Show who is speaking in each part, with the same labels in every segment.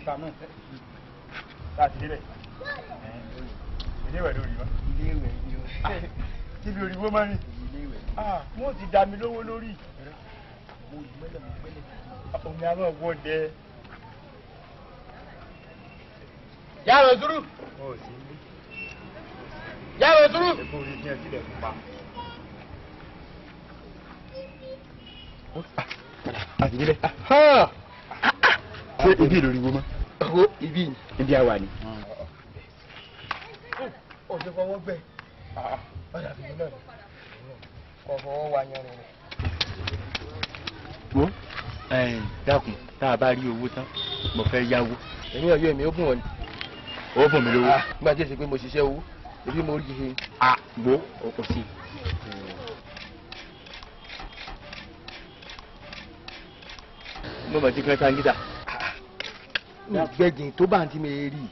Speaker 1: Sàmú. Láti débẹ̀. Ilé ìwẹ̀ lórí wa. Ilé ìwẹ̀ ni o. Tíbi òrìwó máa ń rìn. Ilé ìwẹ̀. Wọ́n ti dá mi lówó lórí. Mo gbẹ́lẹ̀. Omi àwọn ọ̀wọ́ dẹ. Yàrá òdúrú. Yàrá òdúrú. Ẹ̀kọ́ orí ní ẹ̀sílẹ̀ fún pa. Àti nílẹ̀. Ṣé ibi ìlórí wo mọ́? Owó ibi ni. Ibi àwa ni. Ọ̀sẹ̀ fọwọ́ gbẹ. Ọ̀dà fi náà. Kọ̀ fọwọ́ wa yan rẹ̀. Wo dákun tá a bá rí owó tán mo fẹ́ yáwó. Èmi ọ̀yọ́ èmi ó bùn ọ́ ni. Ó bùn mi lówó. Nígbà tí èsì pé mo ṣiṣẹ́ owó ebi mo rí i. Gbó ọkọ̀ sí. Mo mọ̀ sí kí wọ́n ta gíta. Gbẹ̀gìn tó bá ń tí mi rí i.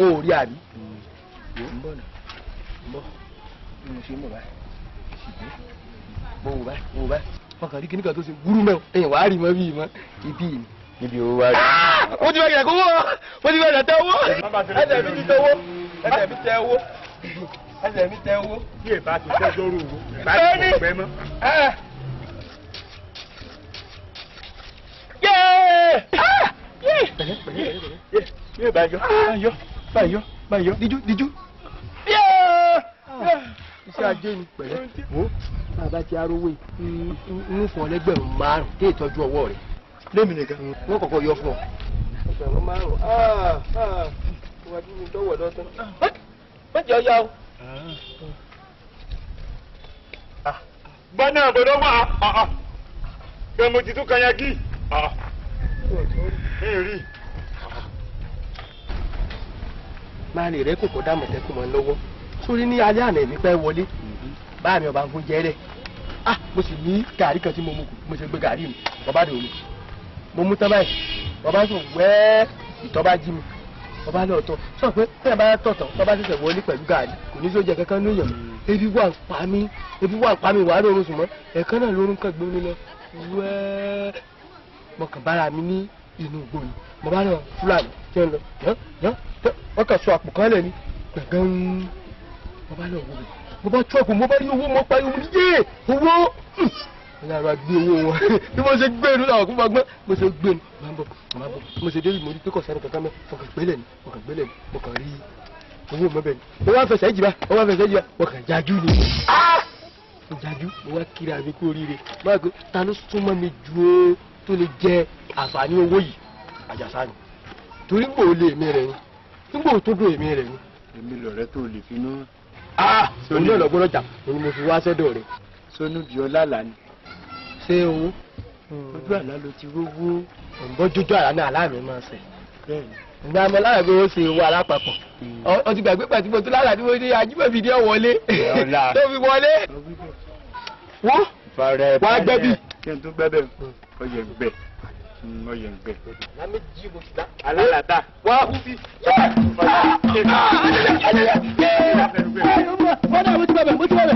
Speaker 1: Ó rí àbí. Ń bọ̀ náà. Ń bọ̀. Mo ṣe mọ̀ báyìí. Mo wò báyìí. Wọ́n kàn rí kíníkà tó ṣe gúrú mẹ́wọ̀n. Èèyàn wàá rí mọ́ bí mọ́. Ibi ni. Níbi owó wá rí. Ó ti bẹ̀rẹ̀ kówó. Ó ti bẹ̀rẹ̀ tẹ owó. Ẹsẹ̀ mi ti tẹ owó. Ẹsẹ̀ mi tẹ owó. Ẹsẹ̀ mi tẹ owó. Bí èbá ti tẹ́ lóru owó. Báyìí kò pẹ́ mọ́. Yé báyọ̀. Díjú. Iṣẹ́ ajé ni pẹ̀lẹ́. Wo bàbá ti arówó inú fún ọ lẹ́gbẹ̀rún 5 tí ìtọ́jú ọwọ́ rẹ̀. Lémi nìkan. Wọ́n kọ́kọ́ yọ fún ọ. Ẹgbẹ̀rún 5. Ìwádìí mi tọ́wọ̀ lọ́tọ́. Má jẹ́ ọyá o. Gbọ́nà àbọ̀dọ́ wà. Bẹ́ẹ̀ mo ti tún kan yagí. Rí. Máa lè rẹ́ kòkó dámọ̀tẹ́kùn mọ́ lọ́wọ́. Sórí ní alẹ́ àná èmi pẹ́ wọlé. Báà mi ọba ń fún jẹ́rẹ̀. Mo sì ní gàrí kan tí mo mú kù. Mo ṣe gbé gàrí mi. Bàbá dòun. Mo mú tán báyìí. Bàbá sùn wẹ́ẹ́ ìtọ́ bá jí mi. Bàbá lọ tọ̀. Sọ pé tí ẹ bá tọ̀tọ̀ tọ́ bá ṣẹ̀ṣẹ̀ wọlé pẹ̀lú gàrí. Kò ní sóúnjẹ kankan ní èèyàn. Ebi wà ń pa mí wà lóorun sùn mọ́. Ẹ̀kan náà lórun kan gbóni lọ. Wẹ́ẹ́ mo kàn bára mi ní inú igbó ni. Mo bá náà Fúlàní tí ń lọ. Wọ́n kàn sọ àpò kan lẹ̀ ní. Gbẹ̀ngàn mo bá lọ wò ó. Mo bá tọ́ọ̀kù mo bá rí owó mo parí omi yé owó. Ìyára gbé owó wọn bí mo ṣe gbé inú làwọn kún bá gbọ́n mo ṣe gbé inú máa ń bọ̀ mo ṣe débi mo rí pé kò sẹ́ni kankan mẹ́ mo kàn gbélé ni mo kàn rí owó mọ́ bẹ́ẹ̀ ni mo wá fẹsẹ̀ jìbá mo kàn jájú ni mo jájú mo wá kiri àmì kú oríire mo wá pé ta ló súnmọ́ mi ju ó tó lè jẹ àǹfààní owó yìí Àjàsá ni torí gbòó lè èmi rẹ̀ ni nígbò tó dùn èmi rẹ̀ ni. Èmi lọ̀rẹ́ tó lè finú. Òun náà lọ́gbọ́n lọ́jà òun mo fi wá sọ́dọ̀ rẹ̀. Sónú di ọlá ni. Ṣé owó? Ojú àlá ló ti rówó. Ǹbọ́ jójú àlá náà aláàmì máa ṣe. Ìgbà ọmọ lára bí ó ṣe owó alápapọ̀. Ó ti gbàgbé pàtí mo tún lára tí mo ní ajímọ̀bí ní ọ̀wọ́lé. Tó fi wọlé. Wọ́n gbẹ́bí. Kí n tún gbẹ́bẹ̀ ọyẹ gbẹ. Ọyẹ gbẹ. Láméjì mo ti dá. Alálàdá. Wá kú sí. Mo ti bẹ̀bẹ̀.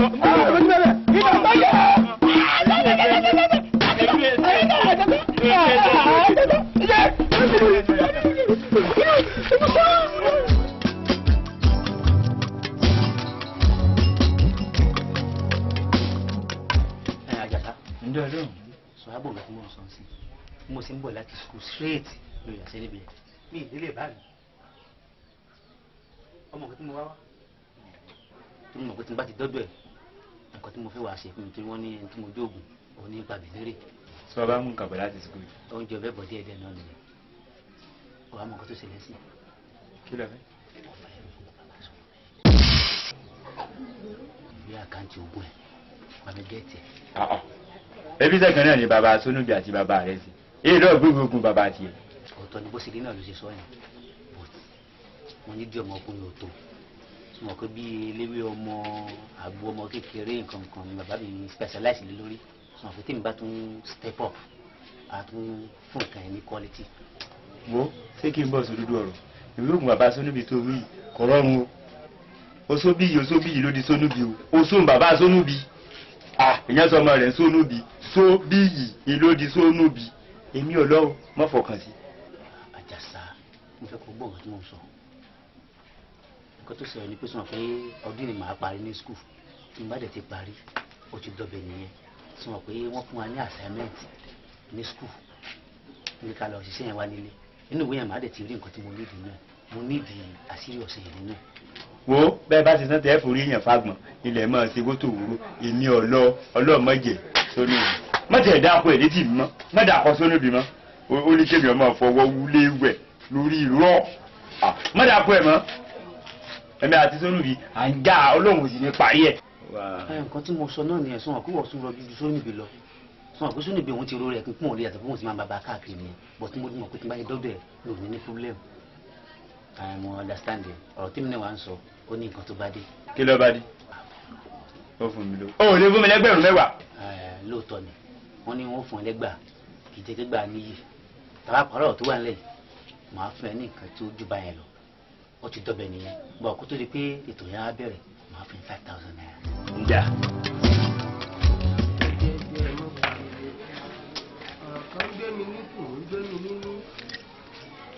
Speaker 1: Àjàsá, ǹjọ́ lóhùn sọ àbò lọ́kùn mọ́ sọ sí. Mo sì ń bọ̀ láti school straight lórí àṣẹ níbi ẹ̀. Mi ìdílé bá mi. Ọmọ nǹkan tí mo wá wá. Tí mo mọ̀ pé tí mo bá ti dọ́dọ̀ ẹ̀, nǹkan tí mo fẹ́ wá ṣe fún mi tí wọ́n ní ẹni tí mo jóògùn òun ní ipa bìlérè. Sọ bá mú nǹkan bọ̀ láti school. Oúnjẹ ọbẹ̀ bọ̀ díẹ̀ náà nìyẹn. Ọ̀rọ̀ àmọ́ nǹkan tó ṣẹlẹ̀ sí. Kí ló fẹ́? Bí àkáǹtì ogun ẹ̀ wà mí gẹ́ẹ̀tì ẹ̀. Ẹbí sẹ́kàn náà ni bàbá Sónúbì àti bàbá rẹ̀ sí. Èyí náà gbogbo ogun bàbá tiẹ̀. Ọ̀tọ̀ ni bó ṣe rí náà ló ṣe sọ yẹn. Mo ní bí ọmọ ọkùnrin ò tó. Mo kọ́ bí eléwé ọmọ àgbo ọmọ kékeré nǹkan kan ni bàbá mi specialize lé lórí. Mo fi tèmi bá tún step up àtún fún nǹkan ẹ̀ ní quality. Wo ṣé kí n bọ̀ sódúdú ọ̀rọ̀? Ìwé ògùn bàbá Sónúbì tó wí kò rọrùn o. Oṣóbíyì o Sónúbì o. Oṣó bàbá Sónúbì. Ìyẹn sọ ọmọ rẹ̀ Sónúbì. Sóbíyì ìlódì Sónúbì. Èmi ò lọ́wọ́ mọ́ fọkàn sí. Àjàsá
Speaker 2: mo fẹ́ kó gbọ́ nǹkan tí mo ń sọ nǹkan tó sọ̀rọ̀ ni pé sọ̀rọ̀ pé ọdún yìí máa parí ní skul tí n bá dẹ̀ ti parí ó ti dọ̀bẹ̀ nìyẹn sọ̀rọ̀ pé wọ́n fún wa ní assignment ní skul ní ká lọ ṣiṣẹ́ yẹn wá nílé inú ìwé yẹn máa dẹ̀ ti rí nǹkan tí mo nídìí náà mo nídìí àṣírí ọ̀sẹ̀ yẹn nínú ẹ̀.
Speaker 3: wo bẹ́ẹ̀ bá ti sàn tẹ́ forí èèyàn fagbọ̀n ilẹ̀ mọ́ ṣe kó tó wúrú èmi ọlọ́mọ̀jẹ̀ sónú mọ́tẹ̀ ẹ̀dá akọ èdè tì mí mọ́ mọ́tẹ̀ akọ sónú bí mọ́ ó ní kémi ọmọ fọwọ́ wúlé wẹ̀ lórí irọ́ mọ́tẹ̀ akọ ẹ̀ mọ́ ẹ̀mí àti sónú bí à ń já ọlọ́run sì ní parí ẹ̀.
Speaker 2: nǹkan tí mo sọ náà ni ẹ̀sùn àkúwọ̀ sún lọ ju sónú bí lọ sọ àpò sónú bí òun ti rọrẹ kí pọ́n ò lè yàtọ̀ fún òun ti máa bàbá káàkiri nìyẹn bọ̀tí mo dùn mọ̀ pé tí n bá yẹ dọ́dọ̀ ẹ̀ mi ò ní ní problem. mo understand ẹ ọ̀rọ̀ tí mi náà wà ń sọ ó ní nǹkan tó bá dé.
Speaker 3: kí ló bá dé ó fún mi lówó. ó lè fún mi lẹ́gbẹ̀rún mẹ́wàá.
Speaker 2: lóòótọ́ ni wọ́n ní wọ́n fún ẹ lẹ́gbàá kì í jẹ́ gbẹ́gbàá níyì tàbá pàrọ̀ tó wà nílẹ̀ yìí màá fún ẹ ní nǹkan tó jù báyẹn lọ ó ti dọ́bẹ̀ nìyẹn bọ̀ kó tó di pé ètò yẹn á bẹ̀rẹ̀ màá fún 5,000 naira.
Speaker 3: ǹjà.
Speaker 1: ọ̀kan gbé mi ní kùn ún gbé mi nínú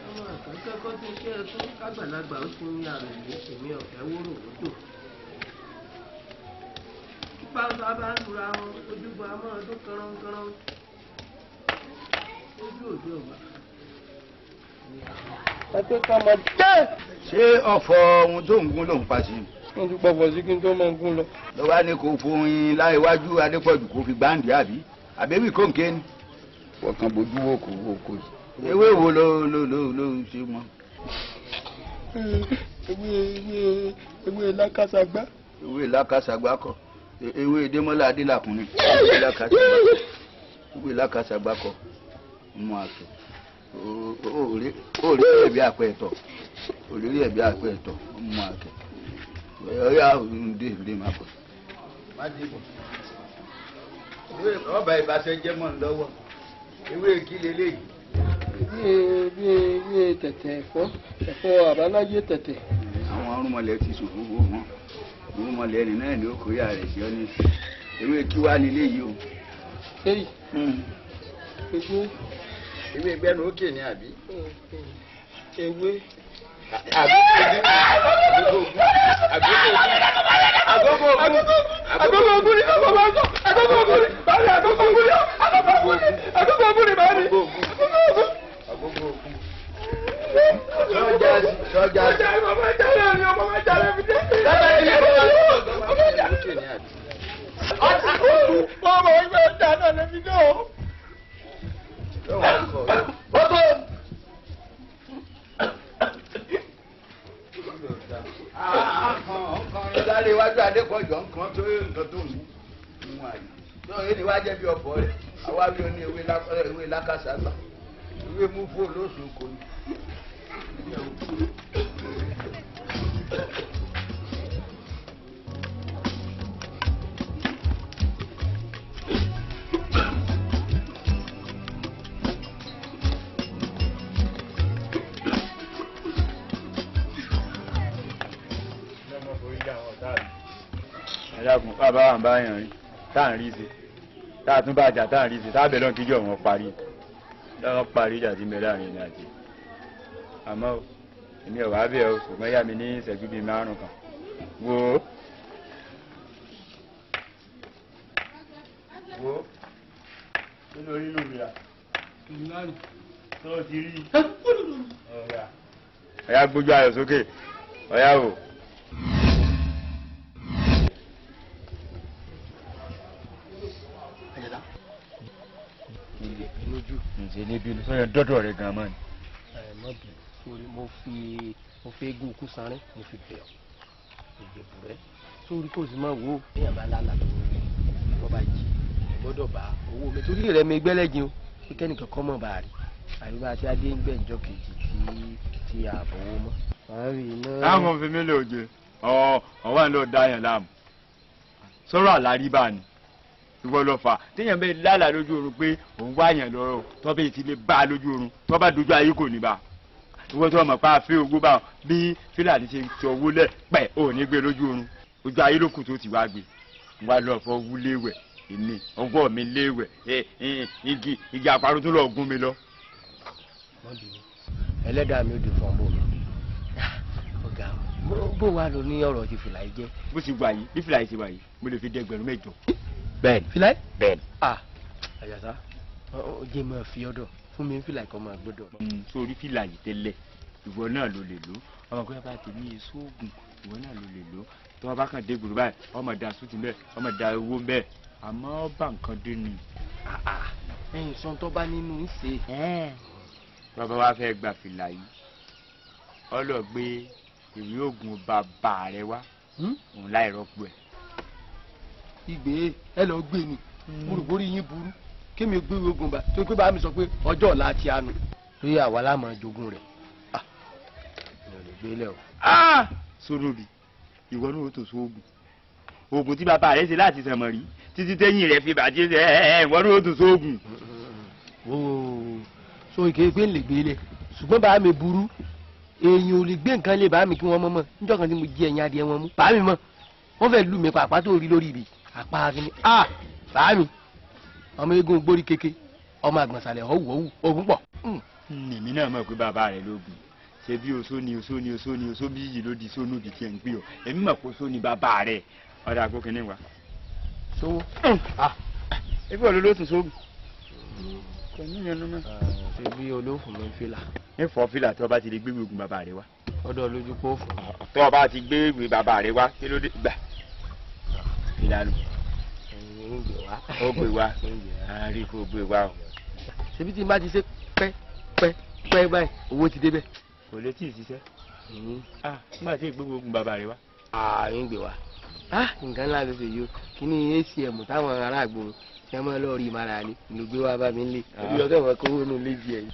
Speaker 1: ọmọ àkàkẹ́kọ̀ọ́ tó ṣe é fún kágbàlagbà ó ti ń rí àrùn ní èmi ọ̀fẹ́ wúrò lódò. báwo bá ń lura wọn ojúbọ àmọ́ ọdún kánrán ojú òde ọba. ẹ pé ká máa jẹ́.
Speaker 4: ṣé ọ̀fọ̀ ohun tó ń gún ló ń pa sí i.
Speaker 1: wọ́n ti pọ̀pọ̀ sí kí n tó máa gún lọ.
Speaker 4: ló wá ní kó fohùn láì wájú adépọ̀jù kó fi gbáǹdì àbí àbẹ́bí kòǹké ni. wọ́n bójú wò kó wò kó yìí. ewé wo ló ṣe mọ́.
Speaker 1: ewé lákàṣàgbá.
Speaker 4: ewé lákàṣàgbá kọ ewé démọ́lá adélàkùnrin ewé lákàṣàgbá kọ mú àtọ òrí ẹ̀bí àpẹ ẹ̀tọ́ òrí ẹ̀bí àpẹ ẹ̀tọ́ mú àtọ ọ̀yà ǹdè máa bọ̀. má dìbò ọba ìbáṣẹ jẹ́ mọ́ ń lọ́wọ́ ewé kí leléyìí.
Speaker 1: ewé tẹ̀tẹ̀ ẹ̀fọ́ àbáláyé tẹ̀tẹ̀.
Speaker 4: àwọn arúmọlẹ̀ ti sòfò wọn arúmọlẹ̀ ẹni náà ni ó kó yà rẹ̀ sí ọ ní ewé kí wá nílé yìí o.
Speaker 1: èyí
Speaker 4: ewé gbẹ́nu ókè ni àbí.
Speaker 1: ewé. Agogo ogun ni agogo ogun ni báyìí agogo ogun ni agogo ogun ni báyìí agogo ogun. Sọjà ọmọ ẹja rẹ ni ọmọ ẹja rẹ fi dé. Lábẹ́ ilé ọmọ ẹja rẹ ni àbí. Ọmọ ẹja náà lè fi dé o.
Speaker 4: Láre iwájú Adépọ̀jọ́ nǹkan tó nǹkan tó mú àyè. Tó yé ni wá jẹ́ bí ọ̀bọ rẹ̀. Àwa bí o ní ewé lákàṣàgbà. Ewé mú fún olóṣù kò ní.
Speaker 3: ẹ̀dàkùn bàbá wà ń bá yàn rí tá à ń rí ṣe tá a tún bá jà tá à ń rí ṣe tá a bẹ̀ lọ́n kíjọ́ wọn parí lọ́wọ́ parí ìjà tí mẹ́rin àárín ní àjẹ́ àmọ́ èmi ò wá bẹ̀ ọ́ ṣùgbọ́n yá mi ní ìṣẹ́jú bíi 5 kan wo nítorí inú mi rà tó ti rí ọ̀yá gbójú ayọ̀ sókè ọ̀yá o.
Speaker 1: lójú.
Speaker 3: ǹjẹ́ níbi inú sọ́yàn dọ́dọ̀ rẹ̀ gan-an mọ́ ni.
Speaker 1: má bì sórí mo fi eégún kú sanrin mo fi bẹ̀ ọ́ ìjẹ̀bù rẹ sórí kò sí máa wò ó èèyàn bá lálàá tó wọ́n bá jí gbọ́dọ̀ bá owó mi torí rẹ mi gbẹ́lẹ́jìn o kí kẹ́nìkan kọ́ mọ̀ bá a rí àyùbá àti adé ń gbẹ̀ǹjọ́ kejì tí a bọ̀wọ́ mọ́.
Speaker 3: láwọn fi mí lè òjè ọ̀wá ń lọ dá yẹn láàmú sọ̀rọ̀ àlárí bá ni ìwọ lọ fà téèyàn bẹ lálàá lójú oorun pé òun wá yàn lọ́rọ̀ tọ́bẹ̀ ti lè bá a lójú oorun tọ́ba dojú ayé kò ní bá ìwọ tó mọ̀ pé a fẹ́ owó bá bí fílàní ṣe ń tọ owó lẹ̀ pẹ̀ ò ní gbé lójú oorun ojú ayé ló kù tó ti wá gbé wá lọ fọ wú léwẹ̀ èmi ọgbọ́ mi léwẹ̀ igi àparò tó lọ gún mi lọ.
Speaker 1: ẹlẹ́dàá mi ò dé fún ọmọ mi. ọ̀gá bó wàá lọ ní ọ̀rọ̀ ti fìlà yìí jẹ́.
Speaker 3: bó ti wà yìí bí fìlà yìí ti wà yìí mo lè fi dé ẹgbẹ̀rún 8.
Speaker 1: bẹ́ẹ̀ni fìlà yìí.
Speaker 3: bẹ́ẹ̀ni.
Speaker 1: àjàsá ó jẹ́ máa fi ọ̀dọ̀ fún mi fìlà kan máa gbọ́dọ̀.
Speaker 3: sórí fìlà yìí tẹ́lẹ̀ ìwọ náà ló lè lò ọmọ kọ́yà bá ti ní èso oògùn ìwọ náà ló lè lò tó wọn bá kàn dé gbòòrò báyìí ọmọ da sùtì bẹ́ẹ̀ ọmọ da owó bẹ́ẹ̀ àmọ́ ọba nǹkan dé ni.
Speaker 1: ẹ̀yin sọ tó bá nínú ń ṣe.
Speaker 3: bàbá wa fẹ́ gba fìlà yìí ọlọ́gbé ìwé oògùn bàbá rẹ wá òun láì rọ́pò ẹ̀.
Speaker 1: ìgbé ẹ lọ gbé ni burúburú yín burú kémi gbé ogun bá tó pé bá mi sọ pé ọjọ́ ọ̀la ti àánú rí àwa láàmú jogún rẹ̀ mi ò lè gbé lẹ̀ o.
Speaker 3: Sónóbì ìwọ náà ó tó sóògùn oògùn tí bàbá rẹ ṣe láti sànmọ́ rí títí tẹ́yìn rẹ fi bàjẹ́ ṣe ìwọ náà ó tó sóògùn.
Speaker 1: so ìkéde pé ń lè gbé lẹ̀ ṣùgbọ́n bá mi burú èèyàn ò lè gbé nǹkan lé bá mi kí wọ́n mọ́ mọ́ níjọ́ kan tí mo jí ẹyin adìẹ wọn mú bá mi mọ́ wọ́n fẹ́ lù mí pàpà tó rí lórí ibi àpá kìíní bá mi ọmọ eégún gbórí kéke ọmọ àgbọ̀nsalẹ̀ ọ̀wù ogun pọ̀.
Speaker 3: èmi náà mọ̀ pé bàbá rẹ̀ lóògùn ṣe bí oṣó ni oṣó bí yìí ló di Sónóbì tí ẹ̀ ń pè ọ́ èmi mọ̀ pé oṣó ni bàbá rẹ̀ ọ̀dà àgbo kìíní wa.
Speaker 1: sówó.
Speaker 3: ebi ọ̀lọ́ ló tún sóògùn. kò ní ìyẹn lọ́mọ.
Speaker 1: ṣe bí olófùn ló ń fìlà.
Speaker 3: ẹ fọ fìlà tí ọba ti lè gbé oògùn bàbá rẹ̀ wá.
Speaker 1: ọ̀dọ̀ lójú pọ̀ fún.
Speaker 3: tí ọba ti gbé ìwé bàbá rẹ̀ wá kí ló dé gbà. fìlà lù. ó gbé wa àárín kò gbé wa o.
Speaker 1: ṣebí tí n bá ti ṣe pẹ́ báyìí owó ti débẹ̀.
Speaker 3: kò lè tí ì ṣiṣẹ́. nígbà tí ìgbé ogun bàbá rẹ wá.
Speaker 1: ń gbé wa. nǹkan ńlá ló ṣe yìí o kí ni ACM táwọn ará àgbòrò ṣe máa lọ rí ìmọ̀ra ni ló gbé wá bá mi lé. ebi ọkẹ́ wọn kówó nù lé díẹ̀ yìí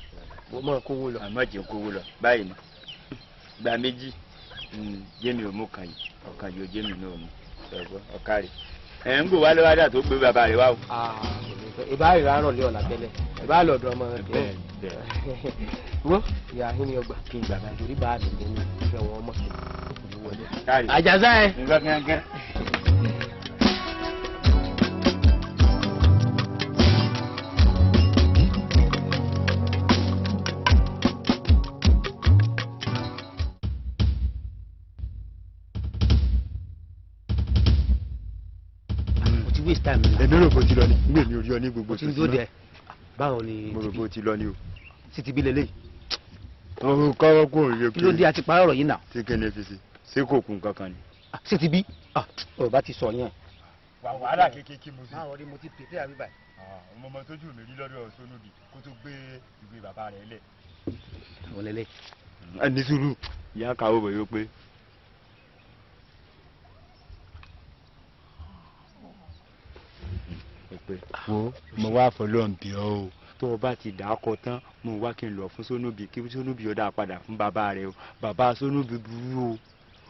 Speaker 1: mo máa kówó lọ.
Speaker 3: àmọ́ jẹ́ kówó lọ báyìí ni gba méjì jẹ́mi ò mú kan yìí ọ̀kan yóò jẹ́mi náà mú ọ̀kárì. ẹ̀ ń gbò wá lọ́wọ́ dà tó gbé bàbá rẹ̀ wá o.
Speaker 1: ìbá ìraràn lé ọ̀la tẹ́lẹ̀ ìbá lọ́dọ̀ ọmọ rẹ̀. wọ́n ìyá yín ni ọgbà kí n gbà bá torí bá a sì ní ìfẹ́ wọn ọmọ wọlé. àjàsá ẹ.
Speaker 3: nǹkan kankan.
Speaker 1: èmi
Speaker 3: rò bó ti lọ ni gbé mi ò rí ọ ní gbogbo
Speaker 1: tí ń dúró dẹ báwo ni.
Speaker 3: mo rò bó ti lọ ni o.
Speaker 1: sí ti bí lélẹ́yìí.
Speaker 3: ọ̀hún kọ́wọ́ kò rí o.
Speaker 1: kí ló dé àti parọ́ ọ̀rọ̀ yìí nà.
Speaker 3: tí kí ni fi si ṣé kò kún kankan ni.
Speaker 1: sí ti bí ọ̀rọ̀ bá ti sọ yẹn.
Speaker 3: wàhálà kékeré mo sí.
Speaker 1: máa wọlé mo ti pèpè àbí báyìí.
Speaker 3: ọmọ tójú mi rí lọ́dọ̀ Sónóbì kó tó gbé ìwé bàbá rẹ̀ lẹ̀.
Speaker 1: àwọn lẹ́lẹ́.
Speaker 3: ẹni sùúrù ìyá kàwé bọ̀ yóò pé. wo mo wá fọlọ́n bí ọ o tó o bá ti dà á kọ tán mo wá kí n lọ fún Sónóbì kí Sónóbì ó dá padà fún bàbá rẹ o bàbá Sónóbì burú o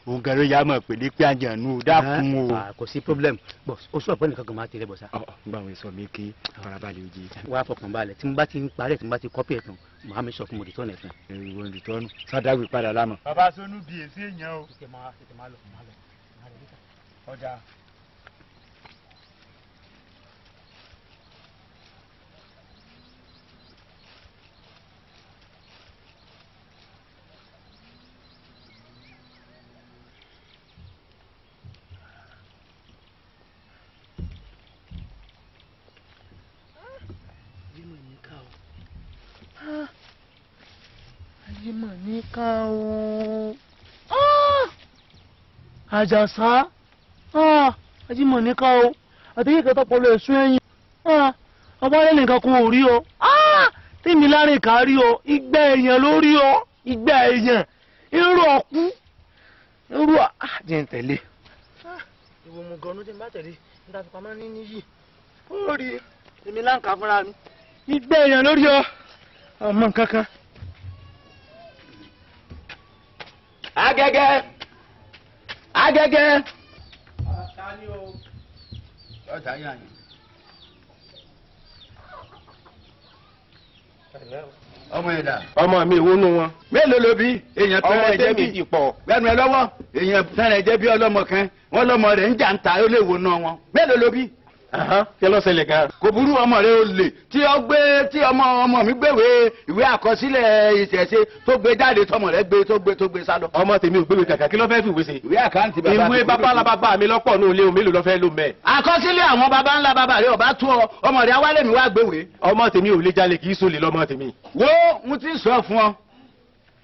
Speaker 3: òun gan ló yá mọ̀ pé ní pé àjànú o dákun o.
Speaker 1: kò sí problem bọ o sọ pé nìkan kan máa tẹ̀lé bọ̀ sá.
Speaker 3: nígbà wọn sọ mi kí farabalẹ̀ oje.
Speaker 1: wàá fọkàn balẹ̀ tí mo bá ti ń parẹ́ tí mo bá ti kọ́pì ẹ̀ tán màá mi sọ fún mo rìtọ́nù ẹ̀ tán.
Speaker 3: ìwọ rìtọ́nù sádàwì padà lámọ̀. bàbá Sónóbì èsì èèyàn o. ọjà.
Speaker 1: Ajímọ̀ ní ká o. Àjàsá. Ajímọ̀ ní ká o. Àtẹ̀yẹ́ kẹta pọ̀lọ̀ ẹ̀sùn ẹ̀yìn. Ọba rẹ̀ nìkan kò rí o. Tèmi lárin ká rí o. Ìgbẹ́ èèyàn ló rí o. Ìgbẹ́ èèyàn. Irú ọ̀kú. Irú jẹ́ ń tẹ̀lé. Ìwọ mo gan-an tí ń bá tẹ̀lé. Ń ta fipamọ́ ní níyì. Ó rí èmi láǹkà fúnra mi. Ìgbẹ́ èèyàn ló rí o. Ọmọ nǹkan kan. Agẹgẹ.
Speaker 4: Tani o. Ọ̀tá yà yín. Ọmọ ẹ̀dá.
Speaker 1: Ọmọ mi ìwúnú wọn.
Speaker 4: Mélòó ló bí? Èèyàn tó rẹ̀ jẹ́ bí
Speaker 1: ìpọ̀.
Speaker 4: Gbẹ́nu ẹ lọ́wọ́. Èèyàn tó rẹ̀ jẹ́ bí ọlọ́mọ kan. Wọ́n lọ́mọ rẹ̀ ń jà ń ta ó lè wo náà wọn. Mélòó ló bí?
Speaker 1: kí ló ṣẹlẹ̀ gan.
Speaker 4: kò burú ọmọ rẹ ó lè tí ọmọ mi gbéwé ìwé àkọsílẹ̀ ìṣẹ̀ṣe tó gbé jáde tọmọ rẹ tó gbé sálọ.
Speaker 1: ọmọ tèmi ò gbéwé kàkà kí ló fẹ́ fi ìwé ṣe.
Speaker 4: ìwé àkáǹtì bàbá
Speaker 1: ìwé bàbá ńlá bàbá mi lọ́pọ̀ ní olé o mélòó ló fẹ́ ló mẹ́.
Speaker 4: àkọsílẹ̀ àwọn bàbá ńlá bàbá rẹ ọba tó ọmọ rẹ awálẹ̀ mi wá gbéwé.
Speaker 1: ọmọ tèmi ò lè jalè kì í sólè lọ́mọ tèmi.
Speaker 4: wo mo ti sọ fún ọ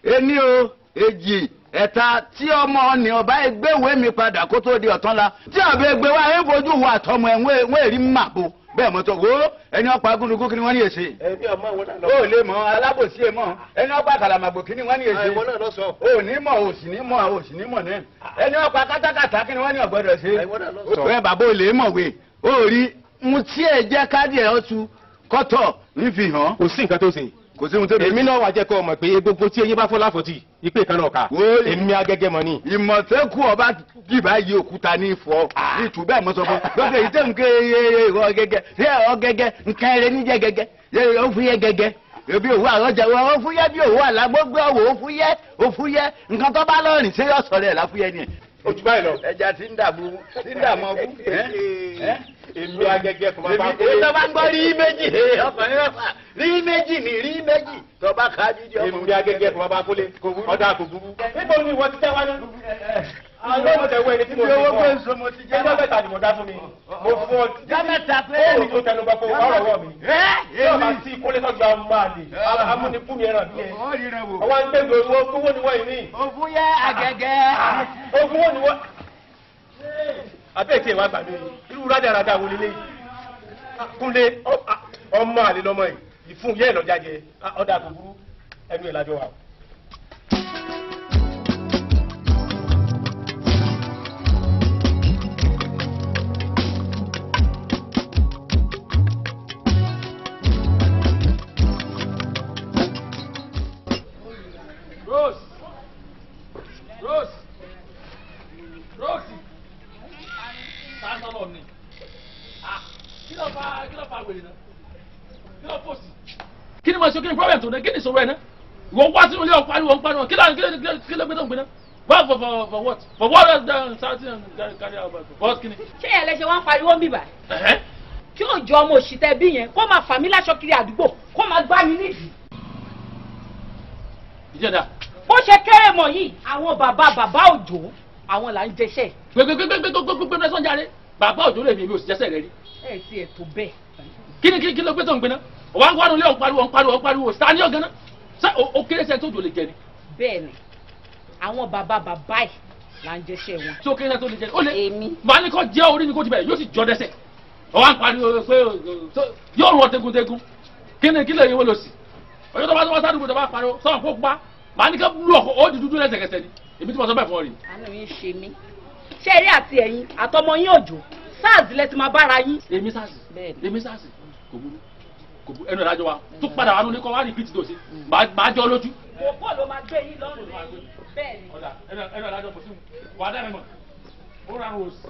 Speaker 4: ení o èjì ẹ̀ta tí ọmọ ni ọba ẹgbẹ́wé mi padà kó tó di ọ̀tán la tí àbẹ ẹgbẹ́ wa ẹ fojú wo àtọmọ ẹ̀ wọ́n èrí màbo bẹ́ẹ̀ mọ́tò wo ẹni ọ̀pá agúnugún kí ni wọ́n ní èsè.
Speaker 1: ẹbí ọmọ ìwọ náà lọ.
Speaker 4: ó lè mọ alábòsí ẹ mọ ẹni ọ̀pá kàlàmàgbò kí ni wọ́n ní èsè.
Speaker 1: ìwọ náà lọ sọ.
Speaker 4: ó ní mọ ò sì ní mọ ò sì ní mọ náà ẹni ọ̀pá kátàkátà kí ni wọ́n ní ọ̀gbọ́dọ̀ ṣe.
Speaker 1: ìwọ náà lọ sọ.
Speaker 4: ẹ bàbá olè mọ̀wé ó rí mu tí ẹ jẹ́ káàdì ẹ̀ ọ̀tún kọ́tọ̀ nífihàn.
Speaker 1: kò sí nǹkan tó ṣe.
Speaker 4: kò sí ohun tó dé.
Speaker 1: èmi náà wà jẹ́ kó mọ̀ pé gbogbo tí eyín bá fọ́ láfọ̀tì ìpè kan náà kà. èmi agẹ́gẹ́ mọ́ ni.
Speaker 4: ìmọ̀tẹ́kù ọba jìbá yí òkúta ní ìfọ̀ ní ìtúbẹ̀ mọ́sọ fún lọ́sẹ̀ yìí tẹ̀ ń ké ìwọ gẹ́gẹ́ ṣé ọ gẹ́gẹ́ nǹkan ẹrẹ níjẹ́ gẹ́gẹ́ ó fúyẹ́ gẹ́gẹ́ ebi òwú àrọ́jà ó fúyẹ́ bí òwú àlágbógbé ọ̀wọ́ ó fúyẹ́ nǹkan tó bá lọ́rìn ṣé yọ sọ̀rọ̀ ẹ̀ láfúyẹ́ ni.
Speaker 1: ojú báyìí lọ.
Speaker 4: ẹja ti ń dààmú ọkú.
Speaker 1: èmi agẹ́gẹ́ fún bàbá
Speaker 4: kúlẹ̀. èyí tó bá gbọ́ rí méjì ọkùnrin mẹ́fà rí méjì ní rí méjì tó bá ká jíjẹ ọmọ.
Speaker 1: èmi agẹ́gẹ́ fún bàbá kúlẹ̀ ọ̀dà kò burú. níbo ni ìwọ ti tẹ́ wá ní. àwọn ọmọ tẹ wọ ẹni tí mo fi fọ ẹjọ́ mẹ́ta ni mo dá fún mi. mo fọ
Speaker 4: jámẹ́ta pé
Speaker 1: ó tó tẹnu bá fọ ọ̀rọ̀ wọ mi. yóò máa ti kólé tọ́jú àwọn máa lè amúnikú mi ẹran bí ẹ. ọwọ́ ń gbẹ̀gbẹ̀ owó ni wọ́n yìí ní.
Speaker 4: òfúyẹ́ agẹ́gẹ́.
Speaker 1: owó ni wọ́n. abẹ́ẹ̀kì ìwà gbàgbé irú rádaràdà wo lélẹ́yìí. kúnlé ọmọ àlè lọmọ yìí ìfún yẹ́ ẹ̀ lọ́jà jẹ ọ̀dà kò burú ẹnu ẹ̀ lájọ wà.
Speaker 5: kí ni mo ṣe kí ni problem tó dé kí ni ìṣòro ẹ̀ náà ìwọ wá sínú ilé ọ̀pá pariwo kí ló gbé tó ń gbé náà wá for what for what does something carry out for what kí ni.
Speaker 6: ṣé ẹ lẹsẹ wọn pariwo ń bìbà kí òjò ọmọ òṣìṣẹ́ bí yẹn kó máa fà mí láṣọ kiri àdúgbò kó máa gbá mi nídìí.
Speaker 5: ìjọba.
Speaker 6: bó ṣe kéré mọ yìí àwọn bàbá òjò àwọn là ń jẹṣẹ.
Speaker 5: gbẹgbẹgbẹgbẹgbẹgbẹ sọjáde bàbá òjò lè mi ò sì jẹsẹ rẹ rí.
Speaker 6: ẹ ti ẹ tó bẹ́ẹ̀.
Speaker 5: kí ló gbé tó ń gbé náà wà ń wánu lé ọ̀n pariwo sani ọ̀gán náà ṣé o kéré sẹ́ni tó jò lè jẹ ni.
Speaker 6: bẹ́ẹ̀ni àwọn bàbá ẹ̀ là ń jẹṣẹ wọn.
Speaker 5: tí o kéré sẹ́ni tó lè jẹ ni ó lè
Speaker 6: èmi.
Speaker 5: màá ní kó jẹ́ orí ni kó ti bẹ̀rẹ̀ yóò sì jọ dẹ́sẹ̀ wà ń pariwo pé yóò rún ọ tegun kí lè yẹ wọ́n lọ sí ọjọ́ tó bá sádùúgbò tó bá pariwo sọ̀rọ̀ kó pa màá ní ká lù ọkọ̀ ó di dúdú lẹ́sẹ̀kẹsẹ̀ ni èmi tí mo sọ bẹ́ẹ̀ fún ọ rí.
Speaker 6: àánú yín ṣe mí ṣé eré àti ẹ̀yin àtọmọ yín òjò SARS lẹ ti máa bára yín.
Speaker 5: èmi SARS kò burú ẹnu ìdájọ́ wa tó padà wà lóní kọ́ wá rìpítì tó sí máa jọ lójú.
Speaker 6: òpó ló máa gbé yín lọ́rùn bẹ́ẹ̀ ni.
Speaker 5: ẹnu ìdájọ́ kò sí wà á dá mi mọ̀ ó rà rò sí.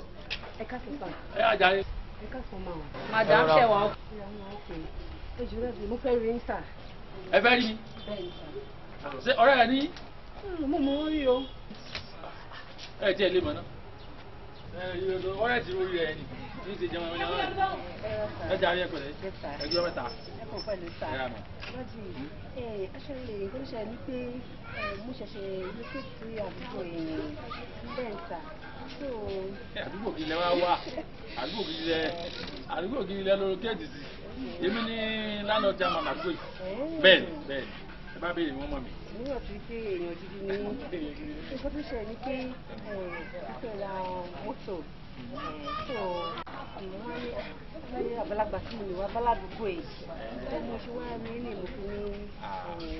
Speaker 6: ẹ ká sọ fà.
Speaker 5: ẹ yà jà yé.
Speaker 6: ẹ ká sọ máa wà. madam ṣe wà.
Speaker 7: ẹ jù lẹ́bi mo fẹ́ rí ń sà.
Speaker 5: ẹ fẹ́ rí mi. ṣé ọ̀rẹ́ rẹ ní.
Speaker 7: mo mọ wọn rí o.
Speaker 5: ẹ tiẹ̀ lé mọ̀ náà ọ̀rẹ́ ti rí rẹ ni ní ti jẹun ẹni ọ̀rẹ́ ẹ jẹ àríyá pẹ̀lẹ́ ẹgbẹ́ mẹ́ta.
Speaker 7: ẹ kò pẹ̀lú sà. lọ́jì aṣọ́lẹ̀ nǹkan tó ṣẹlẹ̀ ní pé mo ṣẹ̀ṣẹ̀ lókè sí àdúgbò yìí bẹ́ẹ̀ sà.
Speaker 5: àdúgbò kìí lẹ wá àdúgbò kìí lẹ lórí kéèdì sí èmi ní lánàá ọjà màmá àdúgbò yìí bẹ́ẹ̀ ẹ bá béèrè wọn mọ mi.
Speaker 7: níwọ̀n tí pé èèyàn gidi ni nǹkan tó ṣẹlẹ̀ ní pé ìfẹ́ ra mọ́tò so wọ́n ní àgbàlagbà tí mo lè wá báládùúgbò yìí mo ṣe wá rí ní ìlú ní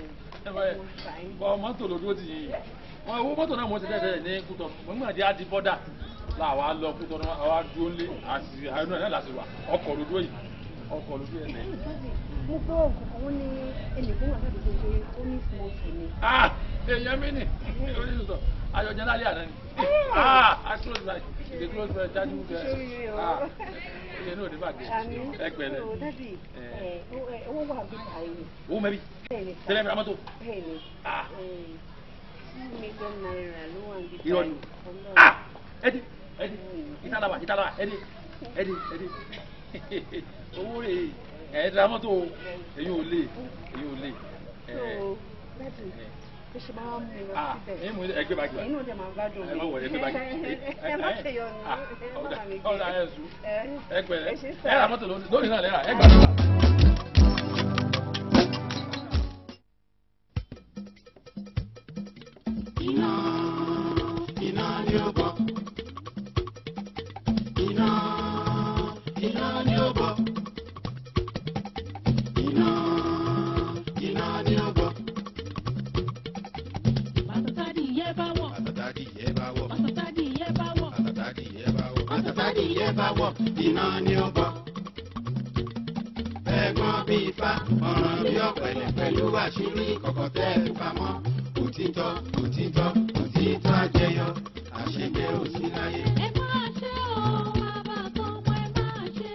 Speaker 5: bọ́ mọ́tò lójú ti yìí wọn owó mọ́tò náà mo ti dẹ́sẹ̀ ní kútọ̀ nígbà tí a di bọ́dà làwa lọ kútọ̀ náà àwa dúró lé àti àyẹ̀nú ẹ̀ náà láti wà ọkọ̀ lójú yìí ọkọ̀ lójú ẹ̀ lẹ́yìn.
Speaker 7: mo gbọ́ nǹkan wọ́n ní ẹnìkan wà láti gbogbo ó ní smoke ni.
Speaker 5: èèyàn mi nì oníṣòwò ayọ̀jẹ̀ lálẹ́ àná ni I close my the close my jáde wúfẹ́ ìyẹn náà ò ní bàjẹ́ ẹgbẹ̀rẹ̀.
Speaker 7: dádì owó wà bí àyè.
Speaker 5: owó mẹ́bí tẹ́lẹ̀ mi ramọ́tò.
Speaker 7: bẹ́ẹ̀ni $2 million ló wà ní
Speaker 5: irọ́ ni ẹdi ìtàlábà ẹdi owó rè é ra mọ́tò èyí ò lè.
Speaker 7: Ó ṣe máa ń mú lọ síbẹ̀.
Speaker 5: Ẹgbẹ́ bá gbà.
Speaker 7: Inú ọjà máa ń gbádùn mi.
Speaker 5: Ẹ má wọlé ẹgbẹ́ bá gbà.
Speaker 7: Ẹ má ṣe yọnu.
Speaker 5: Ọ̀dà ẹ̀ sùn. Ẹgbẹ́
Speaker 7: Ẹ ṣe sọ.
Speaker 5: ẹ ra mọ́tò lónìí náà lẹ́ra ẹgbà.
Speaker 8: Iná ni ó bọ̀. Iná ni ó bọ̀. Iná ni ó bọ̀.
Speaker 9: Bàtàtàdìyẹ bá wọ̀.
Speaker 8: Bàtàtàdìyẹ bá wọ̀.
Speaker 9: Bàtàtàdìyẹ bá wọ̀.
Speaker 8: Bàtàtàdìyẹ bá wọ̀. Bàtàtàdìyẹ bá wọ̀. Iná ni ó bọ̀. Ẹ̀gbọ́n bí ifá ọ̀ràn bí ọ̀pẹ̀lẹ̀ pẹ̀lú àṣírí kọ̀kọ̀ tẹ́ ẹ pamọ́. Òtítọ́ àjẹyọ àṣejẹ òsì láyé.
Speaker 9: Ẹ máa ṣe o, bàbá tọmọ ẹ máa ṣe.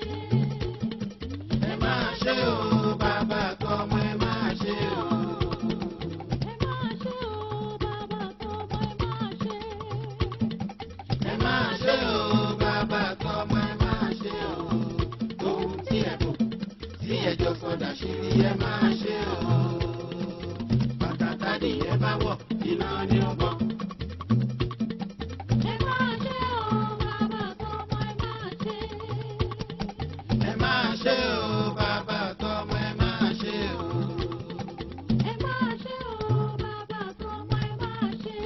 Speaker 8: Ẹ máa ṣe o, bàbá tọmọ ẹ máa ṣe o.
Speaker 9: Ẹ máa ṣe o, bàbá tọmọ ẹ máa ṣe.
Speaker 8: Ẹ máa ṣe o, bàbá tọmọ ẹ máa ṣe o. Ohun tí ẹ bò tí ẹjọ́ sọdà ṣírí ẹ máa ṣe o. Bàtàtàdìyẹ bá wọ̀ iná ni ó bọ̀.
Speaker 9: Ẹ máa ṣe o, bàbá tọmọ ẹ máa ṣe.
Speaker 8: Ẹ máa ṣe o, bàbá tọmọ ẹ máa ṣe o.
Speaker 9: Ẹ máa ṣe o, bàbá tọmọ ẹ máa ṣe.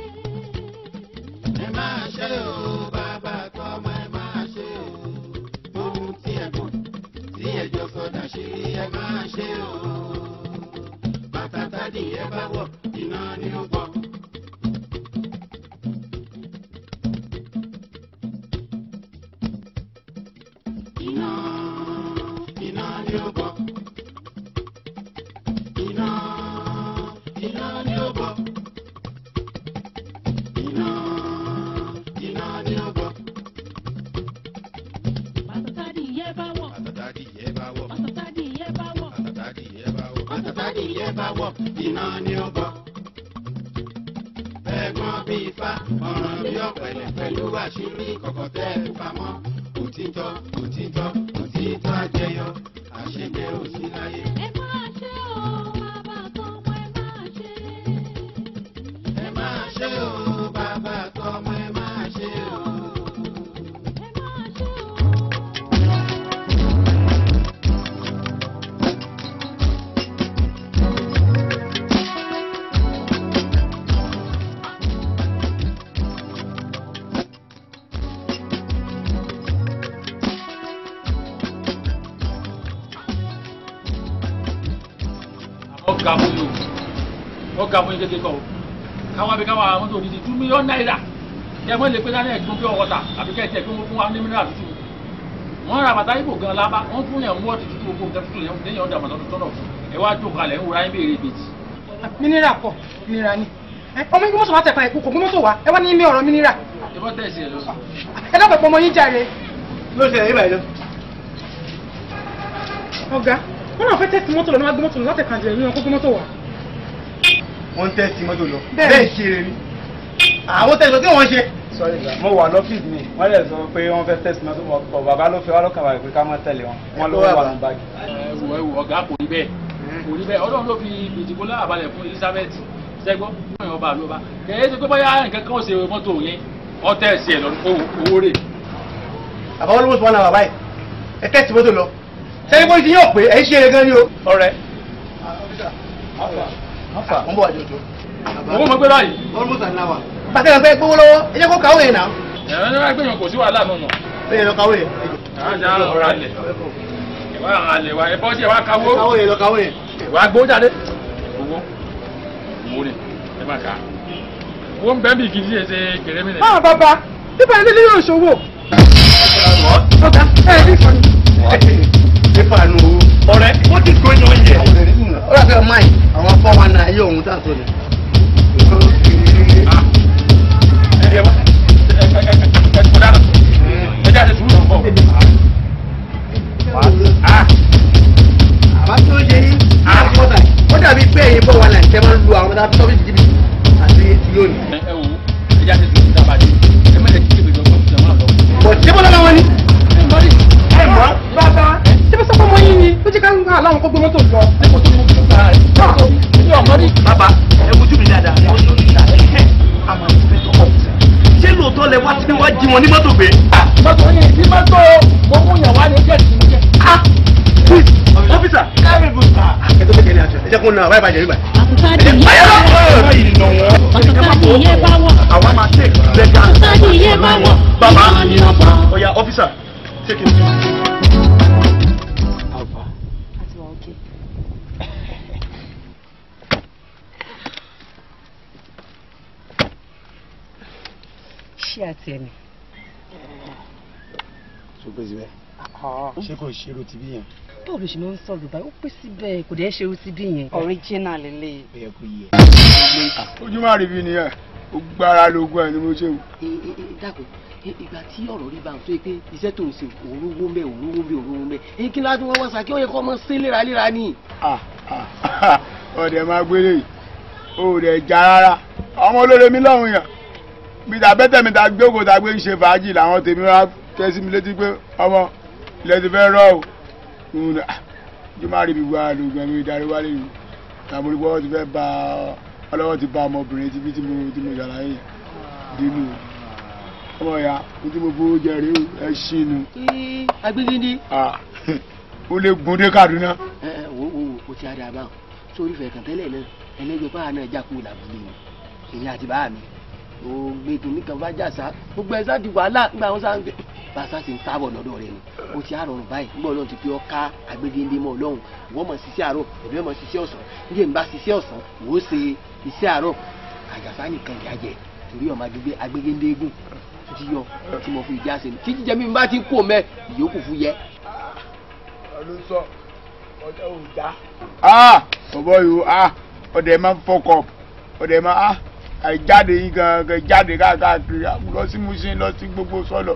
Speaker 8: Ẹ máa ṣe o, bàbá tọmọ ẹ máa ṣe o. Ohun tí ẹ bò tí ẹjọ́ sọdà ṣírí ẹ máa ṣe o. Bàtàtàdìyẹ bá wọ̀ iná ni ó bọ̀. Iná ni ó bọ̀. Iná ni ó bọ̀. Iná ni ó bọ̀.
Speaker 9: Bàtàtàdìyẹ bá wọ̀.
Speaker 8: Bàtàtàdìyẹ bá wọ̀.
Speaker 9: Bàtàtàdìyẹ bá wọ̀.
Speaker 8: Bàtàtàdìyẹ bá wọ̀. Bàtàtàdìyẹ bá wọ̀ iná ni ó bọ̀. Ẹ̀gbọ́n bí ifá ọ̀ràn bí ọ̀pẹ̀lẹ̀ pẹ̀lú àṣírí kọ̀kọ̀ tẹ́ ẹ pamọ́. Òtítọ́ àjẹyọ àṣejẹ òsì láyé.
Speaker 9: Ẹ máa ṣe o, bàbá tọmọ ẹ máa ṣe.
Speaker 8: Ẹ máa ṣe o, bàbá tọmọ ẹ máa ṣe o.
Speaker 9: Ẹ máa ṣe o.
Speaker 5: ọgá fún yín kékeré kan o káwọn abẹ káwọn àwọn tó di 2 million naira kẹ mọ lè pé dání ẹgbọn pé ọkọta àbí kẹ tiẹ pé wọn fún wa ní mineral tútù wọn ra bàtà ibò gan lábá wọn fún yẹn wọ́ọ̀tì tútù gbogbo nǹkan tútù yẹn lẹ́yìn ọ̀dà àmọ̀tọ́ tọ́nà ẹ wá jókòó kalẹ̀ ń wúra yín béèrè ìbejì.
Speaker 10: mineral kọ mineral ni ọmọ yín mọ́tò wá tẹ̀pa ẹ̀kú kò gbé mọ́tò wá ẹ wá ní ilé ọ̀rọ̀ mineral.
Speaker 5: ìbọn tẹ̀sí ẹ lọ.
Speaker 10: ẹ dábàá pọ̀ ọmọ yín jàre.
Speaker 1: ló ṣe ẹ̀yìn báyìí lọ.
Speaker 10: ọ̀gá wọn náà fẹ́ tẹ̀sí mọ́tò lọ ní wọ́n gbé mọ́tò lọ láti kàn jẹ́ ìlú wọn kó gbé mọ́tò wá.
Speaker 1: wọ́n ń tẹ́sí mọ́tò lọ bẹ́ẹ̀ ṣe rẹ̀ ni àwọn tẹ̀sán kí wọ́n ṣe.
Speaker 11: mo wà lọ́fíìsì mi wọ́n lè sọ pé wọ́n fẹ́ tẹ̀sí mọ́tò pọ̀ bàbá ló fẹ́ wá lọ́kàn wáyé pé ká má tẹ̀lé wọn wọ́n ló wà ní báàgì.
Speaker 5: ọ̀gá kò rí bẹ́ẹ̀ ọlọ́run ló fi ìdìbò láàbalẹ̀ fún Elizabeth ṣẹ́gbọ́n fún ìyọba àlọ́ba kẹ̀yẹ́ ti pé bóyá nǹkan kan ṣe mọ́tò yẹn wọ́n tẹ̀sí ẹ̀ lọ owó rẹ̀.
Speaker 1: àbáwọ́ ló mọ̀ sí wọn náà bàbá yìí ẹ tẹ́sí mọ́tò lọ sẹ́yìn bó ti yóò pé ẹ̀ ń ṣe eré gan ni o. ọ̀rẹ́ wọ́n bọ̀ wá jọjọ.
Speaker 5: owó mọ̀ gbé báyìí.
Speaker 1: almost an hour. bàtẹ́ kan pé gbówó lọ́wọ́ ẹ jẹ́ kó kàwé yẹn náà.
Speaker 5: ẹ̀rọ ní wọ́n gbé yàn kò sí wàhálà nù nù.
Speaker 1: ẹ yẹn lọ kàwé yẹn.
Speaker 5: àjà ọ̀rọ̀ alẹ̀ ìwà àlẹ̀ wa ẹ bọ́ sí ẹ wá kawó.
Speaker 1: kàwé yẹn lọ kàwé yẹn.
Speaker 5: ìwà gbó jáde. owó ni ẹ má kà á. owó ń bẹ́ẹ̀ bí kìí ṣe kéré mi nìyẹn.
Speaker 10: báwo bàbá nípa ilé yóò ṣòwò. ọ̀gá ẹ̀ ní ìfọ̀nì.
Speaker 1: nípa àánú owó. ọ̀rẹ́ wọ́n ti gbé ní oúnjẹ. ó rà fẹ́ máì àwọn 419 ayé òun tá a sọ ni. àbá tó yẹ yín àkọ́tà ó dàbí pé èyí 419 tẹ́ máa ń lu àwọn tàbí tọ́bí jìbìtì àti ti lónìí.
Speaker 5: ẹ wo ẹ jáde tó ń dábàá dé ẹ mẹ́lẹ̀ kí kébè lọ́gbọ̀n tó máa lọ.
Speaker 1: bọ̀ tí mo lọ́la wọn ni. ẹ mọ̀ bàbá.
Speaker 10: aláwọn kó gbé mọ́tò lọ nípa tó ní mo gbé mọ́tò ara rẹ̀.
Speaker 5: ní ọmọ ní.
Speaker 12: bàbá ẹ wojú mi dáadáa ẹ wojú mi dáadáa àmọ́ ẹ fẹ́ tọkọ ṣé lóòótọ́ lẹ wá sí pé wọ́n jí wọn ní mọ́tò gbé.
Speaker 5: mọ́tò yẹn ìdí mọ́tò mo mú yàn wá ní gẹ̀ẹ́sì mi jẹ́.
Speaker 12: ọ́fíìsà káàmì bù. ẹ tó kékeré àjọ ẹ jẹ́ kó nà báyìí bàjẹ́ nígbà.
Speaker 9: Ọ̀sán bá wọ̀.
Speaker 12: àwa máa tẹ̀ lẹ́jà.
Speaker 9: Ọ̀sán bá wọ̀.
Speaker 12: bàbá ọ̀yà ọ́fíìsà take it.
Speaker 7: ṣé àti ẹni.
Speaker 11: ṣó pé síbẹ̀ ṣé kò ṣerú ti bí yẹn.
Speaker 7: báwo ló ṣe máa ń sọ̀rọ̀ báyìí ó pé síbẹ̀ kò dẹ́ ṣerú ti bí yẹn. original lele.
Speaker 11: ó yẹ kó yẹ.
Speaker 3: ojú máa rí bí nìyẹn ó gbára lógún ẹ ni mo ṣe wò.
Speaker 1: dàpọ̀ ìgbà tí ọ̀rọ̀ rí bá ń tó yẹ pé iṣẹ́ tó ń ṣe òróró ń bẹ òróró ń bẹ òróró ń bẹ èyí kí ládùn wọn wá sá kí ó yẹ kó ọmọ sí léraléra ni.
Speaker 3: ọ̀dẹ̀ máa gbélé yìí ó rẹ̀ já rárá ọmọ olóore mi lọ́hùn yàn bí tàbẹ́tẹ̀ mi ta gbógo ta gbé ń ṣe fàájì làwọn tèmi wá tẹ́sí mi létí pé ọmọ ilẹ̀ ti fẹ́ rọ́ ò ojú máa rí ibi wá lóògùn ẹ̀mí ìdarí wálé yìí tàbí olùkọ́ ti fẹ́ bá ọlọ́wọ́ ti bá ọmọbìnrin ti bí tí mo ṣàlàyé dínú ọmọ ìyá mo ti mo fowó jẹ rí ẹ ṣínú.
Speaker 1: agbégédé.
Speaker 3: ó lè gun dé Kaduna.
Speaker 1: wo o ti ada báwọn sórí fẹ̀ kàn tẹ́lẹ̀ náà ẹlẹ́gbẹ́ pàrọ̀ náà jákú làbúlé mi èmi àti bàá mi o gbé kìnní kan bá jàsá gbogbo ẹ̀sán ti wàhálà nígbà wọn sáà ń gbé bàtà ti ń tábọ̀ lọ́dọ̀ rẹ̀ ni o ti àrọ̀rùn báyìí nígbà ọlọ́run ti pé ọ ká agbégédé mọ́ ọlọ́run ìwọ́n mọ̀ ṣiṣẹ́ àárọ̀ èmi mọ̀ ṣiṣẹ́ ọ̀sán níbi èmi bá ṣiṣẹ́ ọ̀sán wò ó ṣe iṣẹ́ àárọ̀ àjàsá nìkan ìyá jẹ torí ọmọ agbégédé eégún ti yọ tí mo fi ìjà ṣe ni tí jíjẹ mi bá ti kó mẹ ìyókù fún yẹ.
Speaker 3: ọdún sọ ọdẹ ò já. ọ̀bọ yìí ọdẹ máa ń fọkọ̀ ọdẹ máa àìjáde yín gangan jáde káàkiri lọ sí Mushin lọ sí gbogbo sọlọ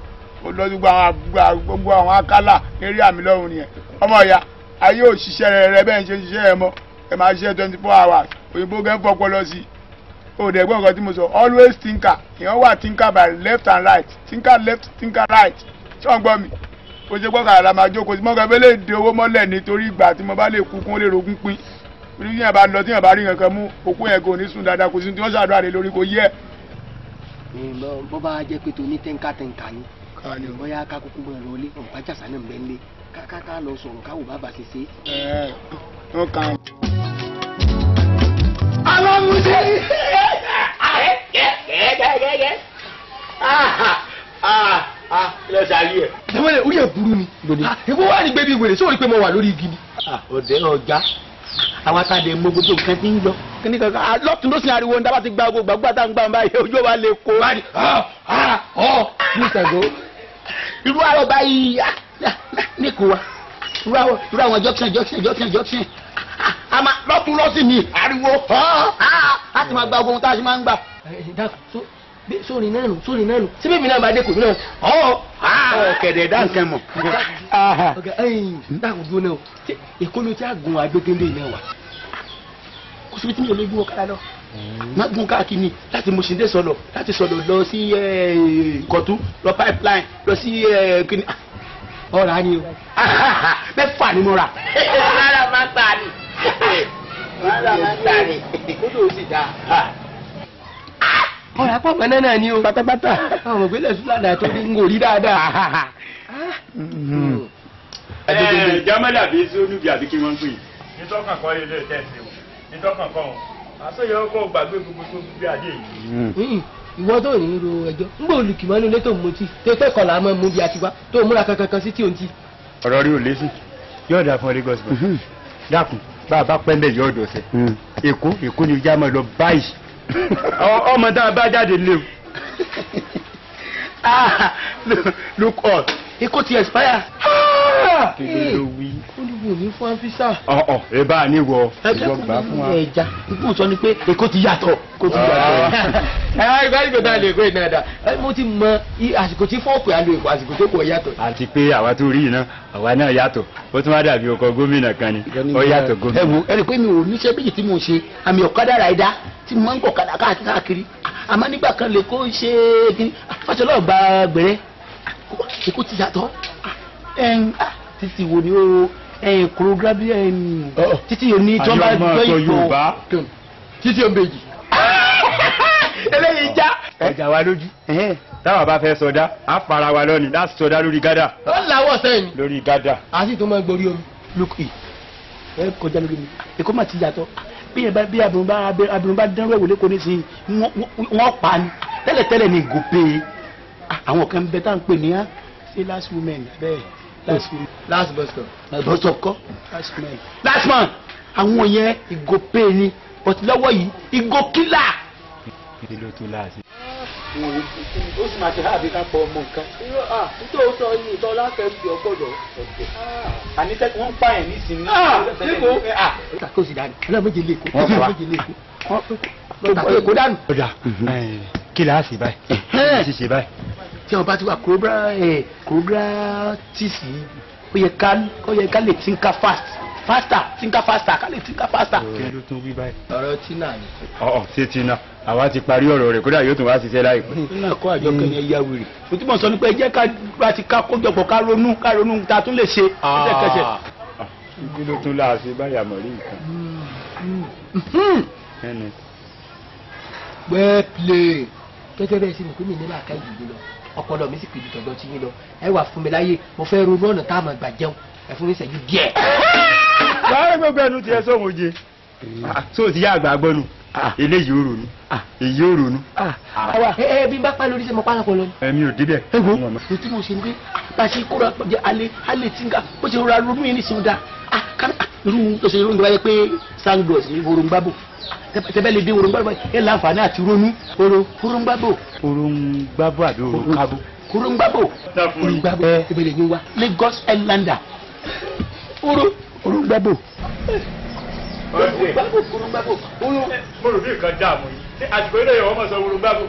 Speaker 3: lọ sí gbogbo àwọn akálà eré àmì lọ́rùn nìyẹn ọmọ ìyá ayé òṣìṣẹ́ rẹ bẹ́ẹ̀ ń ṣe ṣiṣẹ́ ẹ mọ́ ẹ máa ṣiṣẹ́ 24 hours òyìnbó gẹ́ ń fọpọ́ lọ sí òde ẹ̀gbọ́n nǹkan tí mo sọ always thinker èèyàn wà thinker by left and right thinker left thinker right ṣé wọ́n gbọ́ mi o ṣe gbọ́kàrà la máa jókòó sí mọ́kàn bẹ́ẹ̀ lè di owó mọ́lẹ̀ nítorí ìgbà tí mo bá lè kú kún ó lè rogún pín bí yẹn bá lọ tí yẹn bá rí nǹkan mú òkú yẹn kò ní sùn dáadáa kò sí tí wọ́n ṣàdúrà lé lórí kò yẹ.
Speaker 1: bọ́ bá jẹ́ pé tó ní tẹ́ńkà ni bóyá ká kúkú mọ́ ẹ lọ lé ọ̀pá jàsá náà ń bẹ́ ń lé ká lọ sọ̀rọ̀ káwọ́ bàbá ṣe ṣe.
Speaker 3: wọ́n kàn án.
Speaker 12: alámúdé lọ sáré ẹ.
Speaker 1: ìdáwọ́lẹ̀ orí ẹ̀ burú ni ìbú wà ní gbẹ́bí wèrè sóòrí pé mo wà lórí igi ni.
Speaker 12: ọ̀dẹ́ ọjà àwọn akáde mọ gbogbo nǹkan tí ń lọ.
Speaker 1: kíní kankan lọ́tún ló sin ariwo ń dábàá ti gba gbogbo àgbà tá à ń gbà báyìí ojú wa lè kó.
Speaker 12: ní ìsàgó irú àrò báyìí ní kò wá irú àwọn junction àmà lọ́tún lọ́sìn mi ariwo á ti máa gba ogun tá a ṣe máa ń gbà.
Speaker 1: sórí náà nù síbí mi náà bá dé kò mí náà.
Speaker 12: kẹ̀dẹ̀ dá nǹkan mọ̀.
Speaker 1: dákun dúró náà o èkó ló ti àgùn agbégéńdé náà wà. kó síbi tí mi ò lè gún ọ̀kadà lọ. má gún káàkiri láti Mushin dé sọ̀lọ̀ láti sọ̀lọ̀ lọ sí Ìkọ̀tún lọ pipeline lọ sí kíní. ọ̀rọ̀ á ní o.
Speaker 12: mẹ́fà ni mo rà.
Speaker 1: rárá máa ń tà ní. rárá máa ń tà ní. kódò ó sì dáa. ọ̀rọ̀ apá ọ̀pẹ náà ni o. pátápátá. àwọn ògbélé sùlàdà tó ní ń rí dáadáa.
Speaker 3: jámẹ́lì àbí sónúbi àbí kí wọ́n ń pè é. nítọ́kàn kọ́ ilé tẹ̀sí o nítọ́kàn kọ́ wọn àṣeyọ ọkọ̀ gbàgbé gbogbo tó gbé adé yìí.
Speaker 1: ìwọ tó ní ro ẹjọ́ ń gbọ́ olùkìmọ́nú ilé tó ń mutí tó pẹ́ kọ̀ọ̀lá mọ́ mú bí a ti wá tó múra kankan sí tí ò ń ti.
Speaker 3: ọ̀rọ̀ rí ò lésì yóò dà fún Lagos bọ̀ dákun bá a bá pẹ́ mbẹ́ yóò dọ̀sẹ̀ èkó ni ìjà máa lọ báyìí ọmọ tá a bá jáde lé o.
Speaker 1: look on èkó ti expire.
Speaker 3: kí ló wí.
Speaker 1: olùwò ní fún áfíṣà.
Speaker 3: ẹ bá a ní wọ ìwọ gbà fún wa.
Speaker 1: ẹja ikú sọ ni pé èkó ti yàtọ̀. kó ti yàtọ̀. ìgbà yìí kò tá a lè kó iná ẹ̀dá. mo ti mọ àsìkò tí fọ́ọ̀kù àlò èkó àsìkò tó kọ̀ yàtọ̀.
Speaker 3: àti pé àwa tó rí iná àwa náà yàtọ̀ ó tún wá dàbí ọkọ̀ gómìnà kan ni ó yàtọ̀ gómìnà.
Speaker 12: ẹ wo ẹ rí i pé mi ò níṣẹ́ méjì tí mo ṣe àmì ọ̀kadà ráìdá tí mo máa ń gọ̀kadà káàkiri àmọ́ nígbà kan lè kó ṣe kí fàṣọlọ́ọ̀ gba gbẹ̀rẹ́ èkó ti yàtọ̀ títí wo ni ó kúrógrábí títí òní tí wọ́n bá jọ ìbò
Speaker 1: títí òǹbejì. eléyìí já.
Speaker 3: ọjà wa lójú táwa bá fẹ́ sọdá á fara wa lọ́ni láti sọdá lórí gádà.
Speaker 1: ó làwọ̀ sẹ́yìn.
Speaker 3: lórí gádà.
Speaker 1: a sì tún máa ń gborí omi.
Speaker 12: lókè ẹ kọjá lórí mi èkó mà ti yàtọ̀ bí abirùn bá dánwó ẹ̀wò lẹ́kọ̀ọ́ nísìnyí wọ́n pa ni tẹ́lẹ̀tẹ́lẹ̀ ni gòpè àwọn kan bẹ tá à ń pè ní ṣé last women bẹ́ẹ̀
Speaker 1: last bus stop.
Speaker 12: bus stop kọ́ last man àwọn yẹn ìgòpè ni ọtí lọ́wọ́ yìí ìgò kílà.
Speaker 3: kí ló tún láàṣì.
Speaker 12: ó sì máa ṣe àbí ká pọ ọmọ nǹkan.
Speaker 1: nítorí ó sọ iye ìtọ́ lákẹ́sì ọgbọ́dọ̀.
Speaker 12: àní tẹ́kun wọ́n pààyàn nísìnyí.
Speaker 1: nígbò kó sì dání ọlọ́run méje lè kó.
Speaker 12: wọ́n fà
Speaker 1: wá kó dànù.
Speaker 3: ọ̀dà kí là á sì báyìí kí ṣe báyìí.
Speaker 12: tí wọn bá ti wà kóbra tíìsì ó yẹ ká lè tinka faster ká lè tinka faster.
Speaker 3: kí ló tún wí báyìí.
Speaker 1: ọ̀rọ̀ tina ni.
Speaker 3: ṣé tina àwa ti parí ọ̀rọ̀ rẹ̀ kódà yóò tún wá ṣiṣẹ́ láìpẹ́.
Speaker 12: nínú àkọ́ àjọ kan yẹn yá wèrè o tí mo sọ ni pé jẹ́ ká ti ká kójọpọ̀ ká ronú ta tún lè ṣe kẹsẹ̀.
Speaker 3: kí ló tún láàṣì báyà mọ̀ rí nǹkan.
Speaker 1: gbẹ́pìlẹ̀ gẹ́gẹ́ bẹ́ẹ̀ sí ni pé mi nílò àká ìdìbò lọ ọpọlọ mi sì pèjì tọ̀dọ̀ tí yín lọ ẹ wà fún mi láyé mo fẹ́ ronú ọ̀nà tá a máa gbà jẹun ẹ fún mi ìṣẹ́jú díẹ̀.
Speaker 3: láàárọ̀ gbogbo ẹnu tiẹ̀ sóhun oje tó ti yá àgbà gbọ́nu eléyìí ò ronú èyí ò ronú.
Speaker 1: bí n bá pa lórí sẹ́ mo pa lọ́pọ̀ lọ́ni.
Speaker 3: ẹ̀mí ò débẹ̀.
Speaker 12: ẹ wo o tí mo ṣe ni pé bá a ṣe kóra pàdé alẹ́ tí n ga bó ṣe rọra ronú yẹn ní ìṣẹ́wọ́n dá irú tó ṣe irú ìgbà yẹ pé sangos ní orungbabo tẹ́bẹ́ lè dé orungbabo ẹ láǹfààní àti ronú orungbabo.
Speaker 3: orungbabo àbí orunkabo.
Speaker 12: orungbabo tẹ́bẹ́ lè ní wa Lagos Islander orungbabo.
Speaker 3: mo rò bí nǹkan dààmú yìí àtìkò ilé ìyàwó máa sọ orungbabo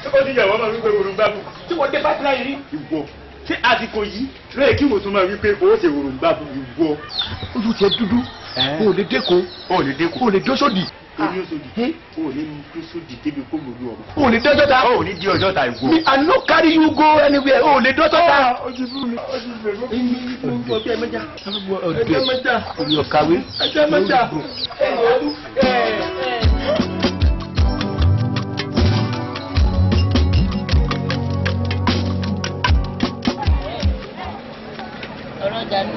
Speaker 3: tí kò sí ìyàwó máa wípé orungbabo.
Speaker 12: tí wọ́n dé bátìrá yìí rí.
Speaker 3: ìwọ tí àsìkò yìí lóye kí mo tún máa wípé o ṣe orungbabo ìwọ.
Speaker 12: ojú tiẹ̀ dúdú o lè dẹ́kun o lè dọ́sọ̀dì.
Speaker 3: orí oṣooṣì o ní dọ́sọ̀dì débi kó mo lu ọmọ.
Speaker 12: o lè dọ́jọ́ ta.
Speaker 3: o ní di ọjọ́ ta ìwọ.
Speaker 12: mi I no carry you go anywhere o lè dọ́jọ́ ta.
Speaker 3: o ti fún mi o ti fún mi.
Speaker 1: ọjọ́ ẹ̀mẹ́jà
Speaker 12: ọjọ́ kàwé.
Speaker 1: ọjọ́ ẹ̀mẹ́jà.
Speaker 13: ọ̀rọ̀ dànù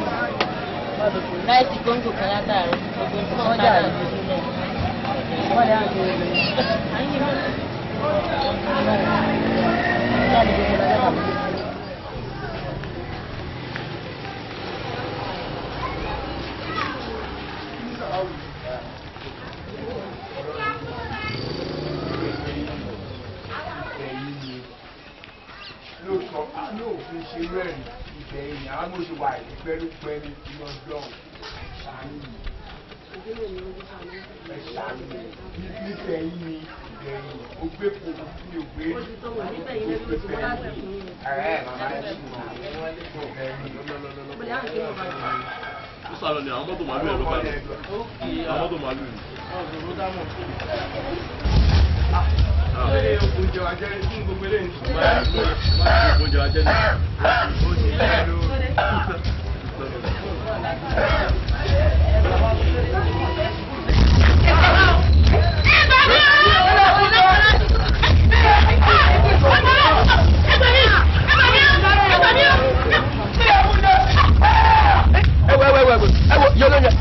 Speaker 13: láìsí gbóngò kan látàrí gbogbo tí wọ́n tà ní ìpínlẹ̀.
Speaker 4: lóòótọ́ a ní òfin ṣe rẹ́rìn ìgbẹ̀yìn àwọn mo ṣe wà ní pẹ́rúpẹ́rú tí wọ́n dán ṣàánú mi. ẹ ṣàánú mi nífẹ̀ẹ́ yín ni ìgbẹ̀yìn ó gbé kò ní ògbé ó gbé pẹ́pẹ́ yín. màmá ẹ ṣì mọ̀
Speaker 5: ó sàlọ ní àwọn mọ́tò màálù ẹ̀ ló bá lọ àwọn mọ́tò màálù ni.
Speaker 4: oúnjẹ wa jẹ́ fún gbogbo eléyìí.
Speaker 5: oúnjẹ wa jẹ́ ní.
Speaker 4: ó ti bẹ́ẹ̀ ló.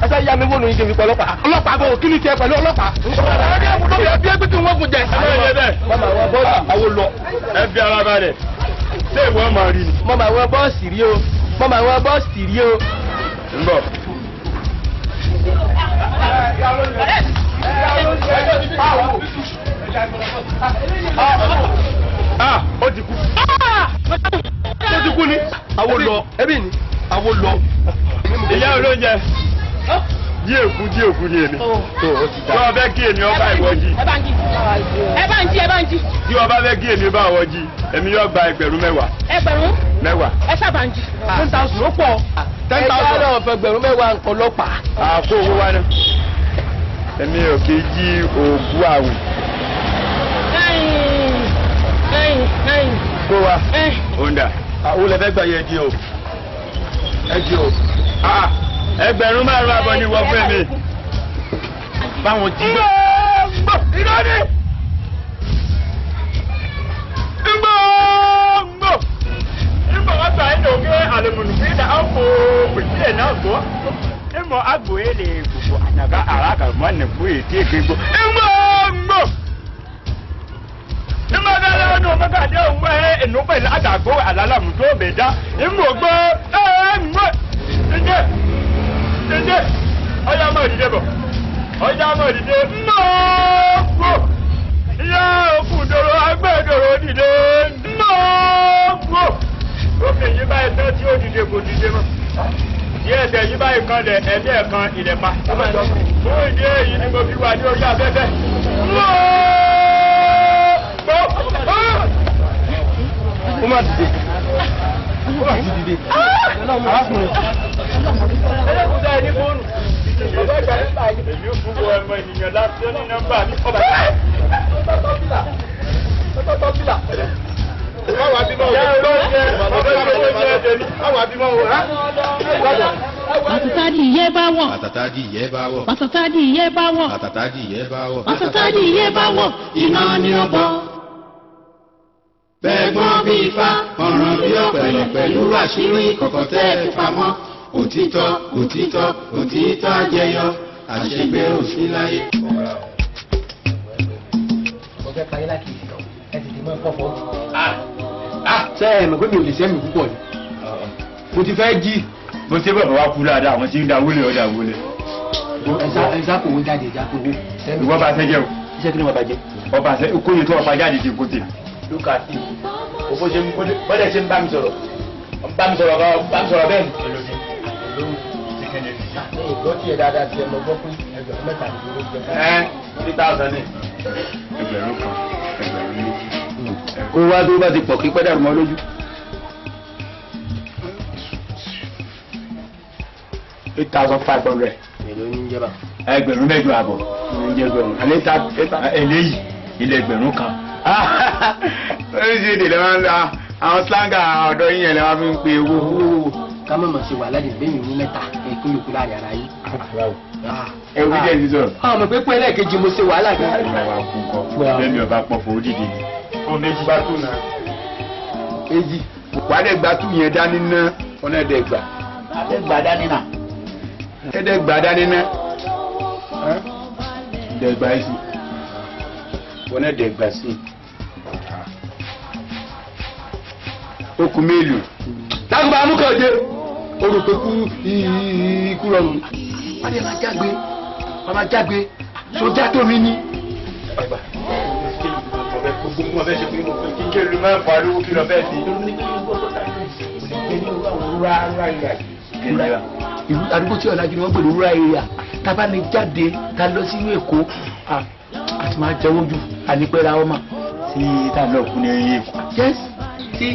Speaker 1: ẹsẹ ya mi wọnú yìí kìí pọlọpàá ọlọ́pàá bò kí ni tiẹ̀ pẹ̀lú ọlọ́pàá. ẹbí ẹgbẹ́ tí wọ́n kún jẹ. mama wọ bọ́ọ̀sì àwọn lọ.
Speaker 3: ẹbí ara balẹ̀ ṣé ìwọ máa rí ni.
Speaker 1: mama wọ bọ́ọ̀sì rí o mama wọ bọ́ọ̀sì rí o.
Speaker 3: ń bọ̀. ó ti kú.
Speaker 1: ó ti kú ni. àwọn lọ ẹbí ni àwọn lọ.
Speaker 3: ìyá olóúnjẹ jí èkú ni èmi. tí wọ́n fẹ́ kí èmi ọba ìwọ jí.
Speaker 6: ẹ bá ń jí.
Speaker 3: tí wọ́n bá fẹ́ kí èmi bá wọ jí èmi yóò gba ẹgbẹ̀rún mẹ́wàá.
Speaker 6: ẹgbẹ̀rún
Speaker 3: mẹ́wàá.
Speaker 6: ẹ sábà ń jí.
Speaker 1: 10,000 ó pọ̀. 10,000 náà fẹ́ ẹgbẹ̀rún mẹ́wàá nǹkan ọlọ́pàá.
Speaker 3: àkó owó wa náà èmi ò kì í jí òògùn àwìn. kó wa òǹdà.
Speaker 1: àwọn olè fẹ́ gbà yẹ ẹ di o.
Speaker 3: ẹgbẹ̀rún márùn-ún àbọ̀ ni wọ́n fẹ́ mi. báwọn jí gbọ́. ìrọ́ni. Imo aba ina oge alemunu da afọ pèsè náà gbọ́. Imo agbo ele gbogbo àyàgá àràgà mọ́nì fún ètí ìgbégbó. Imo. Imo gala ọdún ọmọgá dé òun ẹ ẹnu pẹ̀lú àdàgbò àlálàmù tó bẹ̀ dá. Imo gbọ́ ǹjẹ́ ọjà mọ̀ ìdílé bọ̀. Ọjà mọ̀ ìdílé mọ̀ gbọ́. Ìyá òkúndòrò agbẹ́dòrò dìde mọ̀ gbọ́. Òkè yí báyìí tán tí ó dìde kò dìde mọ́. Tí ẹ̀sẹ̀ yí báyìí kan lẹ̀ ẹ̀dẹ́ ẹ̀kan ìlẹ̀pa. Fún ìdí èyí ni mo fi wà ní orí afẹ́fẹ́. Ó má dìde. Ó má ti dìde. Arákùnrin. Ẹlẹ́kùnrin ẹni fóònù. Ọ̀gá ìgbà nípa yìí. Èmi ò fún ọmọ ènìyàn láti ó ní nọ́mbà mi. Ọba tọ́tọ́bílà. Àwọn àbímọ òwe ló ń jẹ ọ̀gá ìgbà tó ń jẹ ẹ̀jẹ̀ ní. Àwọn àbímọ òwe rẹ̀.
Speaker 9: Pàtàkì yẹ bá wọ̀.
Speaker 8: Pàtàkì yẹ bá wọ̀.
Speaker 9: Pàtàkì yẹ bá wọ̀.
Speaker 8: Pàtàkì yẹ bá wọ̀.
Speaker 9: Pàtàkì yẹ bá wọ̀. Iná ni ó bọ̀.
Speaker 8: Bẹ́ẹ̀gbọ́n bí ifá, ọ̀ràn bí ọ̀pẹ̀lẹ̀ pẹ̀lú àṣírí kọ̀kọ̀ tẹ́ fi pamọ́. Òtítọ́, òtítọ́, òtítọ́ àjẹyọ, àṣegbé òsí láyé.
Speaker 1: Mo fẹ́ parí láti ìsìn náà, ẹ ti di mọ́ fọ́fọ́. Ṣé ẹ mọ̀ pé mi ò lè sẹ́mi púpọ̀ ni? Mo ti fẹ́ jí.
Speaker 3: Mo ṣe bàbá wa kú dáadáa, àwọn tí ń da wọlé ọ̀dà wọlé.
Speaker 1: Ẹ̀sà kò wọ́n jáde ìjà kò wó.
Speaker 3: Ìwọ bá ṣe jẹ́ o.
Speaker 1: Iṣẹ́ kí ni wọ́n bá jẹ́?
Speaker 3: Ọba ṣe kóyè tó ọba jáde ti kóte.
Speaker 1: Lókà sí. Òfò ṣe bọ́dẹ̀ ṣe ń bá mi sọ̀rọ̀. Bá mi sọ̀rọ̀ bẹ́ẹ̀ ni. Ìgbọ́ tí ẹ dáadáa ti ẹ lọ gbọ́ pé ẹgbẹ̀rún mẹ́ta ni owó jẹ.
Speaker 3: 3,000 ní. Ẹgbẹ̀rún kan, ẹgbẹ̀rún méjì.
Speaker 12: Kó wá tó bá ti pọ̀ kí pẹ́dà mọ́ lójú.
Speaker 3: 8,500.
Speaker 1: Èlò ní jẹba.
Speaker 3: Ẹgbẹ̀rún mẹ́jọ àbọ̀. Eléyìí ilé ẹgbẹ̀rún kan. Oríṣiríṣi lè máa ń la àwọn slanga ọ̀dọ́ yíyan lè máa fi ń pe owó.
Speaker 1: Ká má mọ̀ ṣe wà ládìí gbẹ̀yìn ní mẹ́ta ẹ̀kún yòókù láàrin ara yìí.
Speaker 3: Ẹ̀wù jẹ́ ìdíjọ́.
Speaker 1: Àwọn ọmọ pé pé ẹlẹ́ẹ̀kejì mo ṣe wàhálà gan.
Speaker 3: Ìwà kú kọ́. Lẹ́mi ọba pọ̀ fún òdìdí ni. Ó méjì bá tún náà.
Speaker 12: Èjì. Wàdẹ̀ gba tú yẹn dání ná. Ọ̀nà ẹ̀dẹ̀ gbà.
Speaker 2: Àdẹ́gbà dání náà.
Speaker 12: Ẹ̀dẹ̀ gbà dání ná.
Speaker 3: Ẹ̀dẹ̀ gbà sí.
Speaker 12: Ọ̀nà ẹ̀dẹ̀ gbà sí. Okùn mélòó.
Speaker 1: Lágbà amúkọ̀ọ́dé. O rò pé ikú rọrùn. Wọ́n lè máa jágbe. Wọ́n máa jágbe. Sójà tó mi ní.
Speaker 3: Gbogbo ọbẹ̀ ṣe fún inú pé kí n kéré máa ń pariwo kí lọ bẹ́ẹ̀ sí.
Speaker 1: Ìlú àdúgbò tí ọ̀làjú ni wọ́n gbèrò rural area. Tá a bá lè jáde ká lọ sí ìlú Èkó. Àti máa jẹ́wọ́ jù ànípẹ́ra ọmọ.
Speaker 3: Sí tá a lọ kú ní ẹyẹ Èkó.
Speaker 1: Yes, sí.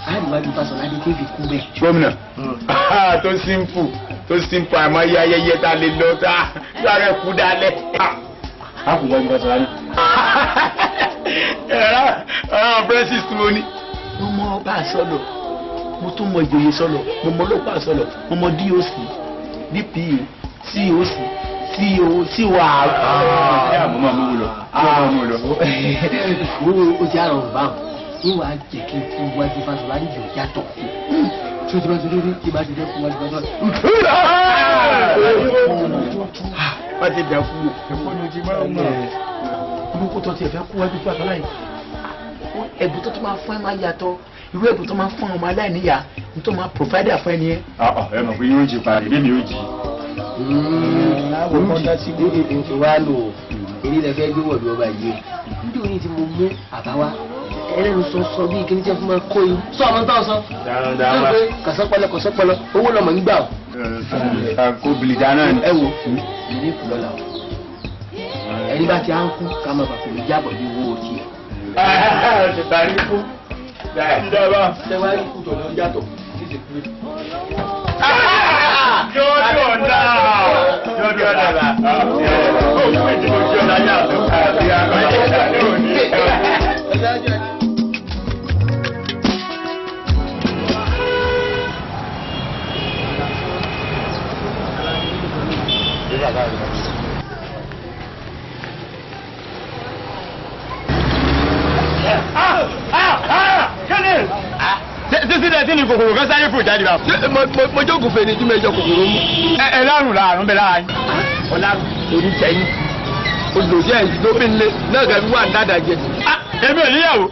Speaker 1: Àìníwájú Fáṣọládé tó fi kú bẹ́ẹ̀.
Speaker 3: Gómìnà tó simple àmọ́ iye ayẹyẹ tá a lè lọ tá a rẹ̀ kú dálẹ̀. A kò wájú Fáṣọládé. Ẹ̀rọ Francis tí mo ní.
Speaker 1: Mo mọ ọba àsọlọ, mo tún mọ ìjòyè sọlọ, mo mọ ọlọ́pàá àsọlọ, mo mọ DOC, DPO, COC, CO, CWA.
Speaker 3: Mo máa mú lọ.
Speaker 1: Ó ti àrùn báwọn. Ìwà jẹ́ kí n fún wájú Fáṣọládé jù yàtọ̀. Tí o ti bá ti lórí kí bá ti jẹ́ fún wájú Fáṣọládé.
Speaker 3: Wọ́n ti dà fún ẹ̀fọ́ ni o ti máa ń mọ̀.
Speaker 1: Olùkọ́ tó ti ẹ̀fẹ́ kú wájú Fáṣọládé. Ẹ̀bùn tó máa fún ẹ máa yàtọ̀. Irú ẹ̀bùn tó máa fún ọmọ aláìníyà ní tó máa provide fún ẹni ẹ.
Speaker 3: Ẹ mọ̀ pé yóò jí parí, bí mi yóò jí.
Speaker 1: Àwọn ọ̀dọ́ ti gbé ètò wa lò. Èyí lẹ fẹ́ gbé wọ̀lú ọba yìí. Níbi òní tí mo mú àbáwá. Ẹlẹ́nu sọ bí kí ní jẹ́ fún máa kó yín. Sọ ọmọ tó sọ.
Speaker 3: Dáadáa.
Speaker 1: Kọ̀sọ́pọlọ owó lọmọ nígbà o.
Speaker 3: Kó bìlì dáná ni.
Speaker 1: Ẹ wo ìrírí kù lọ́la o. Ẹni bá ti á ń kú ká máa bàtò lè jábọ̀ ní owó ti ẹ̀.
Speaker 3: Ṣe parí kú. Dáadáa.
Speaker 1: Ṣé wàá rí kú tó lọ yàtọ̀ kí ṣe kúrò.
Speaker 3: Jọ́jọ́ ọ̀dà. Ó fún ìdílé ojú ọ̀dà yàtọ̀ àti àgbàjá ní òní. bẹ́ẹ̀ tí ni kòkòrò kan sáré fò jáde bá.
Speaker 1: mo jókòó fèrè tí mo jọ kòkòrò mú.
Speaker 3: ẹ lárùn láàrùn bẹ lára yín.
Speaker 1: ọlárùn orí jẹyìn olùdókè ẹ̀yìn tó bí ń lé náà gẹ̀ẹ́bí wà ń dáadáa jẹ.
Speaker 3: èmi ò níyàwó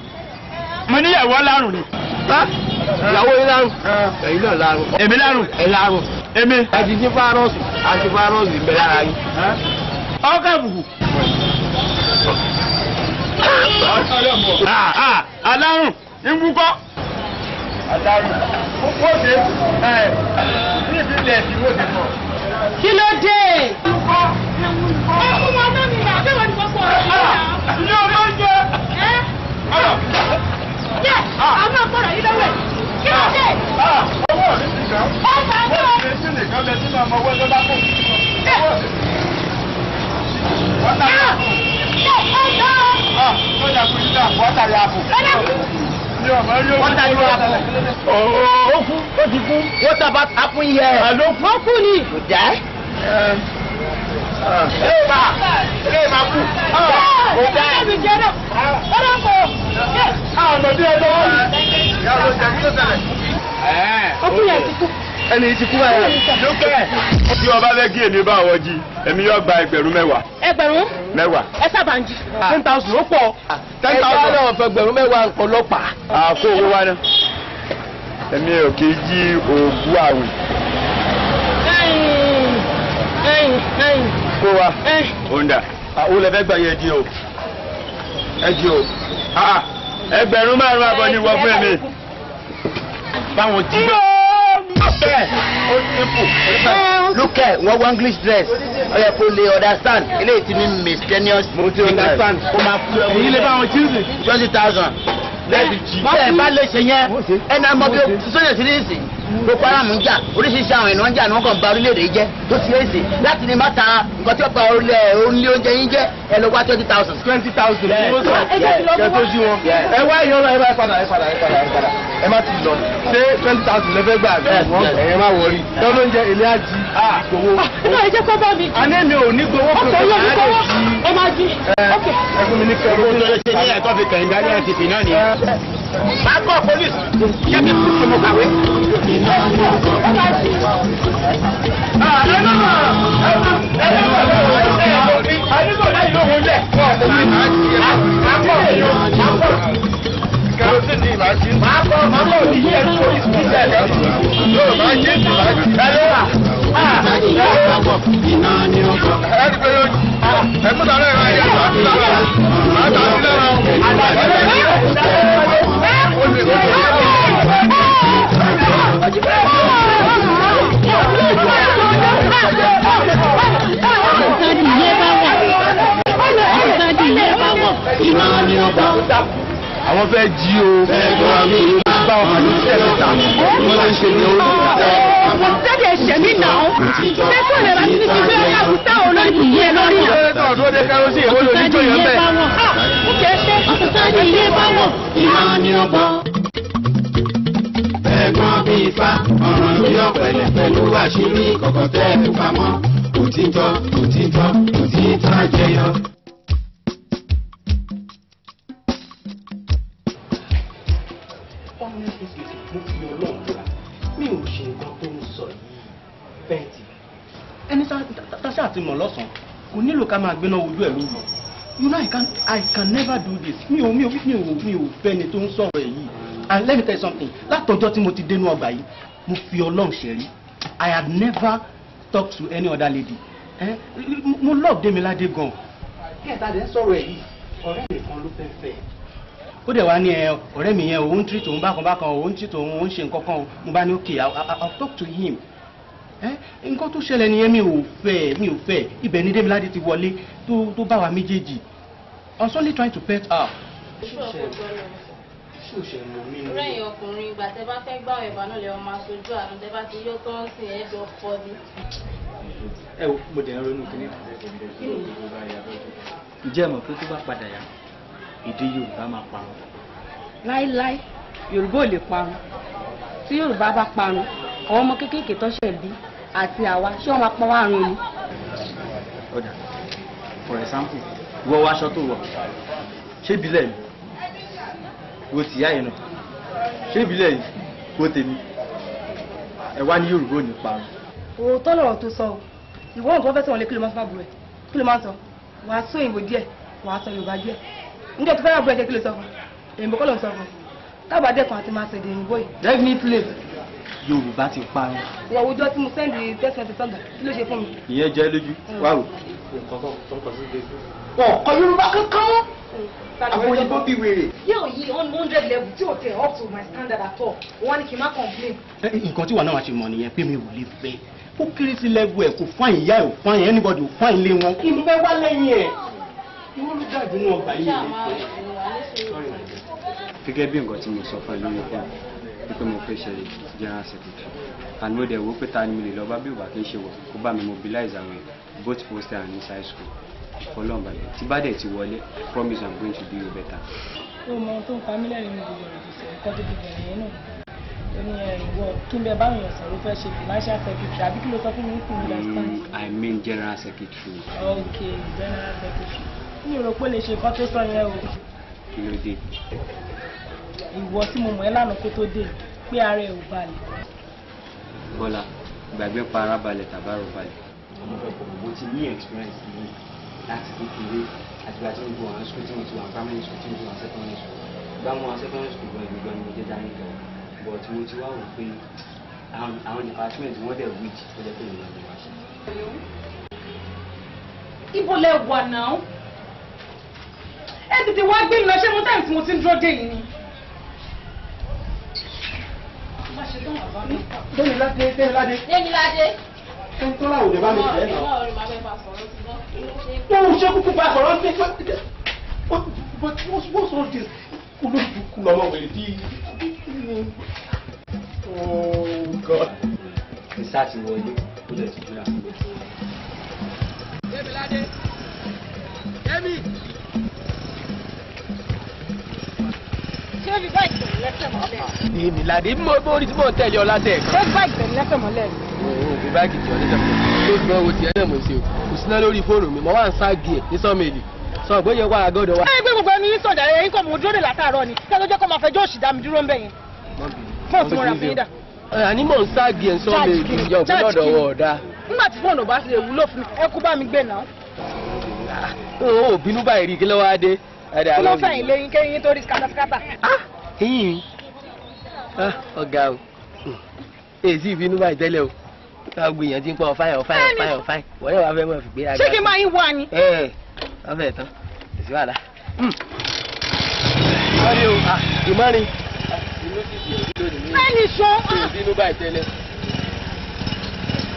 Speaker 3: mo níyàwó ọlárùn ni.
Speaker 1: ìyàwó yín lárùn ẹ̀yin náà lárùn.
Speaker 3: èmi lárùn.
Speaker 1: ẹ lárùn.
Speaker 3: èmi.
Speaker 1: àti fárọ́ọ̀sì bẹ lára yín.
Speaker 3: ọkọ àbùkù. alárùn ìbúkọ. alárùn ó ṣe ní ìpínlẹ̀ tí wọ́n ti mọ̀.
Speaker 6: kí ló dé.
Speaker 9: ọmọ ọmọ mi rà bẹ́ẹ̀ wọ́n ní gbogbo ọ̀rọ̀
Speaker 3: ilé ọmọ ń jẹ.
Speaker 9: yẹ àwọn ọ̀pọ̀lọ̀ yìí lọ́wọ́ kí ló dé.
Speaker 3: owó mi ti kàn. wọ́n ti lè sí nìkan bẹ sínú ọmọ owó tó bá kù. wọ́n tà yà fún. wọ́n yà fún yíyá wọ́n tà yà fún. wọ́n tà yà fún. ó kú ó ti kú.
Speaker 1: wọ́n tà bá tapún yẹ.
Speaker 3: àló kú.
Speaker 6: ó kú ni.
Speaker 1: kò jẹ́. Ilé máa kú.
Speaker 6: Ó jẹ́ mi jẹ́ náà. Ó lọ kó.
Speaker 3: Àwọn ọmọdé ọjọ́ wọn. Ìyá ló jẹ́ kí ló ṣẹlẹ̀.
Speaker 6: Ọkùnrin ti kú.
Speaker 1: Ẹni tí kú báyà.
Speaker 3: Lókè. Tí ọba fẹ́ kí èmi bá wọn jí, èmi yóò gba ẹgbẹ̀rún mẹ́wàá.
Speaker 6: Ẹgbẹ̀rún?
Speaker 3: Mẹ́wàá.
Speaker 6: Ẹ sábà ń jí.
Speaker 1: 10,000 ó pọ̀. 10,000 náà fẹ́ gbẹ̀rún mẹ́wàá nǹkan lọ́pàá.
Speaker 3: Àkó owó wá náà. Èmi ò kì í jí òògùn àwìn. Kó wa. Onda.
Speaker 1: Àwọn olè fẹ́ gbà yẹ di o. Ẹ di o.
Speaker 3: Ẹgbẹ̀rún márùn-ún àbọ̀ ni wọ́n fún mi.
Speaker 1: Báwọn jí bẹ́ẹ̀. Bẹ́ẹ̀ ó simple. Look at wọ́n wọ English dress. Ó yẹ kó lè understand. Eléyìí ti ní miscellaneous. Mo ti understand. Ó máa fún ẹ. Èyí lè bá wọn jíìsì. 20,000. Lẹ́ẹ̀dì jí. Bẹ́ẹ̀ bá lè ṣe yẹn. Ẹni àmọ́ bí sóyè sí ní ìsìn. Boko Haram ń jà oríṣiríṣi àwọn ènìyàn ń jà ní wọ́n kàn bà orílẹ̀-èdè jẹ́ tó ti èsì láti ní má ta nǹkan tí ó pa orílẹ̀ oúnjẹ yín jẹ́ ẹ lọ wá 20,000.
Speaker 3: 20,000
Speaker 1: ẹ tó jí wọn. Ẹ wá ìyọ́nà ẹ bá padà ẹ má ti lọ. Ṣé 20,000 lẹ́fẹ́ gbà ẹ̀yẹ má wọrí. Lọ́dún oúnjẹ èlé àjí gbowó.
Speaker 6: Inú ẹ jẹ́ kó bá mi.
Speaker 1: Àní mi ò ní gbowó
Speaker 6: kò tó yẹ kó ẹ máa jí.
Speaker 1: Ẹ fún mi ní kẹrù. Owó tó lè ṣe ní ẹ̀kọ́ fi kẹ̀yìn dání ẹ̀ ti fi náà nìyẹn. Máa kọ́ pólísì. Ṣé mi kú sí mo kàwé? Àwọn fẹ́ jí o. Bá wọn àti ẹ̀mẹ́ta. Wọ́n ti ṣe ní orí ìta.
Speaker 6: Àwọn tẹ́lẹ̀ ẹ̀ṣẹ̀ mi nà ó. Tẹ́kọ̀ lè láti ní kíkọ́ ẹ̀ka àbúta olórí ìyẹn lórí.
Speaker 1: Ọ̀dọ́ kẹrọsí ìwé lórí tó yẹn bẹ́ẹ̀.
Speaker 6: Ó jẹ́ ṣe.
Speaker 9: Àtúntàdé ilé bá wọ̀, ìmọ̀ ni ó bọ̀.
Speaker 8: Ẹ̀gbọ́n bí ifá, ọ̀ràn ló yọ pẹ̀lẹ́ pẹ̀lú àṣírí kọ̀kọ̀ tẹ́ ẹ̀ pamọ́. Òtítọ́, òtítọ́, òtítọ́ àjẹyọ.
Speaker 1: Mi ò ṣe nǹkan tó ń sọ yìí fẹ́ẹ̀tì. Ẹni táṣà àti mọ̀ lọ́sàn-án kò nílò ká máa gbéná ojú ẹ̀ lóru. You know I can never do this. Mi ò fẹ́ ni tó ń sọ̀rọ̀ ẹ̀ yìí. And let me tell you something. Látọjọ́ tí mo ti dénú ọgbà yìí, mo fi Ọlọ́run ṣẹ̀rí. I had never talked to any other lady. Mo love Demilade gan. Kí ẹ̀ta dẹ̀ ń sọ̀rọ̀ ẹ̀ yìí, ọ̀rẹ́ mi kan ló fẹ́ fẹ́. Ó dẹ̀ wá ní ọ̀rẹ́ mi yẹn òun treat òun bákan òun treat òun ṣe nǹkan kan mo bá ní okay I'll talk to him. Nǹkan tó ṣẹlẹ̀ nìyẹn mi ò fẹ́ ibẹ̀ ni Demilade ti wọlé tó bá wa méjèèjì. I was only trying to pet her.
Speaker 13: Rẹ́yìn ọkùnrin ìgbà tẹ́ bá fẹ́ gbá ẹ̀bà náà lè máa sojú àná tẹ́ bá ti yóò tó ń sìn ẹ̀jọ̀ fọ́ ni.
Speaker 11: Ẹ wo mo dẹ̀ ń ronú kíní. Ǹjẹ́ ẹ mọ̀ pé tó bá padà yá èdè Yorùbá máa parun?
Speaker 6: Láíláí Yorùbá ò lè parun. Tí Yorùbá bá parun àwọn ọmọ kéékèèké tó ṣẹ̀ bí àti àwa ṣé wọ́n máa pọ́n wá run ni.
Speaker 11: Ọ̀dà for example wọ aṣọ tó wọ̀ ṣé ìbílẹ̀ ni wo tìyá yìí náà ṣé ìbílẹ̀ yìí
Speaker 3: Bó tèmi. Ẹ wá ní Yorùbá ò ní parun.
Speaker 10: Òótọ́ lọ̀rọ̀ tó sọ o. Ìwọ nǹkan fẹ́ sọ̀rọ̀ lé kí ló máa fún àbúrò ẹ̀. Kí ló máa sọ? Wàá sọ òyìnbó díẹ̀, wàá sọ Yorùbá díẹ̀. Níjẹ́ tó fẹ́ àbúrò ẹ̀ kí ló sọ fún? Òyìnbó kọ́ ló ń sọ fún. Tábà dẹ́kun àti máa sèdè òyìnbó yìí.
Speaker 3: Definitely. Yorùbá ti parun.
Speaker 10: Ìwọ òwújọ́ tí mo sẹ́ndì text message sọ́gà, kí ló ṣe fún mi?
Speaker 3: Ìyẹn jẹ́ lójú. Wá wò.
Speaker 12: Ọ̀kọ́ Yorùbá kankan. Àwọn òyìnbó bí wèrè.
Speaker 10: Yóò yí on 100 level tí ò tẹ̀ up to my standard at all. Wọ́n ní kí n má complain.
Speaker 12: Nǹkan tí wà náà wá ṣe mọ̀ nìyẹn pé mi ò lè fẹ́. Ó kéré sí level ẹ̀ kò fáyìn ìyá ẹ̀ ò fáyìn anybody ò fáyìn lé wọn. Kí n fẹ́ wá lẹ́yìn ẹ̀. Ìwọ ló dàbí náà gbà yìí.
Speaker 11: Gẹ́gẹ́ bí nǹkan tí mo sọ fún ẹ lórí fún wípé mo fẹ́ ṣe general secretary and mo dẹ̀ wo pé ta ni mo lè lọ bá bí ìwà kí n ṣe wọ̀ kó bá mi mobilize àwọn both hostel and inside school ọlọ́run bàbá tí bá dẹ̀ ti wọlé I promise I'm going to do you better.
Speaker 14: ó mọ tó ń pa mílẹ̀ nínú gbogbo ìrìnsẹ̀ nǹkan tó ti bẹ̀rẹ̀ yẹn náà ó ní ìwọ kí n bẹ báwọn èèyàn sọ̀rọ̀ fẹ́ ṣe financial secretary àbí kí ló sọ fún mi kí n understand.
Speaker 11: I mean general secretary.
Speaker 14: Okay, general secretary mi ò rò pé lè ṣe nǹkan tó sọ yẹn o.
Speaker 11: Kí ló dé?
Speaker 14: Ìwọ tí mo mọ̀ ẹ́ lánàá kó tó dé pé ara ẹ̀ ò balẹ̀.
Speaker 11: Bọ́lá gbàgbé pa ara balẹ̀ tàbárò balẹ̀.
Speaker 12: Mo fẹ́ kọ́ mo ti ní experience yìí láti kékeré àti ìgbà tí mo gbọ́ àwọn school tí mo ti wà primary school tí mo ti wà secondary school. Ìgbà mo wà secondary school gan ìgbà ni mo dé dání gan but mo ti wá wò pé àwọn department wọ́n dẹ̀ wíjì tó jẹ́ pé ìrìnà ló wá ṣe.
Speaker 10: Ibo lẹ wà náà? Ẹ tètè wá gbé mi lọ ṣé mo táìmù tí mo ti ń dúró dé yìí ni.
Speaker 1: Démiládé.
Speaker 13: Démiládé.
Speaker 1: Ẹ tó láwùjọ lè bá mi tẹ̀ náà. Wọ́n ṣe kúkú bá sọ̀rọ̀ sí pé wọ́n sọ̀rọ̀ sí olóòtú lọ́mọ wẹ̀rẹ̀ tí. Oh God.
Speaker 12: Ìsá ti wọlé ó lè ti dúrà.
Speaker 1: Démiládé. Démi.
Speaker 10: Ṣé o fi bá ìtẹ̀lẹ́ lẹ́sẹ̀ mọ́lẹ̀?
Speaker 1: Démiládé mo rí tí mò ń tẹ̀lé ọ látẹ̀.
Speaker 10: Ṣé o fi bá ìtẹ̀lẹ́ lẹ́sẹ̀ mọ́lẹ̀?
Speaker 1: Òbí báàgì tí ọ lẹ́sẹ̀ mọ́lẹ̀. Ló gbọ́ owó tiẹ̀ náà mo ṣe o. Kò síná lórí fóònù mi, mo wá ń ságì ẹ̀ ní sọ́mẹ̀lì. Sọ ọ̀gbọ́n yẹn wá àgọ́dọ̀ wa.
Speaker 10: Ẹ gbé gbogbo ẹni sọ̀dà ẹ̀yìn kò mú dúró dè látàárọ̀ ni. Kí ẹ tó jẹ́ kó máa fẹjọ́ òṣì dá mi dúró ń bẹ̀ yẹn. Fóònù tí mo rà fún yín dà.
Speaker 1: Àní mò ń ságì ẹ̀ ń sọ́mẹ̀lì ìjọ òfin lọ́dọ̀ wọ̀ ọ̀dà.
Speaker 10: Nígbà tí fóònù bá ti lè wúlò fún mi, ẹ kú bá mi gbé náà.
Speaker 1: Ó bínú báyìí rí kí ló wá dé.
Speaker 10: Kí ló fẹ̀yìn léyìn kéyìn tó rí skátáskátá?
Speaker 1: Eyín ọ̀gá o èsì ìbínú báyìí tẹ́lẹ̀ o ká gbìyànjú tí ń pọ̀ fáyọ̀ wọ́n yóò wá fẹ́ mọ̀ fi gbé aga.
Speaker 10: Ṣé kí n máa yín wá ni?
Speaker 1: Wọ́n fẹ́ tán èsì wà lá. Wọ́n ní o ìmọ̀rin.
Speaker 10: Ẹni sọ.
Speaker 1: Ìbínú báyìí tẹ́lẹ̀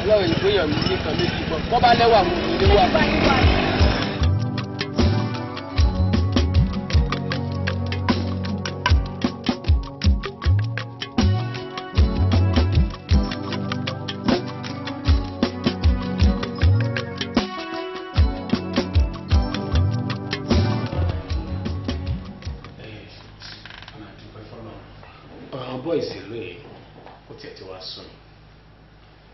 Speaker 1: ọlọ́run ìgbéyàn mi nìkan méjì gbọ́ bọ́ bá lẹ́wà mú mi níwà.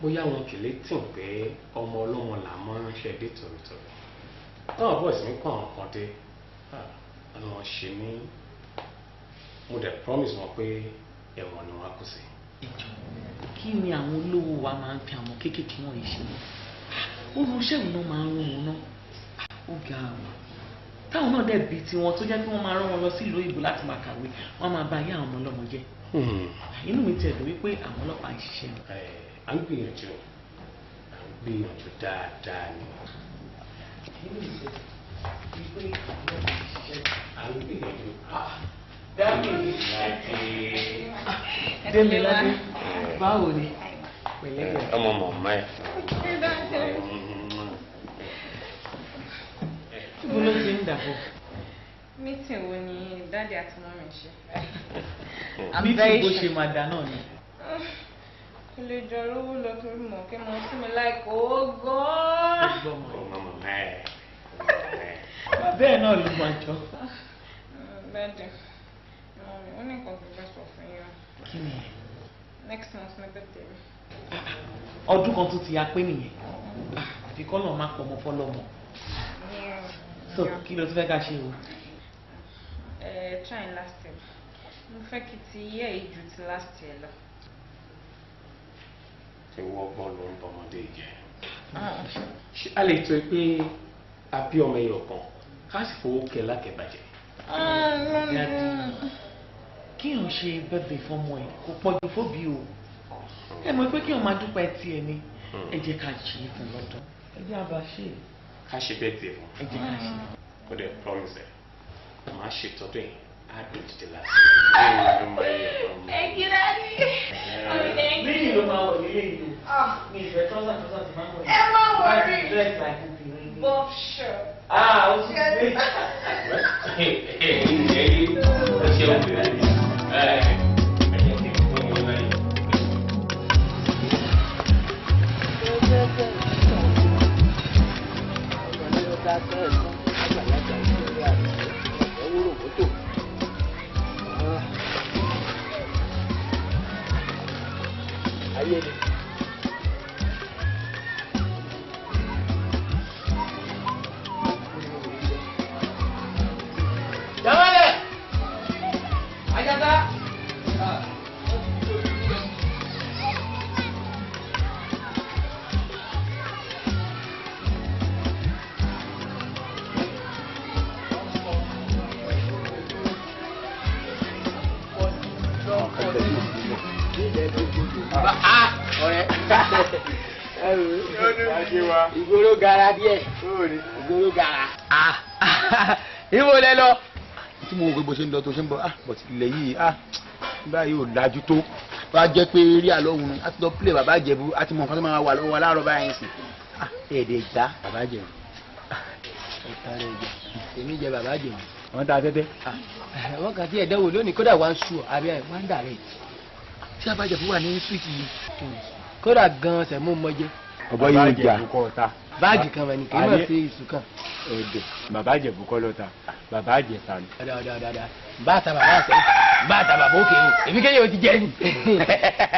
Speaker 15: bóyá wọn kì í létí pé ọmọ ọlọ́mọ là mọ́ ránṣẹ́ dé tòrótòró táwọn bọ́ọ̀sì ń kọ́ àwọn kan dé àwọn ṣe ní mo dẹ̀ promise wọn pé ẹ̀wọ̀n ni wọ́n á kú sí.
Speaker 2: kí ni àwọn olówó wa máa ń fi àwọn kéékèèké wọ̀nyí ṣe olùṣẹ́ ìwọ̀n náà máa ń rún wọn náà ó ga àwọn táwọn náà dẹ̀ bí tiwọn tó jẹ́ pé wọ́n máa rán wọn lọ sí ìlú òyìnbó láti máa kàwé wọ́n máa bá ayé àwọn ọmọ ọlọ́mọ jẹ́ inú mi tiẹ̀ dùn wípé àwọn ọlọ́pàá ń ṣiṣẹ́ ni.
Speaker 15: à ń gbìyànjú dáadáa ni. inú mi tiẹ̀ wípé àwọn ọlọ́pàá ń ṣiṣẹ́ à ń gbìyànjú.
Speaker 2: Démiládé báwo ni pẹ̀lẹ́
Speaker 15: ọmọ mọ̀mọ́ ẹ̀.
Speaker 2: ibo ló ti ń dàbọ̀.
Speaker 16: Meeting wo ni dáàdì àti mọ́mí ṣe?
Speaker 2: Meeting bó ṣe máa dà náà ni.
Speaker 16: Kò lè jọ lówó lọ torí mọ̀ kí mo sí mi láìkó gan-an.
Speaker 2: Bẹ́ẹ̀ náà ló máa jọ.
Speaker 16: Dáàdì, mọ́mí, ó ní nǹkan tó fẹ́ sọ fún yín.
Speaker 2: Kí ni?
Speaker 16: Next month ní birthday mi.
Speaker 2: Ọdún kan tó ti ya pé nìyẹn. Àfi kọ́ náà má pọ̀ mọ́ fọ́lọ́mọ. So kí ló tún fẹ́ ká ṣe o?
Speaker 16: Trying last year. Mo fẹ́ kí ti yẹ́ ìjù ti last year lọ.
Speaker 15: ìwọ ọgbọ́n ló ń bọmọdé jẹ. A lè tó pé a bí ọmọ ẹyọ kan ká sì fowó kẹ lákẹ̀bàjẹ́.
Speaker 17: Kí n ṣe bẹ́bẹ̀ fọmọ ẹ̀ kò pọ̀jù fóbi o. Ẹ mọ̀ pé kí n máa dúpẹ́ tiẹ̀ ni. Ẹ jẹ́ ká ṣe é fún lọ́dún. Ẹ jẹ́ àbá ṣe é.
Speaker 15: Ká ṣe bẹ́ẹ̀ tiẹ̀ fún.
Speaker 17: Ẹ jẹ́ ká ṣe é.
Speaker 15: Kó dẹ̀ promise ẹ̀. Màá ṣètọ́jú ẹ̀ á dùn títí láti.
Speaker 16: Thank you, Daddy.
Speaker 17: Méjì ló máa wọ̀ nílé ìlú. Mi ìfẹ́ tọ́sà ti máa ń wọ̀.
Speaker 16: Ẹ má worry.
Speaker 17: Dress like a female.
Speaker 16: Bob sure.
Speaker 17: Ó ti gbé.
Speaker 1: Ayé ni. Jamale! Ajata! Ìgboro gara díẹ̀. Ìgboro gara. Ìwọ lẹ lọ.
Speaker 12: Tí mo wo gbogbo ṣe ń lọ tó ṣe ń bọ̀ but ilẹ̀ yìí báyìí ò dájú tó. Wá jẹ́ pé rí àlọ́hun ni a ti lọ play bàbá Ìjẹ̀bú a ti mọ nǹkan tó máa wà lọ́wọ́ wa láàárọ̀ báyìí sí. Èdè ìjà bàbá Ìjẹ̀bú.
Speaker 1: Èmi jẹ bàbá Ìjẹ̀bú.
Speaker 12: Wọ́n ta tẹ́tẹ́.
Speaker 1: Wọ́n kàn tí ẹ̀dẹ́wò lónìí kódà wá ń sùn àbí wá ń dàrẹ́.
Speaker 12: Tí bàbá Ìjẹ̀bú wà ní street yìí.
Speaker 1: Kódà gan-an sẹ̀mú mọ́jẹ́.
Speaker 3: Ọ̀bọ yóò jà.
Speaker 1: Báàgì kan wẹ̀ ní kí n máa fi ìsù kan.
Speaker 3: Òde bàbá Ìjẹ̀bú kọ́ ló ta bàbá Ìjẹ̀ṣà ni.
Speaker 1: Dáadáa bàtà bàbá àṣẹ bàtà bàbá òkè o èmi kéye o ti jẹ ni.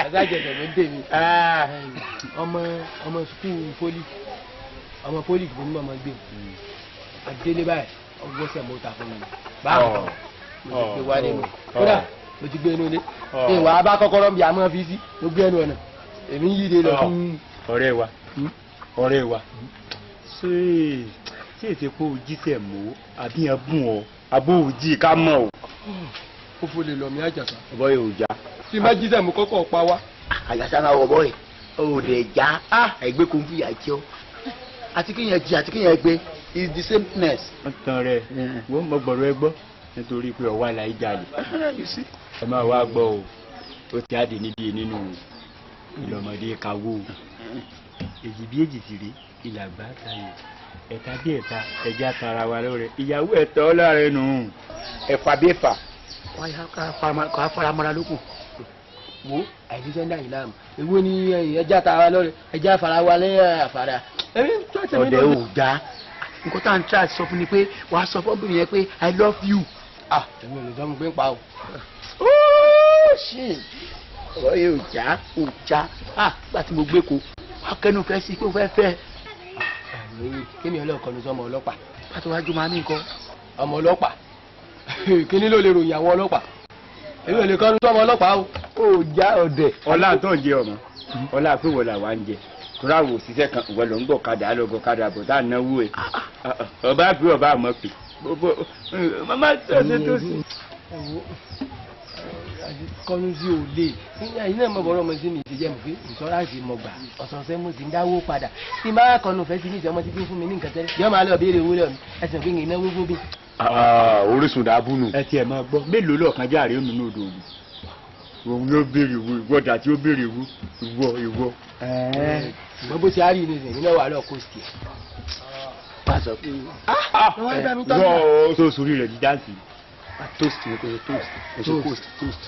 Speaker 1: Bàbá Ìjẹ̀ṣà ló ń dè mí. Ọmọ sukuu poli ọmọ poli kò ní ọmọ gbé àdélé báyìí ọgbọ́n sẹ̀ mọ́ ta fún mi. Báàgì kan mo ti gbé wálé mi kódà mo ti gbé inú ilé. Ìwà abá kọ́kọ́rọ́ bí a máa fi sí mo gbé ẹnu ọ̀nà èmi ń yíde lọ.
Speaker 3: Ọ̀rẹ́ wa ṣé èsì pé o jíṣẹ́ mọ́ àbí yẹn bùn ọ́ àbó òjì ká mọ̀ o.
Speaker 1: Ó fò lè lọ mí Àjàsà.
Speaker 3: Ọ̀bọ yóò já.
Speaker 1: Tí má jíṣẹ́ mú kọ́kọ́ pa wá.
Speaker 12: Àjàsà náà wọ̀bọ̀ rẹ̀ òde já ẹgbẹ́ kò ń fi yà jẹ́ ọ́. Àti kéèyàn jí àti kéèyàn gbé is the same ness.
Speaker 3: Wọ́n tan rẹ̀ wọ́n mọ gbọ̀rọ̀ ẹ gbọ́ nítorí pé ọ̀wá là ń jalè. Ẹ máa wá gbọ́ o ó ti àdé níbi nínú ìlọmọdé kawó èjì bí èjì sì rí ìlàgbà tayò ẹ̀ta bí ẹ̀ta ẹ̀já tara wa lọ́rẹ̀ ìyàwó ẹ̀tọ́ láàrin nù.
Speaker 12: Ẹ̀fà bí ẹ̀fà wáyà ká faramọ́ra lókun.
Speaker 1: Wo àìsíṣẹ́ ń dà yìí láàmú èwo ni ẹja tara wa lọ́rẹ̀ ẹja fara wa lẹ́yìn àfàrà.
Speaker 12: Ọ̀dẹ̀ ò dá nǹkan tá à ń tra sọ fún ni pé wàá sọ fún obìnrin yẹn pé I love you.
Speaker 1: Èmi ò lè sọ fún pé ń pa o.
Speaker 12: Ọ̀rọ̀ yẹn ò já gbà tí mo gbé ko akẹ́nu fẹ́ sí pé ó fẹ́ fẹ́.
Speaker 1: Kí ni ọlọ́ọ̀kan ló sọ ọmọ ọlọ́pàá?
Speaker 12: Pàtó wájú máa ní nǹkan.
Speaker 1: Ọmọ ọlọ́pàá kí ni ló lè ròyìn àwọn ọlọ́pàá? Èmi ò lè kọ́nu sọ ọmọ ọlọ́pàá o.
Speaker 12: Ó já ọ̀dẹ̀.
Speaker 3: Ọlá tó ń jẹ ọmọ ọlá pé wọ́n là wá ń jẹ tóra wò síṣẹ́ kan ìwọ ló ń gbọ̀ kadà lọ́gọ̀ kadà bọ̀ tá à náwó ẹ̀ ọba pé ọba àmọ́ pé mama ṣe tó sí.
Speaker 1: Kọ́nu sí ò lè ẹ̀yin náà mọ̀ bọ́rọ̀ ọmọ sí mi ti jẹ́ mi pé ìṣọ́ráǹsì mọ̀ gbà ọ̀sọ̀ọ̀sẹ̀ mo sì ń dáwó padà tí máa kọ́nu fẹ́ sí ní ìṣẹ́ ọmọ títí fún mi ní nǹkan tẹ́lẹ̀ yọ́ máa lọ béèrè owó lọ́ọ̀ mi ẹ̀sìn pé ìnáwó gbóbi.
Speaker 3: Orísun dàbúnù. Ẹ tiẹ̀ máa gbọ́ mélòó lọ́ọ̀kan járe ó nínú odò ògùn òun ló béèrè ìwọ ìwọ́dà tí ó béèrè ìwọ.
Speaker 1: Ṣùgbọ́n bó ṣe á rí ní ìsìn nínú wà lọ́ọ̀ kóòsì ẹ̀.
Speaker 12: Pàṣọ pé
Speaker 3: wọ́n tó sórí rẹ̀ di dáǹsì.
Speaker 12: Toast ni kò toast.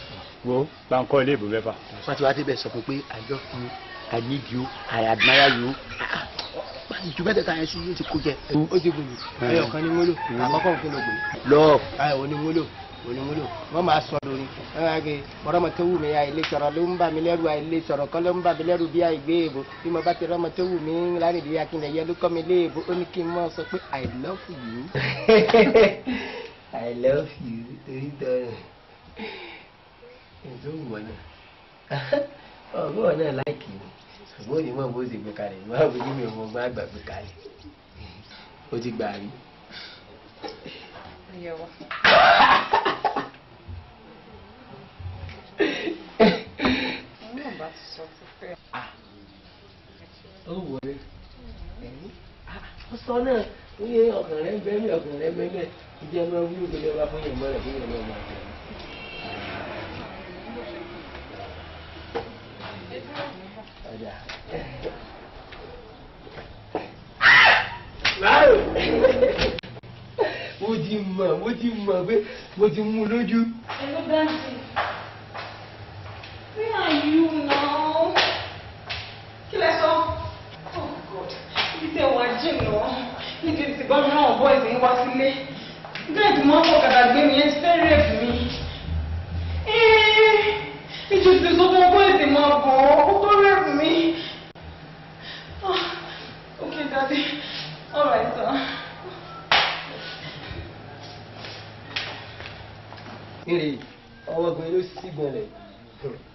Speaker 3: Wo báńkọ́ ilé ìbò mẹ́fà.
Speaker 12: Wọ́n ti wá débẹ̀ sọ fún pé I love you, I need you, I admire you. Ju mẹ́tẹ̀ẹ̀ta yẹn sí yóò ti kó jẹ.
Speaker 1: Ó ti gbòmù ẹyọ kan ní wúlò àkọ́kọ́ òfin ló gbòmù.
Speaker 12: Love.
Speaker 1: Oníwúlò wọ́n máa sọ lórí ọ̀rọ̀ mọ̀ tó wù mí àìlè sọ̀rọ̀ ló ń bà mí lẹ́rù àìlè sọ̀rọ̀ kan ló ń bà mí lẹ́rù bí àìgbé èbò bí mo bá ti rọ́mọ tó wù mí láàrin ìdíyà kí n lè yẹ ló kọ́ mi lé èbò ó ní kí n mọ̀ sọ pé I love you. I love you torí tọrọ ètò ìwọ náà ọgbọ́n náà láìkì mi ṣùgbọ́n òní mọ̀ bó ṣe gbé kalẹ̀ ìwọ́n àwọn onímọ̀ ọmọ ọgbà àgbà gbé kalẹ̀ ó ti gbà rí. ó wọlé ó sọ náà ó yẹ ọkàn rẹ ń bẹ mí ọkàn rẹ ń bẹ mẹ ìjẹ máa wí òkèlè ọba fún yẹn mọ́lẹ̀ fún yẹn náà máa jẹ. mo ti mọ̀ pé mo ti mú lójú.
Speaker 16: Hello, Dancy. Where are you now? Kí lẹ sọ? Oh God, ibi tẹ wá jìnnà. Níbi tí bá mi náà bọ́ ìsìn wá sílé. Gẹ́gẹ́ mọ́ fọ̀kadà gbé mi yẹn ti fẹ́ rèébù mi. Ìjọ ti sọ fún ọgbọ́n ìsìn máa bọ̀ ó tó rèébù mi. Okay, Daddy. All right, sir.
Speaker 1: Ìrì ọmọkùnrin ló sì gbọ̀nlẹ̀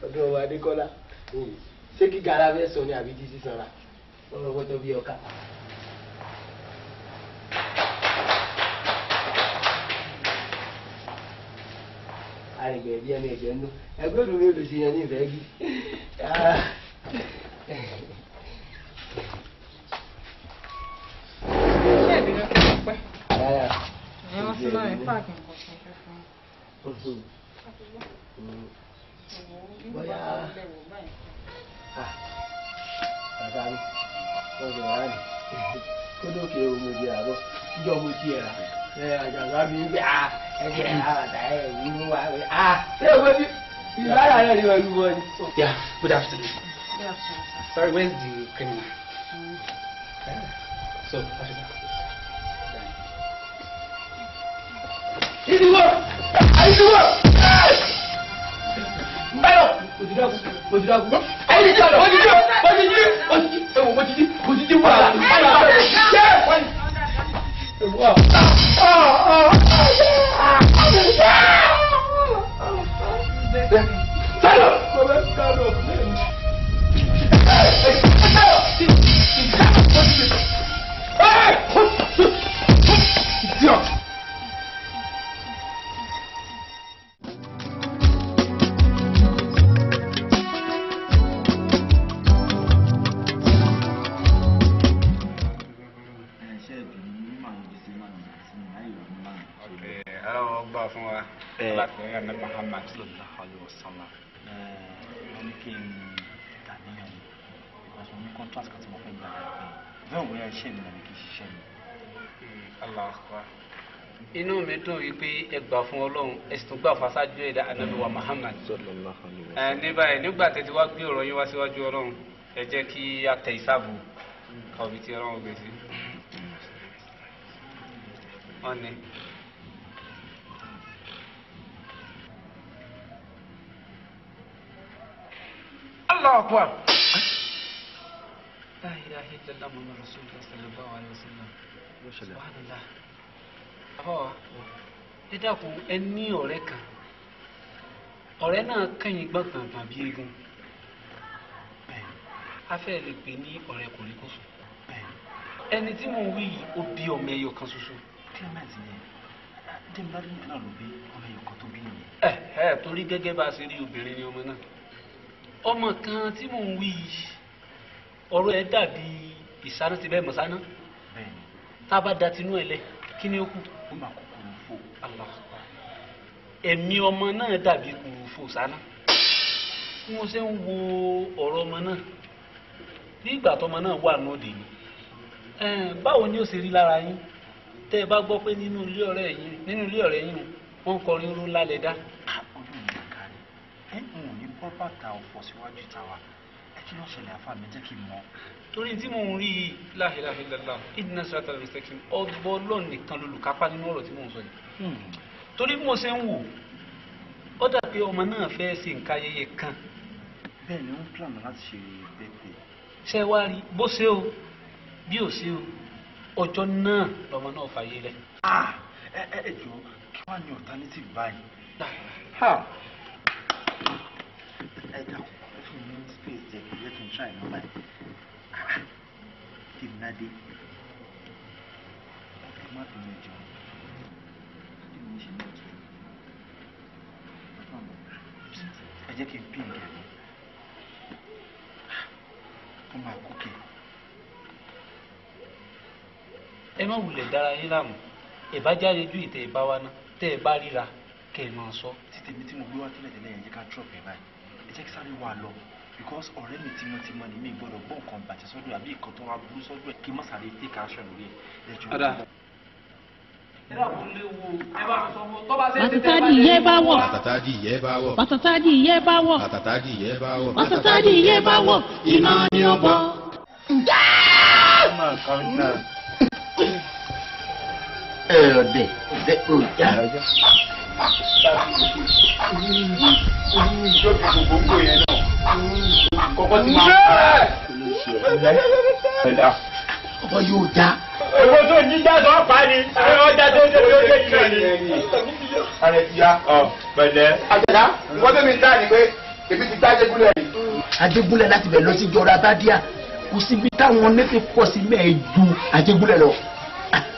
Speaker 1: ọdún ọmọ Adékọ́lá ṣé kí gara fẹ́ sọ ní àbí jí sísanra ọmọ ọgbọ́tọ̀ bí ọkà. àrìngbẹ̀ bí ẹni ẹ̀jẹ̀ ń lò ẹgbẹ́ òdùn mi ò lè ṣe yan ní ìfẹ́ gí.
Speaker 16: Ṣé ìbínú kí wọ́n pẹ́? Ẹ wọ́n sí lọ́rin páàkì nǹkan kan fẹ́ fún
Speaker 1: bóyá àtàrí ọ̀dọ̀ ọ̀rá ni kó lókè mo di àárọ̀ níjọ́ mo ti ẹ̀rà àjàgbá mi ń gbé ẹgbẹ́ àbàtà ẹ̀ ní mú wa rẹ̀ ṣé o gbé ìbára rẹ̀ ní ọdún wọn ni.
Speaker 2: Yeah, good afternoon.
Speaker 16: Good afternoon, sir.
Speaker 2: Sorry, where's the criminal? So,
Speaker 1: ìdíwọ́ àìsíwọ́ báyọ̀ òdìdàkú àìsíwọ́ òdìdí wà
Speaker 18: inú mi dùn wípé ẹ gbà fún Ọlọ́run ẹ sì tún gbà fún aṣáájú ẹ̀dá Ànábì wa Muhammad. Ní báyìí nígbà tẹ́ ti wá gbé ọ̀rọ̀ yín wá síwájú Ọlọ́run ẹ jẹ́ kí a tẹ ìsáàbù kàwé tí Ọlọ́run gbé sí. wọ́n ní. Allahu Akbar. La ilaha illallah Muhammadur Rasulullah sallallahu alaihi wasallam. Subhanallah. Àbáwá ẹ dákun ẹ ní ọ̀rẹ́ kan ọ̀rẹ́ náà kẹ́yìn gbọ̀ngbọ̀n bí eégún a fẹ́ lè pè ní ọ̀rẹ́ kòríkòsùn ẹni tí mò ń wí yìí ó bí ọmọ ẹyọ kan ṣoṣo.
Speaker 19: Clement yẹn dèmbàdì náà ló bí ọmọ ẹyọ kan tó bí nìyẹn.
Speaker 18: Torí gẹ́gẹ́ bá a ṣe rí obìnrin ni ọmọ náà ọmọ kan tí mò ń wí yìí ọ̀rọ̀ ẹ̀ dàbí ìsáná ti bẹ́ẹ̀ mọ̀ sáná tá a bá da tinú ẹ̀ lẹ̀ kí ni ó kù.
Speaker 19: ó máa kúkúrú fò.
Speaker 18: Allah ẹ̀mí ọmọ náà dàbí kúrú fò sáná bí mo ṣe ń wo ọ̀rọ̀ ọmọ náà bí ìgbà tọmọ náà wà lóde ni báwo ni ó ṣe rí lára yín tẹ́ ẹ bá gbọ́ pé nínú ilé ọ̀rẹ́ yín wọ́n ń kọrin irú ńlá lẹ́dá.
Speaker 19: ọdún mi ò kárí ẹ ń wọ̀n ní bọ́ bàtà ọ̀fọ̀ síwájú ìtawà ẹ kí ló ṣẹlẹ̀ àfa mi jẹ́ kí n mọ̀.
Speaker 18: torí tí mò ń rí i la ilaha illallah ìdínà sọ́tà mistake ọgbọ́ ọlọ́run nìkan lolùkápá nínú ọ̀rọ̀ tí mò ń sọ yìí. torí bí mo ṣe ń wò ó dà pé ọmọ náà fẹ́ ṣe nǹkan ayẹyẹ kan.
Speaker 19: bẹ́ẹ̀ ni ó ń plan láti ṣe bẹ́ẹ̀.
Speaker 18: ṣé wá rí bó ṣe o bí ò ṣe o ọjọ́ náà lọmọ náà fàyè lẹ̀.
Speaker 19: ẹ jọ kí wàá ní alternative báyìí. ẹ dákun ẹ fún mi ní space jẹ kí ẹ kí n try nọ́mbà ẹ̀ kí n ná dé ẹ má bínú ẹjọ́ kí ni mo ṣe ní ọ̀tún ẹ jẹ́ kí n pín ìgbẹ́ mi ó máa kú kí.
Speaker 18: ẹ má wulẹ̀ dára yín láàmú ìbájáde ju ìtẹ̀ ìbá wa ná tẹ́ ẹ bá ríra kẹ́ ẹ máa sọ.
Speaker 19: títí mi tí mo gbé wá tẹ́lẹ̀ tẹ́lẹ̀ yẹn jẹ́ ká drop ẹ̀ báyìí ẹ jẹ́ kí sáré wà lọ because ọ̀rẹ́ mi tímọ́tímọ́ ni mi gbọ́dọ̀ gbọ́ nǹkan bàtẹ́ sọ́dọ̀ àbí nǹkan tó wá burú sọ́dọ̀ ẹ̀ kí má sáré take action lórí ẹ̀ jọ.
Speaker 9: Bàtàtàdì yẹ bá wọ̀.
Speaker 8: Bàtàtàdì yẹ bá wọ̀.
Speaker 9: Bàtàtàdì yẹ bá wọ̀.
Speaker 8: Bàtàtàdì yẹ bá wọ̀.
Speaker 9: Bàtàtàdì yẹ bá wọ̀. Iná ni ó bọ̀.
Speaker 12: ọ̀dẹ̀ ò já.
Speaker 3: Kọ́kọ́ ti máa
Speaker 12: ọkọ yóò já.
Speaker 3: Èwo tó jíjá tó pa ni, ọjà tó ṣe tó ṣe jìnnà ni.
Speaker 1: Ààrẹ ti ya.
Speaker 3: Pẹ̀lẹ́.
Speaker 1: Àjàdá, wọ́n tó mi ń dá ni pé èmi ti dá Adégúnlẹ̀ ni.
Speaker 12: Adégúnlẹ̀ láti bẹ̀ lọ sí Jọra Bádíà kò síbi táwọn nẹ́fẹ̀ pọ̀ sí mẹ́ẹ̀ ju Adégúnlẹ̀ lọ.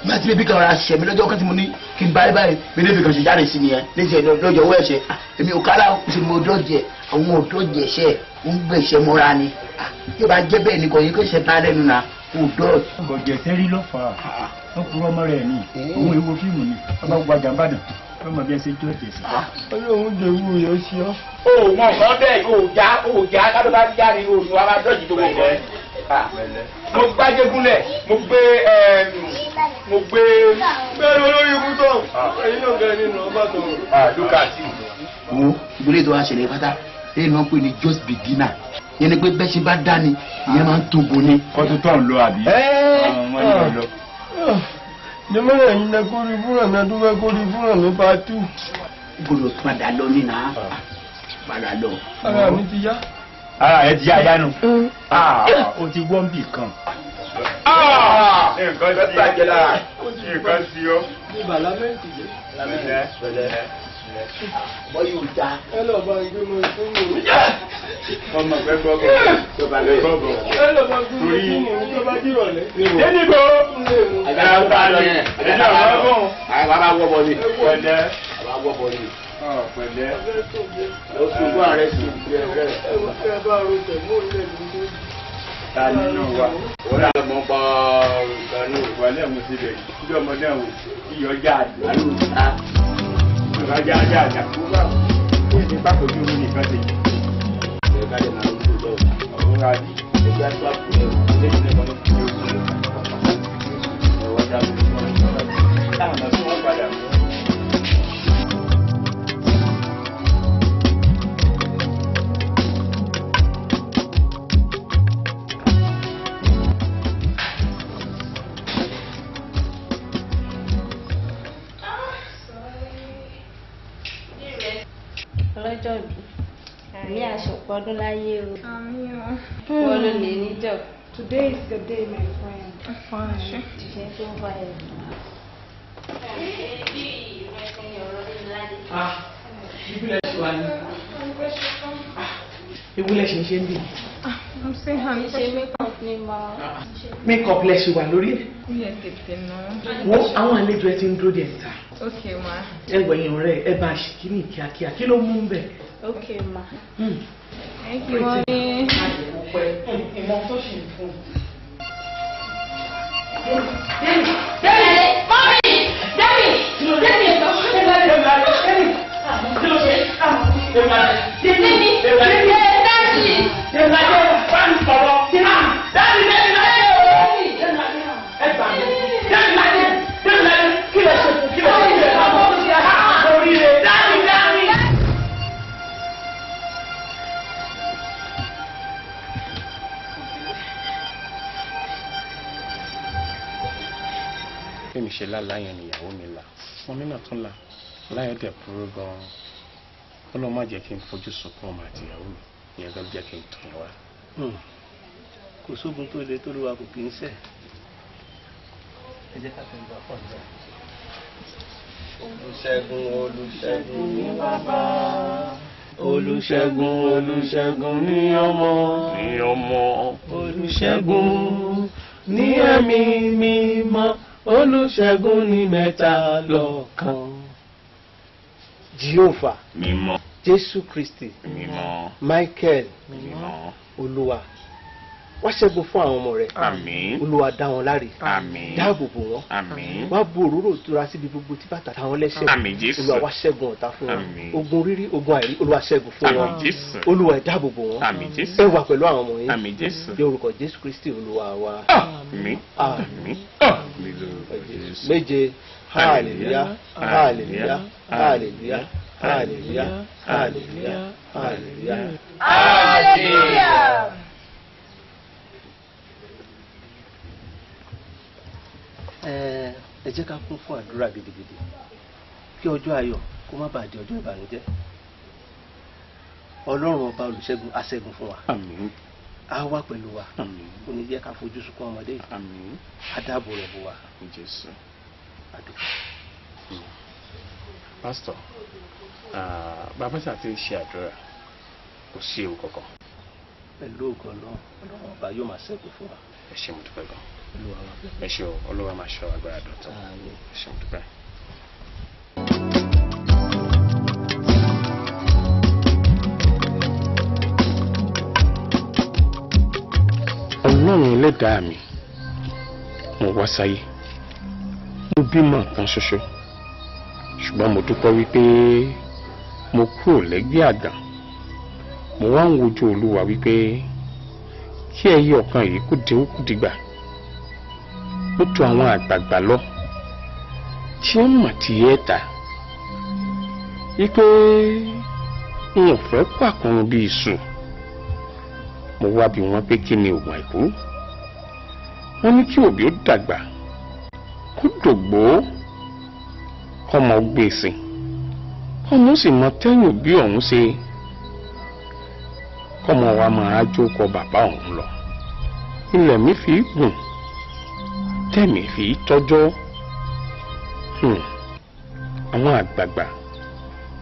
Speaker 12: Bí a ti lè bí kan ra ṣẹ̀mí lọ́jọ́ kan tí mo ní kí n báyìí báyìí bí nẹ́fẹ̀ kan ṣe jáde sí nìyẹn léṣe lọ́jọ́ owó ẹ̀ṣẹ̀ èmi ò kálá ṣe mo dọ́jẹ̀ àwọn òdọ́jẹ̀ ẹ̀ṣẹ̀ ń gbẹ̀ṣẹ̀ mọ́ra ni yóò bá jẹ́ bẹ́ẹ̀ ni kò yẹ kó ṣe tá lẹ́nu náà òdọ́.
Speaker 3: Gọ̀jẹ̀ sẹ́rí ló fà á wọ́n kúrò ọmọ rẹ̀ ní òun èwo fíìmù ni wọ́n bá gbajà Ìbàdàn wọ́n mọ̀ bí ẹ ṣe jọ́ ẹ̀jẹ̀ sí.
Speaker 1: Ọlọ́run jẹ ewu yẹn sí ọ.
Speaker 12: Ó mọ nǹkan bẹ́ẹ̀ kò já kátó bá já ni òun wa bá dọ́jì tó wọ̀ bẹ́ẹ̀. Mo gbájégúnlẹ̀ mo gbé
Speaker 1: bẹ́ẹ̀ olórí ikú tó ẹ̀yin náà gẹ̀ nínú ọba tó.
Speaker 12: Lukasi. Wo ìgbélé tó wá ṣẹlẹ̀ pátá lẹ́yìn náà pè ní just beginner yẹn ni pé bẹ́ẹ̀ ṣe bá dá ni ìyẹn máa ń tóbo ni.
Speaker 3: Kọ́tù tó ń lo àbí. Ọmọ yìí lọ.
Speaker 1: Jẹ́mọ́lẹ̀ yìí lẹ kórì fúnra mi adúgbò kórì fúnra mi bá tú.
Speaker 12: Gbọ́dọ̀ padà lọ nínú padà lọ.
Speaker 1: Ara mi ti yá.
Speaker 3: Ara rẹ ti yá yánu. O ti wọ́n bì kan. Nǹkan ti bàjẹ́ lára. Nǹkan ti yọ.
Speaker 1: Bí bàlá mẹ́ǹtì jẹ́.
Speaker 12: Bọ́ yóò já.
Speaker 1: Ẹ lọ bá ìgbé mọ ìfún mi.
Speaker 3: Ọmọ ẹgbẹ́ gbọ́bọ̀. Tó bá lè gbọ́bọ̀.
Speaker 1: Ẹ lọ bá gbé mọ ìfún mi tó bá dìrọ̀lẹ́.
Speaker 3: Dédì bò.
Speaker 12: Àgbà bá lọ yẹn.
Speaker 3: Ẹ̀dá ọ̀rọ̀ bọ̀.
Speaker 12: Àgbà bá wọ́ bọ̀ ni.
Speaker 3: Pẹ̀lẹ́.
Speaker 12: Àgbà wọ́ bọ̀ ni.
Speaker 3: Pẹ̀lẹ́.
Speaker 12: Ó sùn fún ààrẹ sí ìgbẹ́ rẹ̀.
Speaker 1: Ẹ bá ro tẹ̀mú ilé mi lórí.
Speaker 3: Ta nínú wa?
Speaker 12: Wọ́n náà mọ̀ pa ìgbàanú.
Speaker 3: Ìwàlẹ̀ mo ti bẹ̀ kí ọmọdé àwọn iyọ̀ jáde.
Speaker 12: Àlùfáà.
Speaker 3: Ìrajà ajá àjà kúrò báwo? Kí ni pápá ojú omi nìkan ṣe?
Speaker 12: Ẹ̀ka lè máa ń lò lọ́wọ́.
Speaker 3: Ọ̀hún ra bí.
Speaker 12: Ẹ̀ka tó àpò ẹ̀rọ ilé ìgbẹ́ kan ní kí ó sùn. Ẹ̀wọ́n jáde fún wọn.
Speaker 3: Táwọn ọ̀nà tí wọ́n padà mú.
Speaker 13: Ọlọ́jọ́ bí ní àṣọpọ̀ ọdún láyé o. Wọ́n ló lè níjọ́.
Speaker 10: Today is the day, my friend.
Speaker 13: Fine. Ṣé tó ń fa ẹ̀?
Speaker 17: Ìbílẹ̀ ṣe wà ní. Ìwúlẹ̀ ṣe ń ṣe ń bì.
Speaker 16: I'm saying how you say makeup ni ma.
Speaker 17: Makeup lẹ ṣe wà lórí ẹ̀.
Speaker 16: Ó yẹ tètè náà.
Speaker 17: Wo àwọn àlejò ẹ ti ń dúró díẹ̀ níta.
Speaker 16: Okay ma.
Speaker 17: Ẹ gbẹ̀yìn ọ̀rẹ́ ẹ bá ṣe kí ní kíákíá kí ló mú ń bẹ̀.
Speaker 16: Okay ma. Thank you mommy.
Speaker 17: Ìmọ̀ tó ṣe ń fún.
Speaker 15: Èmi ṣe láláyàn níyàwó mi là wọn mi náà tún là láyọ̀ dẹ̀ burú gan-an ó lọ́ má jẹ́ kí n fojú sunkún ọmọ àti ìyàwó mi ìyẹn ló jẹ́ kí n tún wá.
Speaker 20: Kò sógun tó le tó ló wa kò kì í ṣe. Ẹ jẹ́ ká fẹ́ gbà pọ̀ nígbà.
Speaker 1: Olùṣègùn Olùṣègùn ní bàbá
Speaker 20: Olùṣègùn Olùṣègùn ní ọmọ. Olùṣègùn ní ẹ̀mí mímọ́. Olùṣègùn ní mẹ́ta lọ́kan. Jèhófà
Speaker 19: mímọ́.
Speaker 20: Jésù Kristi
Speaker 19: mímọ́.
Speaker 20: Michael
Speaker 19: mímọ́.
Speaker 20: Olúwa wá ṣẹ́gun fún àwọn ọmọ rẹ̀.
Speaker 19: Àmín.
Speaker 20: Olúwa dá wọn láre.
Speaker 19: Àmín.
Speaker 20: Dáàbò bò wọ́n.
Speaker 19: Àmín.
Speaker 20: Wá bu òróró ìtura síbi gbogbo tí bàtà táwọn lẹ́sẹ̀.
Speaker 19: Àmín Jésù.
Speaker 20: Olúwa wá ṣẹ́gun ọ̀tá fún wọn.
Speaker 19: Àmín.
Speaker 20: Ogun rírí ogun àìrí Olúwa ṣẹ́gun fún wọn.
Speaker 19: Àmín Jésù.
Speaker 20: Olúwa ẹ dáàbò bò wọ́n.
Speaker 19: Àmín Jésù.
Speaker 20: Ẹ wà pẹ̀lú àwọn ọmọ yín.
Speaker 19: Àmín Jésù.
Speaker 20: Ní orúkọ Jésù Kristi Olúwa wa.
Speaker 19: Àmín. Àmín. Àmín lórúkọ Jésù.
Speaker 20: Méje. Hallelujah. Hallelujah. Hallelujah. Hallelujah. Hallelujah. Hallelujah.
Speaker 16: Hallelujah.
Speaker 20: Ẹ jẹ́ ká kún fún àdúrà gidigidi kí ọjọ́ ayọ̀ kó má bàa di ọjọ́ ìbànújẹ́. Ọlọ́run ọba olùṣègùn á ṣẹ́gun fún wa.
Speaker 19: Àmín.
Speaker 20: Á wà pẹ̀lú wa.
Speaker 19: Àmín.
Speaker 20: Kò ní jẹ́ ká fojú sunkún ọmọdé yìí.
Speaker 19: Àmín.
Speaker 20: Á dáàbò rẹ̀ bò wá.
Speaker 19: Àmín Jésù.
Speaker 20: Àdúgbò.
Speaker 15: Pastor, bàbá ṣáà ti ṣe àdúrà kò sí ewu kankan.
Speaker 20: Pẹ̀lú ògo Ọlọ́run ọba yóò máa ṣẹ́gun fún wa.
Speaker 15: Ẹ ṣé mo dúpẹ́ gan.
Speaker 20: Olúwa wa.
Speaker 15: Ẹ ṣé o, Olúwa máa ṣọ́ agbára dọ̀tun. Ẹ ṣé mo dúpẹ́. Ọlọ́run ẹlẹ́dàá mi, mo wá sáyé, mo bímọ kan ṣoṣo, ṣùgbọ́n mo dúpẹ́ wípé mo kúrò lẹ́gbẹ́ àgàn, mo wá ń wojú Olúwa wípé kí ẹyẹ ọ̀kan yìí kó dín kú dìgbà, ó tó àwọn àgbààgbà lọ tí ó mọ̀ tí yẹ ta wípé n ò fẹ́ pàkúrun bí iṣu. Mo wá bí wọ́n pé kí ni oògùn àìkú. Wọ́n ní kí òbí ó dàgbà kó dògbó kọ́mọ gbèsè kọ́mọ sì mọ tẹ́yìn òbí ọ̀hún ṣe kọ́mọ wa máa jókòó bàbá ọ̀hún lọ. Ilẹ̀ mi fi gùn tẹ̀mí fi tọ́jọ́. Àwọn àgbààgbà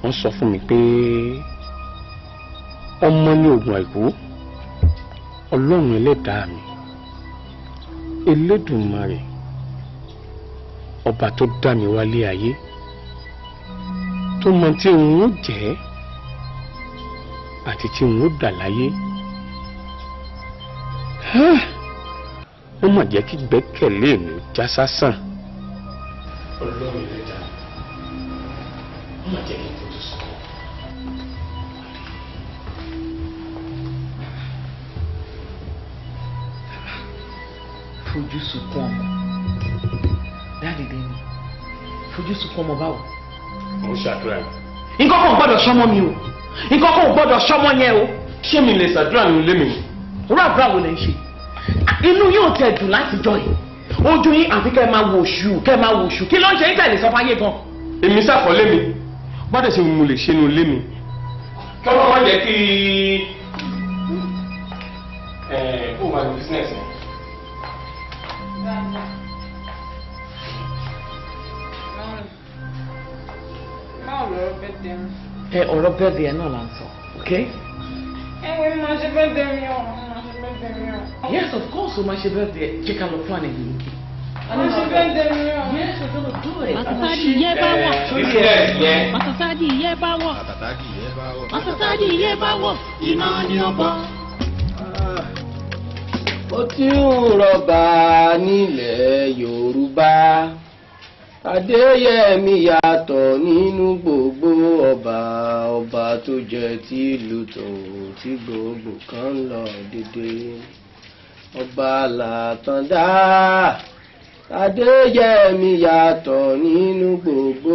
Speaker 15: wọ́n sọ fún mi pé ọmọ ní oògùn àìkú. Ọlọ́run ẹlẹ́dàá mi, Elédùmarè, ọba tó dá mi wálé ayé, tó mọ tí n ó jẹ́ àti tí n ó dà láyé. Ó mà jẹ́ kí gbẹ́kẹ̀lé mi já sásán. Ọlọ́run ẹlẹ́dàá ó mà jẹ́ kí n fojú sùn.
Speaker 17: Fojú sunkún ọmọ dáàdì dé mi fojú sunkún ọmọ báwo.
Speaker 15: Mo ṣàdúrà mi.
Speaker 17: Nǹkan kan ò gbọ́dọ̀ ṣọmọ mi o, nǹkan kan ò gbọ́dọ̀ ṣọmọ yẹn o.
Speaker 15: Ṣé mi lè ṣàdúrà mi lé mi?
Speaker 17: Òrò àdúrà wo lẹ ń ṣe? Inú yóò tẹ̀ dùn láti jọ yìí. Ojú yín àfi kẹ́ máa wò ṣù kẹ́ máa wò ṣù. Kí ló ń ṣe yín tẹ̀lé sọ fáyé gan?
Speaker 15: Èmi ṣàkọlé mi gbọ́dọ̀ ṣe mo lè ṣe inú ilé mi. Kí ọlọ́run má jẹ́ kí ó máa ní business yẹn.
Speaker 17: Ọ̀rọ̀ bẹ́ẹ̀ díẹ̀ náà là ń sọ, okay?
Speaker 16: Máa ṣe bẹ́ẹ̀ dẹ̀ mi ọ̀, máa ṣe bẹ́ẹ̀ dẹ̀ mi ọ̀.
Speaker 17: Yes, of course, o máa ṣe bẹ́ẹ̀ díẹ̀. Jẹ́ ká lọ plan ẹ̀yìn lókè.
Speaker 16: Máa ṣe bẹ́ẹ̀ dẹ̀ mi ọ̀.
Speaker 17: Yes, we're gonna do it.
Speaker 9: Masasadi iye bá wọ̀. Masasadi iye bá wọ̀. Masasadi iye bá wọ̀. Iná ni ó bọ̀.
Speaker 20: Ó ti ń rọ̀bà nílẹ̀ Yorùbá. Adéyẹmí yàtọ̀ nínú gbogbo ọba, ọba tó jẹ́ tìlú tòun tí gbogbo kan lọ dédé. Ọba Látàndá. Adéyẹmí yàtọ̀ nínú gbogbo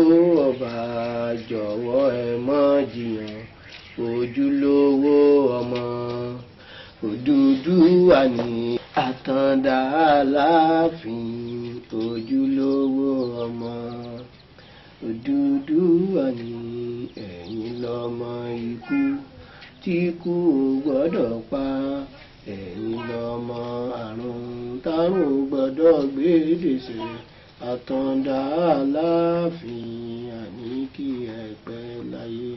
Speaker 20: ọba, jọ̀wọ́ ẹ má jiyàn, ojúlówó ọmọ. Odùduwà ní Àtàndá Aláàfin, ojúlówó ọmọ. Odùduwà ní ẹ̀yin lọ́mọ ikú tí kú ò gbọ́dọ̀ pa, ẹ̀yin lọ́mọ àrùn tárùn ò gbọ́dọ̀ gbédèsè. Àtàndá Aláàfin, àní kí ẹ pẹ́ láyé.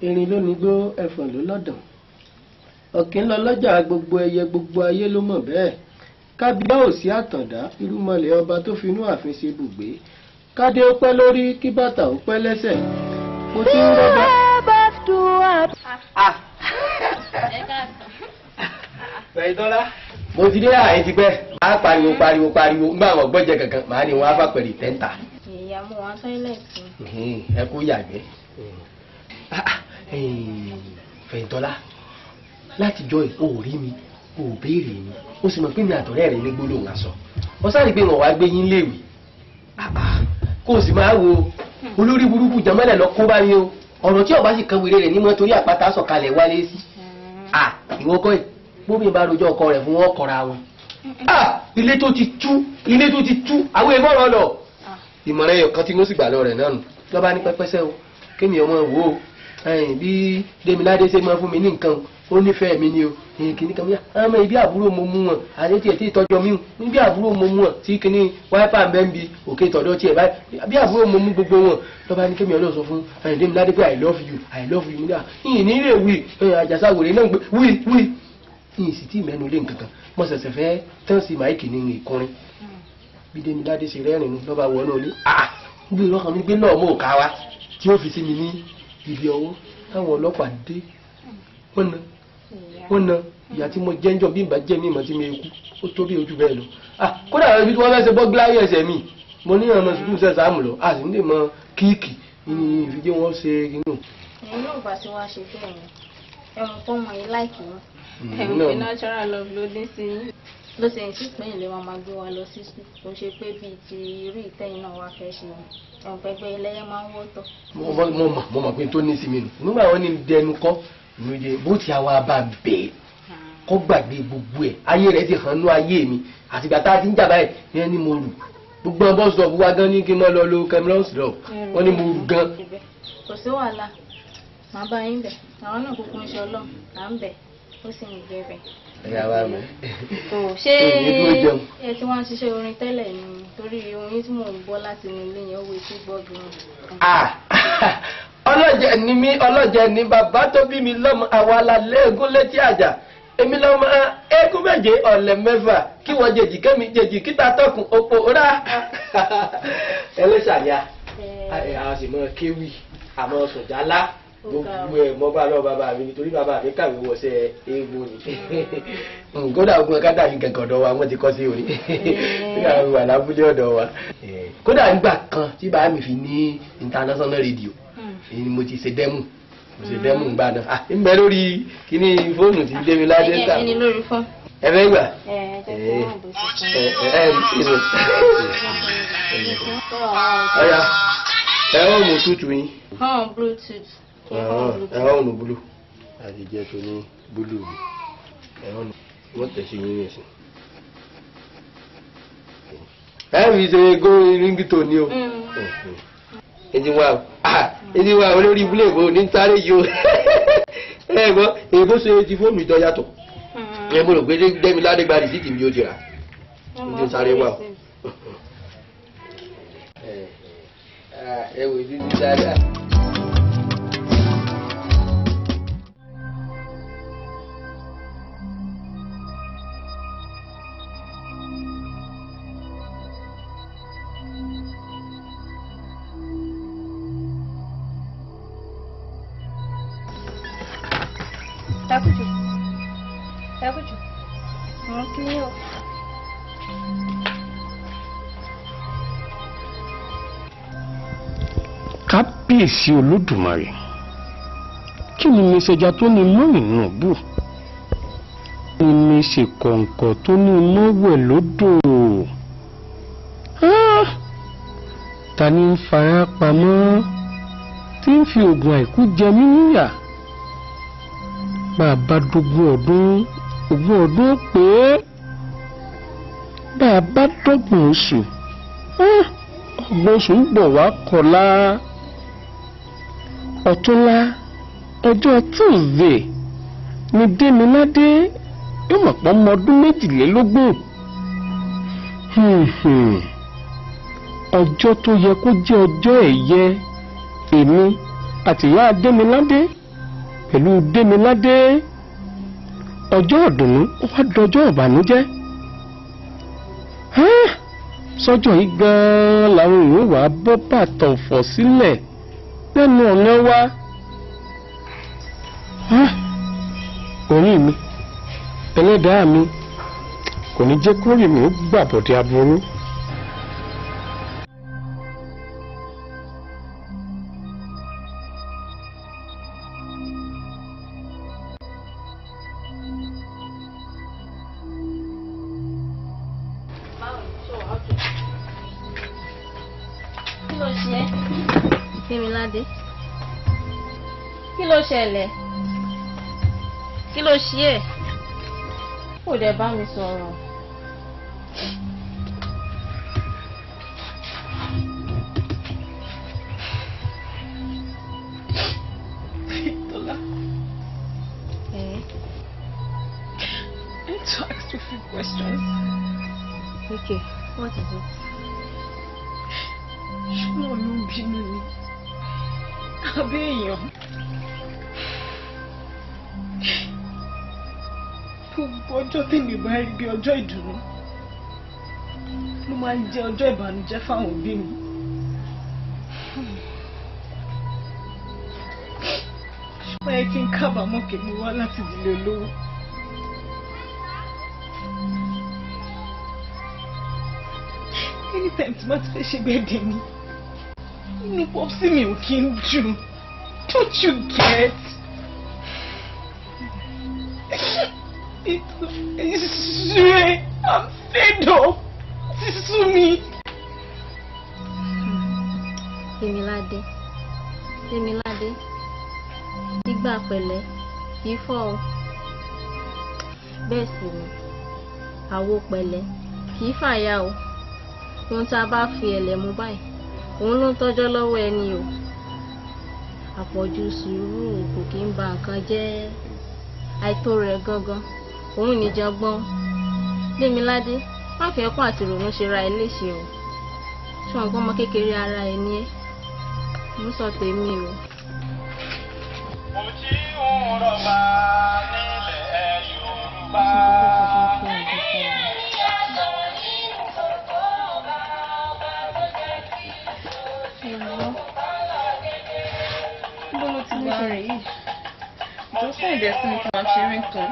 Speaker 20: erin ló ní gbó ẹfọ̀n ló lọ́dàn ọ̀kín lọ lọ́jà gbogbo ẹyẹ gbogbo ayé ló mọ̀ bẹ́ẹ̀ kábíyá ò sí àtàndá irúmọlẹ̀ ọba tó finú ààfin ṣe bùgbé kádé ó pẹ́ lórí kí bàtà ó pẹ́ lẹ́sẹ̀ mo ti ń rọ́bà.
Speaker 1: Fẹ̀yìntọ́lá mo ti dé àyè ti pẹ́ máa pariwo ńgbà àwọn gbọ́jẹ kankan màá ní wọn á fà pẹ̀lú tẹ́ńtà.
Speaker 13: ìyá mo wá tọ́ílẹ̀tì.
Speaker 1: ẹ kú yàgbẹ́. Fẹ̀yìntọ́lá látijọ́ ò rí mi ò béèrè mi ó sì mọ̀ pé mi àtọ̀rẹ́ rẹ̀ ní gbólóhùn aṣọ ọ sáré pé wọ́n wá gbé yín léèwé kó o sì máa wo olórí burúkú jàmọ́lẹ̀ lọ kó bá mi o ọ̀rọ̀ tí ọba sì kan wèrè rẹ̀ nímọ̀ torí àpáta sọ̀kalẹ̀ wálé sí ìwọ kọ́ ẹ̀ bóbi bá rojọ́ ọkọ rẹ̀ fún wọn kọra wọn ilé tó ti tú àwọn èèmọ̀ rọ lọ ìmọ̀ràn ẹ̀yọ̀ kan tí mo sì gbà lọ rẹ̀ náà nù lọ́ba ní pẹ́pẹ́sẹ́ o kémi ọmọ wò ó bí Demilade ṣe máa fún mi ní nǹkan ó nífẹ̀ẹ́ mi ni o kìíní kan ọmọ ibi àbúrò mo mú wọn àti tí ìtọ́jọ́ mi níbi àbúrò mo mú wọn tí kìíní wáípà ń bẹ́ ń bi òkè tọ̀dọ̀ tiẹ̀ báyìí bí àbúrò mo mú gbogbo wọn lọ́ba ní kémi ọlọ́sọ fún Demilade pé I love you nígbà yìí ní ilé wí àjàsá wòlé náà gbé wí yìí sì tí mẹ́nu lé nǹkan kan mo ṣẹ̀ṣẹ̀ fẹ́ tán sí máìkì ní ìkùnrin bí Demilade ṣe rẹ́rìn lọ́ba wọnú ilé gbé lọ́kàn mi gbé náà mú òkà wa tí ó fi sí mi ní ibi ọwọ́ táwọn ọlọ́pàá dé wọ́n na ìyá tí mo jẹ́ ń jọ bí ìbá jẹ́ mímọ́ tí mo kú ó tó bí ojú bẹ́ẹ̀ lọ. kódà àwọn ibi tí wọ́n fẹ́ ṣe bọ́ gíláyé ẹsẹ̀ mi mo ní ọmọ sùkúrù ṣe sáàmù lọ a sì ń lè mọ kíìkì ní ìfijé wọn ṣe inú.
Speaker 13: ẹ̀yin náà bá ti wá ṣe bẹ́ẹ̀ ni ẹ̀wọ̀n fọ́ọ̀mù yìí láìkì wọn ẹ̀wọ̀n pé natural love ló dé sí yín ló ṣe ń sípò ilé wọn máa gbé wa lọ sí sùn kò ṣe pé bíi ti irú ìtẹ́yìn náà wá fẹ́ ṣe ẹ̀wọ̀n pẹ́pẹ́ ẹlẹ́yẹ máa ń wọ́tọ̀.
Speaker 1: mo mọ̀ pé tó ní sí mi nù nígbà wọn ní dẹnu kọ́ ìnújẹ bó ti àwa bá bẹ́ẹ̀ kọ́ gbàgbé gbogbo ẹ̀ ayé rẹ̀ ti hàn ní ayé mi àtìgbà tá a ti ń jà báyìí ní ẹni mo rù gbogbo ọmọ bọ́ọ̀sì ọ̀bù wa gan ní kí n mọ́ lọ lo cameron syrup wọ́n ní mo rù gan.
Speaker 13: kò sí wàhálà màá bá yín bẹ̀ àwọn náà kúkú ń ṣe ọlọ́run à ń bẹ̀ ó sì ń gbé bẹ̀.
Speaker 1: ẹ̀yà wa mi.
Speaker 13: ṣé ẹ tí wọ́n ń ṣiṣẹ́ orin tẹ́lẹ̀ ni torí orin tí mò ń gbọ́ láti inú ilé yẹn ó wo etí gbọ́ gan-an.
Speaker 1: ọlọ́jẹ̀ ni mí ọlọ́jẹ̀ ni bàbá tó bí mi lọ́mọ àwa la léegun létí àjà èmi lọ́mọ eégún méje ọ̀lẹ̀ mẹ́fà kí wọ́n jèjì kẹ́mi jèjì kíta tọkùn òpó rà ẹlẹ́sàyà àwọn sì mọ kéwì àmọ́ sọ̀jálá gbogbo ẹ̀ mọ́ bá lọ́ọ́ bàbá mi nítorí bàbá mi kàwé wọṣẹ́ eégún ni kódà ogun ẹ̀ka dàbí kẹ̀kẹ́ ọ̀dọ̀ wa wọ́n ti kọ́ sí orí nígbà wo wà lábúlé ọ̀dọ̀ wa kódà nígbà kan tí bàbá mi fi ní international radio ni mo ti ṣe dẹ́mù ń gbà náà ń bẹ lórí kíní fóònù tí Demilade ń tà
Speaker 13: ẹni lórí fún.
Speaker 1: ẹ fẹ́ gbà. ọ̀ya ẹ ó mú tútù yín.
Speaker 13: bluetooth.
Speaker 1: ẹ ó nù búlù àti jẹ́ tó ní búlù mi ẹ ó nù wọ́n tẹ̀sí yín ní ẹ̀sìn. ẹ fi ṣe ríngìtò ní o. Ẹni wa olórí ibùlé ìbò ní sáré yìí o ẹ̀gbọ́n èbó ṣe ti fóònù ìtọ́ yàtọ̀ ẹ mo rò pé Demilade gba rìsíìtì mi ó ti rà ní sáré wà ẹ wò ní dáadáa.
Speaker 13: Dákùjù, àwọn kí ní ọ̀.
Speaker 21: Kábíyèsí Olódùmarè, kí ni mẹsẹ̀já tó ní mọ́ ìnú bù? Kí ni mẹsẹ̀ kọ̀ǹkọ̀ tó ní mọ́ wẹ̀ lódò? Ta ni ń fara pamọ́ tí ń fi oògùn àìkú jẹ mí níyà? Bàbá dógún ọdún pé bàbá dọ́gbọ̀n oṣù ọgbọ̀n oṣù ń bọ̀ wá kọ̀la ọ̀túnla ọjọ́ Tuesday ní Demilade yóò mọ̀ pọ́n ọmọ ọdún 22 ọjọ́ tó yẹ kó jẹ́ ọjọ́ ẹ̀yẹ èmi àtìyá Demilade pẹ̀lú Démiládé ọjọ́ ìdùnnú ó wá dọjọ́ ìbànújẹ́. Sọ́jọ́ yìí gan-an làwọn èèyàn wà bọ́ bàtà ọ̀fọ̀ sílẹ̀ lẹ́nu ọ̀nà wa. Orí mi ẹlẹ́dàá mi kò ní jẹ́ kórè mi ó gbàbọ̀dé aburú.
Speaker 13: Démiládé, kí ló ṣẹlẹ̀? Kí ló ṣe ẹ́? Kò dẹ̀ bá mi sọ̀rọ̀.
Speaker 17: Tola. I need to ask you a few questions.
Speaker 13: Okay, what is it?
Speaker 17: Ṣùgbọ́n ló ń bínú ni. Abẹ́ èèyàn. Gbogbo ọjọ́ tèmi bá rí bí ọjọ́ ìdùnnú ló máa ń jẹ́ ọjọ́ ìbànújẹ́ fáwọn òbí mi. Ṣùgbọ́n ẹ kí n kábàámọ̀ kèmí wá láti ìdílé olówó. Anytime tí wọ́n ti fẹ́ ṣe bẹ́ẹ̀ dé mi, inú pọ́psí mi ò kí ń dùn. Don't you get? I'm fed up. Sísú mi.
Speaker 13: Démiládé, ìgbà pẹ̀lẹ́ kìí fọ́ ọ. Bẹ́ẹ̀ sì ni, àwo pẹ̀lẹ́ kìí fàya o. Ohun tá a bá fi ẹ̀lẹ̀ mú báyìí, òun ló ń tọ́jọ́ lọ́wọ́ ẹni o. Àpọ̀jù sùúrù kò kí ń ba nǹkan jẹ́. Àìtó rẹ̀ gangan òun níjàngbọ́n. Démiládé, má fi ẹkún àti ìrònú ṣe ra ẹ léṣe o. Ṣùgbọ́n nǹkan ọmọ kékeré ara ẹ ní ẹ́. Mo sọ tèmi o.
Speaker 17: Bọ́lá ti gbà rẹ̀ yìí. Jọ́sẹ̀ ìdẹ̀ sí mi kí wọ́n ṣe rí nǹkan.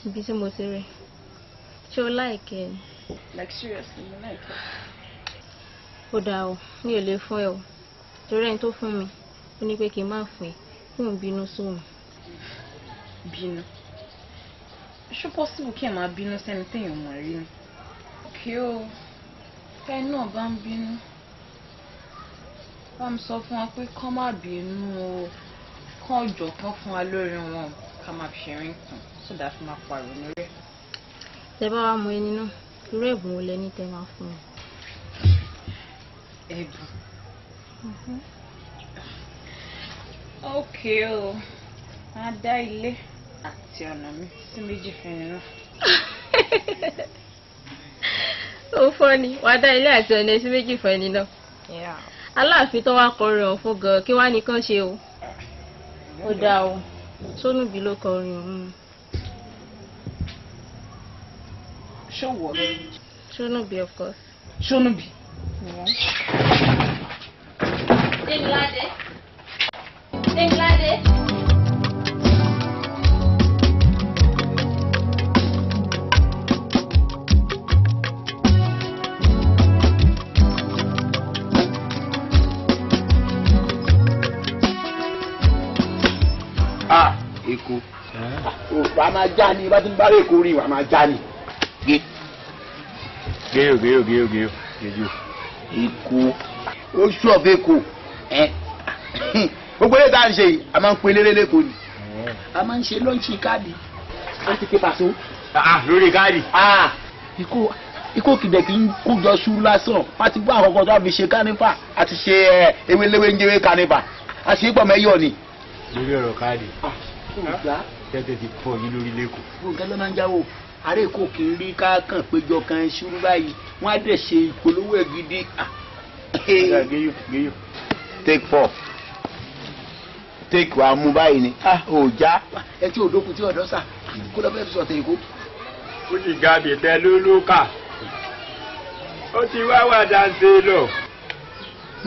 Speaker 13: Ibi tí mo ti rí. Ṣé o láìkẹ́ ẹ?
Speaker 17: Like seriously, mo láìkẹ́.
Speaker 13: Ó dáa o, mi ò lè fún ẹ o. Torí ẹni tó fún mi, ó ní pé kí n má fún ẹ, kí n bínú sóhun.
Speaker 17: Bínú? Ṣó possible kí ẹ máa bínú sẹ́ni téèyàn mọ̀ rí ni? Kí o, ẹ náà bá ń bínú. Bá mi sọ fún wa pé kán má bínú o, kán jọ kán fún wa lórí wọn ká máa fi ṣe rí nǹkan sódà fi máa pariwo ní rẹ̀.
Speaker 13: Tẹ bá wá mọ ẹni náà, irú ẹ̀bùn wo lẹ ní tẹ máa fún un?
Speaker 17: Ẹ̀bùn? Okay o, máa dá ilé àti ọ̀nà mi sí méjì fún ẹni náà.
Speaker 13: Ó fọ́ ni, wàá dá ilé àti ọ̀nà sí méjì fún ẹni náà. Aláàfin tó wá kọrin ọ̀hún fún gan kí wá nìkan ṣe o. Ó dáa o, Sónúbí ló kọrin ọ̀hún.
Speaker 17: Ṣọ́wọ́?
Speaker 13: Sónúbí of course.
Speaker 17: Sónúbí?
Speaker 13: Démiládé. Démiládé.
Speaker 12: Èkó wà máa já ni bá ti ń bá Èkó rí wà máa já ni.
Speaker 3: Géyò.
Speaker 12: Èkó ó ṣọ̀fẹ́ Èkó gbogbo eré tá à ń ṣe yìí a máa ń pe eléré lẹ́kọ̀ọ́ ni a máa ń ṣe lọ́ọ̀ṣì káàdì a ti ké pàṣẹ.
Speaker 3: Lórí káàdì.
Speaker 12: Ikú kìdẹ̀ kì í kójọ sú lásán a ti gbọ́ àkọ́kọ́ tó a fi ṣe kánífà a ti ṣe ewéléwé ń jẹ́wé kánífà a ṣe é pọ̀ mẹ́yọ̀ ni.
Speaker 3: Lórí ọ̀rọ̀ káàdì. Tẹ́tẹ́ ti fọ́ yín lórí lẹ́kọ̀ọ́.
Speaker 12: Nǹkan ló máa ń jáwọ́ àárẹ̀ Èkó kì í rí káàkàn péjọ kan ṣúrú báyìí wọ́n á dẹ̀ ṣe ìpolówó ẹ̀ gidi.
Speaker 3: Géyò.
Speaker 12: Take 4. take wa mú báyìí ni ò já. ẹ tí òdòkú tí ọ̀dọ́ sà kó lọ fẹ́ fi sọ̀tẹ̀ èkó.
Speaker 3: ó ti ga bìtẹ́ lólókà ó ti wá wà dáńtẹ́ lọ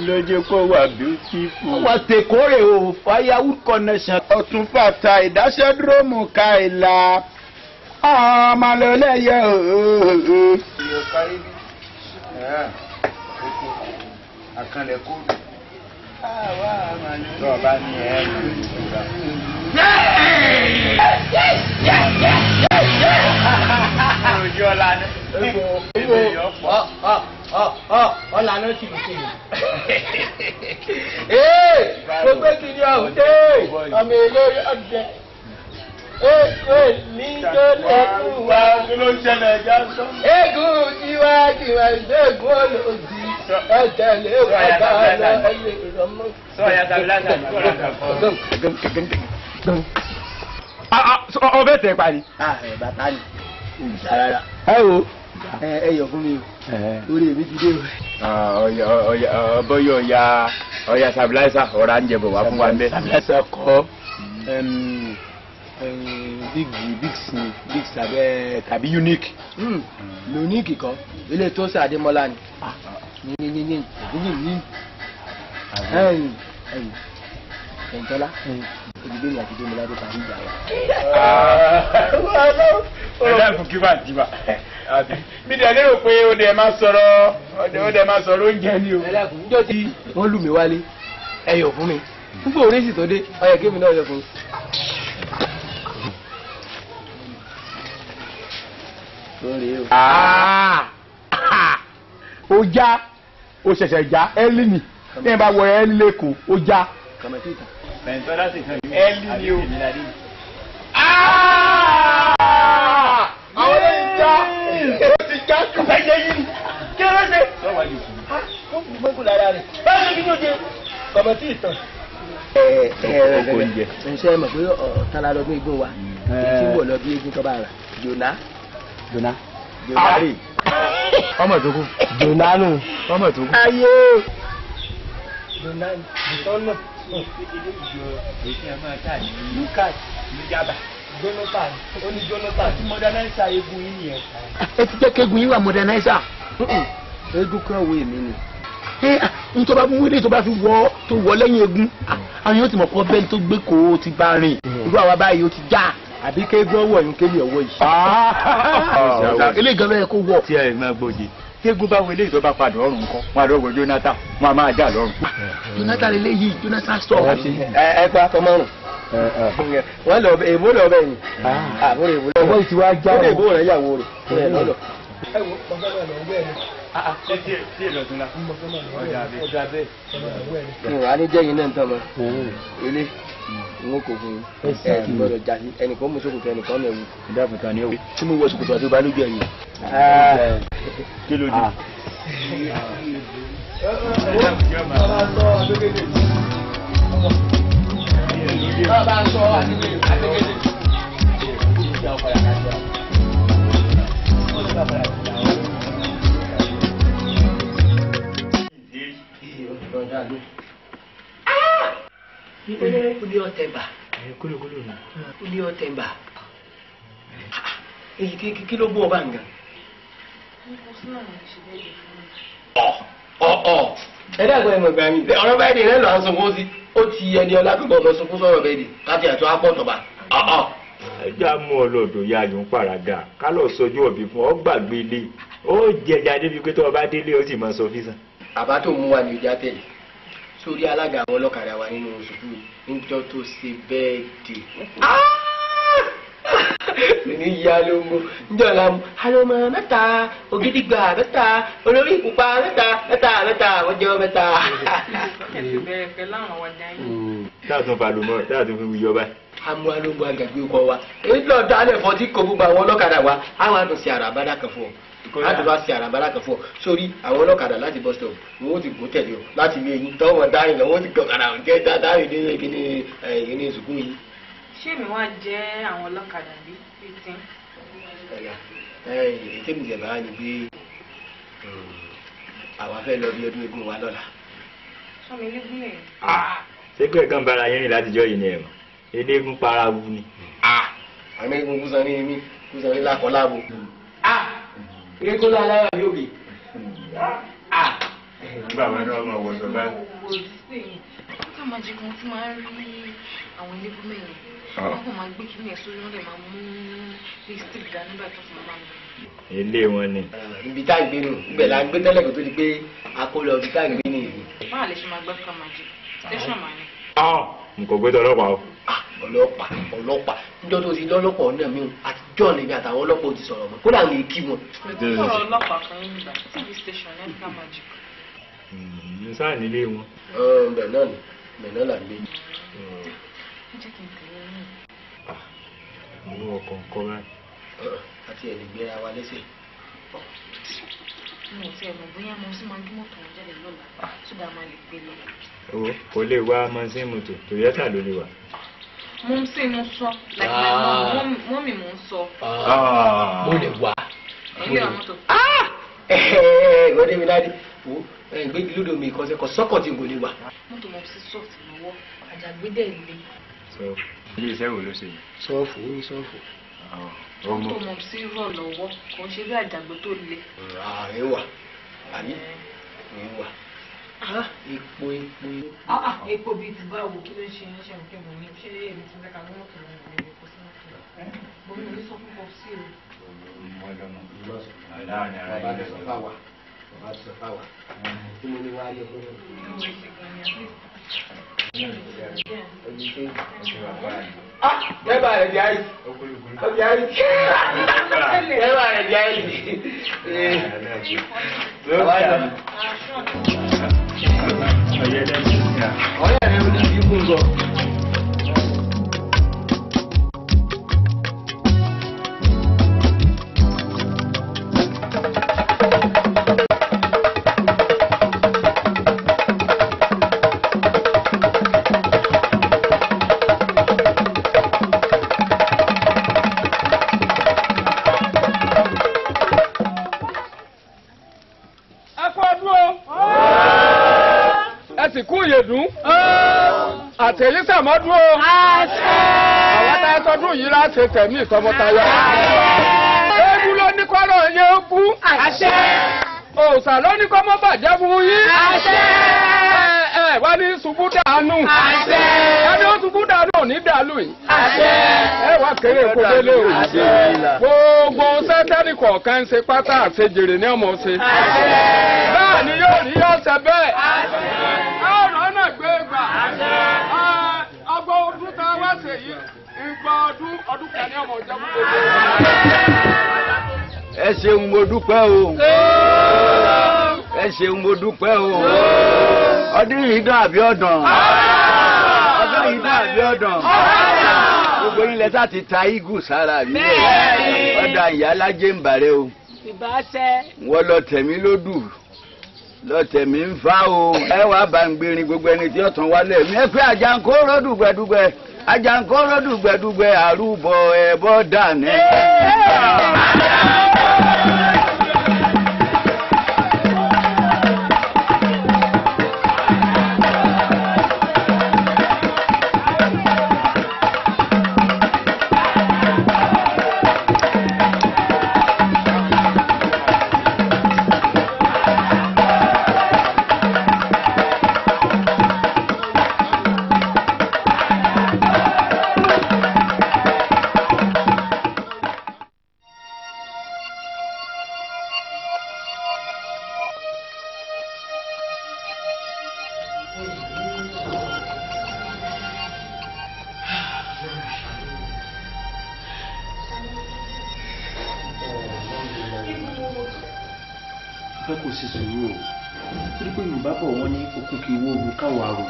Speaker 3: lójú kó wà beautiful.
Speaker 12: wọ́n tèkórè o firewood connection. ọ̀tún fàtà ìdáṣẹ́dúró mú ká ìlà ọmọ lọ́lẹ́yẹ ooo.
Speaker 4: ìyọ̀ kárí bí àkànlẹ̀ kóòdù.
Speaker 3: tó o bá ní ẹ̀ ẹ́ ní ìṣúra. ojú ọ̀la ni.
Speaker 1: ọ̀la náà ti lùkì mi. mo gbé kiri ọ̀hún dé ọmọ eléré ọ̀dẹ. ní tó lẹ́kùn wá kí ló ń ṣẹlẹ̀ ẹja sọ. eégún tiwa ìgbégun olóòdì ẹ̀jẹ̀lé bàbá lọ ẹ̀yẹ ìrọ̀mọ́.
Speaker 3: sọ̀yà tàbí láti ọbẹ̀ tẹ̀ parí.
Speaker 1: bàtà ni ẹ wo ẹ yọ fún mi orí èmi ti dé o.
Speaker 3: bọ́yọ̀ ọ̀ya stabilizer ọ̀rá ń jẹ̀bọ̀ wá fún wa ń bẹ́.
Speaker 1: stabilizer kọ́ big sabẹ tàbí unique. unique kọ́ ilé tó ṣe Adémọ́lá ni ní ẹ̀yìntọ́lá olùgbé ní àti Démọ́lá tó parí ìjà rẹ̀.
Speaker 3: ẹ̀dá fún kí wà dìbà mi dẹ̀ lérò pé ó dẹ̀ máa sọ̀rọ̀ oúnjẹ ni o.
Speaker 1: ẹ̀dá fún níjọ́ tí wọ́n lù mí wálé ẹ̀yọ̀ fún mi nígbà orí sì tó dé ọyẹ kémi náà yọ fún mi.
Speaker 3: ó já ó ṣẹ̀ṣẹ̀ já ẹ́lì ni bí ẹ bá wọ ẹ́lì lẹ́kọ̀ọ́ ó já. ẹ́lì ni o.
Speaker 1: àwọn ẹni já ó ti já kẹsẹ̀ yìí kí ló ṣe. ó fi gbẹ́kù lára rẹ̀ báyìí ló fi ní oje kọ̀mọ̀tì ìtàn. ṣe mọ̀ pé ọ̀tàlá lọ́dún igbó wa tí wọ́n lọ bí eégún tó bá rà Jona rí
Speaker 3: ọmọ tó kú
Speaker 1: Jonanu
Speaker 3: ọmọ tó kú.
Speaker 1: ayé Jonanu ìtọ́nà Lucas Jonathan ó ní Jonathan tí modernizer eégún yín nìyẹn.
Speaker 12: ẹ ti jẹ́ kéegun yín wà modernizer.
Speaker 1: eégún kan wo èmi ni.
Speaker 12: n tó bá mú wílé tó bá fi wọ́ tó wọ́ lẹ́yìn eégún àwọn yóò ti mọ̀ pọ́ bẹ́ẹ̀ tó gbé kó o ti bá rìn irú àwa báyìí ó ti já.
Speaker 1: àbí kéegun ọwọ́ yín kéèyàn ọwọ́ yìí.
Speaker 12: eléyìí gan lọ́yẹ kó wọ̀.
Speaker 3: tí ẹ máa gbòdì kéegun bá wọlé ìtọ́ bá padà ọrùn nǹkan wọn àdọ́gbọ̀ Jonathan wọn a máa já lọ́rùn.
Speaker 12: Jonathan eléyìí Jonathan sọ.
Speaker 1: ẹ pa tọmọrùn wọn lọ èbó lọ bẹ yìí àbúrò èbó lọ bẹ yìí wá já ọ èbó rẹ yàwó rẹ lọlọ. ẹ wo ọgbẹ́ náà lọ wẹ́ ni.
Speaker 3: tí èlò tún la
Speaker 1: ọjà bẹ́ẹ̀. ìwà á ní jẹ́yìn náà ń tán mọ́ ilé n kò fún ẹ gbọ́dọ̀ jà sí ẹnìkan mú ṣòkòtò ẹnìkan mẹwù.
Speaker 3: ìdáàbòtà ni ó.
Speaker 1: tí mo wọ ṣòkòtò àti balójú ẹ̀yìn.
Speaker 3: kí ló dé.
Speaker 1: bá a sọ àdéhùn kúlí ọ̀tẹ̀bà kúlí ọ̀tẹ̀bà èyí kí ló gbọ́ ọba nǹkan. ẹ dàgbọ́ ẹ̀mọ̀ ìgbà mi ọ̀rọ̀ báyìí rẹ̀ lọ́ọ́ sunkún sí ó ti ẹni ọlá pípọ̀ ọmọ sunkún sọ̀rọ̀ bẹ́ẹ̀ di láti ẹ̀tọ́ apọ̀tọ̀ba.
Speaker 3: ẹja mú ọ lọ́dọ̀ ya yòó paraga ká lọ sọjú ọbí fún ọ gbàgbé ilé ó jẹjà débi pé tó o bá délé ó sì máa sọ físàn.
Speaker 1: àbá tó mú wa ní ìjà tẹ̀lé sórí alága àwọn ọlọ́kadà wa nínú sùkúrù níjọ́ tó ṣe bẹ́ẹ̀ dé. ní ìyá ló ń mú níjọ́ la mú alómọ mẹ́ta ògidìgbà mẹ́ta olórí ìpupa mẹ́ta wọ́n jẹ́ mẹ́ta.
Speaker 14: ẹ̀sìn bẹ̀rẹ̀ pẹ̀lú àwọn ọjà yìí.
Speaker 3: táàtún falùmọ́ táàtún fi wíyọ báyìí.
Speaker 1: amú alóńgbò àgàgbé ọkọ wa èyí lọ dálẹ̀ fọ́ tí kò gbogbo àwọn ọlọ́kadà wa àwọn àtún sí àrà àbádà kan fún ọ láti bá sí àrà àbádà kan fún ọ sórí àwọn ọlọ́kadà láti bus stop ni wọ́n ti gùn tẹ̀lé ọ láti ilé yín tọ́wọ́ dáhìn lọ wọ́n ti gbọ̀kadà jẹ́ dáhìn dé kíní ìsìnkú yìí.
Speaker 14: ṣé mi wá jẹ́ àwọn ọlọ́kadà bí fifteen.
Speaker 1: tèmi jẹ̀ bá ní bí àwa fẹ́ lọ bí ọdún eégún wa lọ́la.
Speaker 14: sọmi lẹ́gùn lẹ̀.
Speaker 3: ṣé pé ẹ̀kan bára yín rìn látijọ́ yìí ni ẹ̀mọ́ eléégún para wu ni.
Speaker 1: àmì eégún kúsan ní èmi kúsan ní lákọ̀ọ́lábo. eégún lálára yóò bì.
Speaker 3: nígbà wọn náà máa wọṣọ báyìí.
Speaker 7: ká máa jẹ kan tí máa ń rí àwọn eléégún mẹ́rin wọ́n kàn máa gbé kíní ẹ̀ sórí wọ́n lè máa mú lipstick dání nígbà tó fi máa ń bọ̀.
Speaker 3: ilé wọn ni.
Speaker 1: ibi tá à ń gbé nù ibẹ̀ la ń gbé tẹ́lẹ̀ kó tó di pé a kó lọ ibi tá à ń gbé nìyí.
Speaker 7: báà lè ṣe máa gbẹ́ ká máa jẹ tẹ́sán máa ní.
Speaker 3: n kò gbé tọlọ́pàá o.
Speaker 1: ọlọ́pàá níjọ́ tó ti lọ́lọ́pàá ọ̀nà mi àtijọ́ níbi àtàwọn ọlọ́pàá ò ti sọ̀rọ̀ mọ́ kódà ní kí wọn.
Speaker 7: sọ̀rọ̀ ọlọ́pàá kan yín nígbà tv station ẹ̀ ká máa jẹ.
Speaker 3: n sáà nílé wọn.
Speaker 1: bẹ́ẹ̀ náà ni bẹ́ẹ̀ náà là ń gbé.
Speaker 7: ẹ jẹ́ kí n tẹ̀lé yín.
Speaker 3: ìlú ọkọ̀ ńkọ́ báyìí.
Speaker 1: àti ẹ̀ lè gbéra wa lẹ́sẹ̀.
Speaker 7: mo ti ẹ̀ mọ̀ bóyá mo sì máa gbé mọ́tò wọn jáde lọ́la sódà máa lè gbé lọ.
Speaker 3: owó kò lè wá mọ́sìn mọ́tò Toyota ló lè wà.
Speaker 7: mo ń sìn mo sọ mọ́mì mo ń sọ.
Speaker 1: mo lè wá.
Speaker 7: ilé àwọn mọ́tò.
Speaker 1: ìwọ́dé mi dáadé wo ìgbégi lódò mi ìkọsẹ̀ kọ sọ́kọ̀ tí n kò lè wà.
Speaker 7: mọ́tò mo sí sọ́ọ̀tì lọ́wọ́ àjàgbédè ilé.
Speaker 3: ilé iṣẹ́ wo ló ṣe yìí.
Speaker 1: sọ́ọ̀fù ó ní sọ́ọ̀fù.
Speaker 7: mọ́tò mo sí rọ̀ lọ́wọ́ kò ń ṣe bí àjàgbé tó le.
Speaker 1: ẹ wà àní ẹ wà. epo.
Speaker 7: epo bíi ti báwo kí ló ń ṣe ẹṣẹ òkè mọ ní ṣé èmi ti mẹ́ka ní mọ́tò rẹ̀ ní epo sí mọ́tò rẹ̀ bómi ò ní sọ fún pọ̀ sí o.
Speaker 1: bàbá ti sọ fáwà tí mo ní wá yẹ fún mi. Dẹ́bà rẹ̀ di ayé. Ó di ayé. Dẹ́bà rẹ̀ di ayé. Ọ̀yẹ́ rẹ̀ ò ní bí kún sọ.
Speaker 22: àtẹ̀yí sàmọ́dún o. àwọn tá a sọdún yìí láti tẹ̀mí ìtọmọtaya. eégún ló ní kọ́rọ̀ yẹn ó bú. òòṣà ló ní kọ́ mọ́ bàjẹ́ fún yín. wá ní ṣubú dànù. ẹni ó ṣubú dànù ò ní dàlù yìí. ẹ wá kéré kó délé o. gbogbo sẹ́tẹ́rì kọ̀ọ̀kan ń ṣe pátá àṣejèrè ní ọmọ ṣe. bẹ́ẹ̀ ni yóò rí ọ̀sẹ̀ bẹ́ẹ̀. ọ̀rọ̀ náà gbé gbà. ọgbọ́n ọdún tá a wá ṣe yìí ìgbà ọdún kan ní ọmọ ìjọba gbogbo.
Speaker 4: ẹ ṣeun mo dúpẹ́ o ẹ ṣeun mo dúpẹ́ o ọdún yìí dán àbí ọdún ọdún yìí dán àbí ọdún gbogbo ilẹ̀ tá ti ta igun sára mi ọ̀dà ìyá alájẹ́ ń bàrẹ̀ o wọ́n lọ tẹ̀mí lódù lọ tẹ̀mí ń fa o ẹ wàá bá ń gbérin gbogbo ẹni tí ọ̀tàn wálé mi ẹ pé àjàǹkóró dùgbẹ̀dùgbẹ̀ àjàǹkóró dùgbẹ̀dùgbẹ̀ àrùbọ ẹ̀bọ dàní.
Speaker 19: fẹ́ kó sì sùúrù o torí pé yorùbá bọ̀ wọ́n ní okùn kì í wo oògùn káwa rò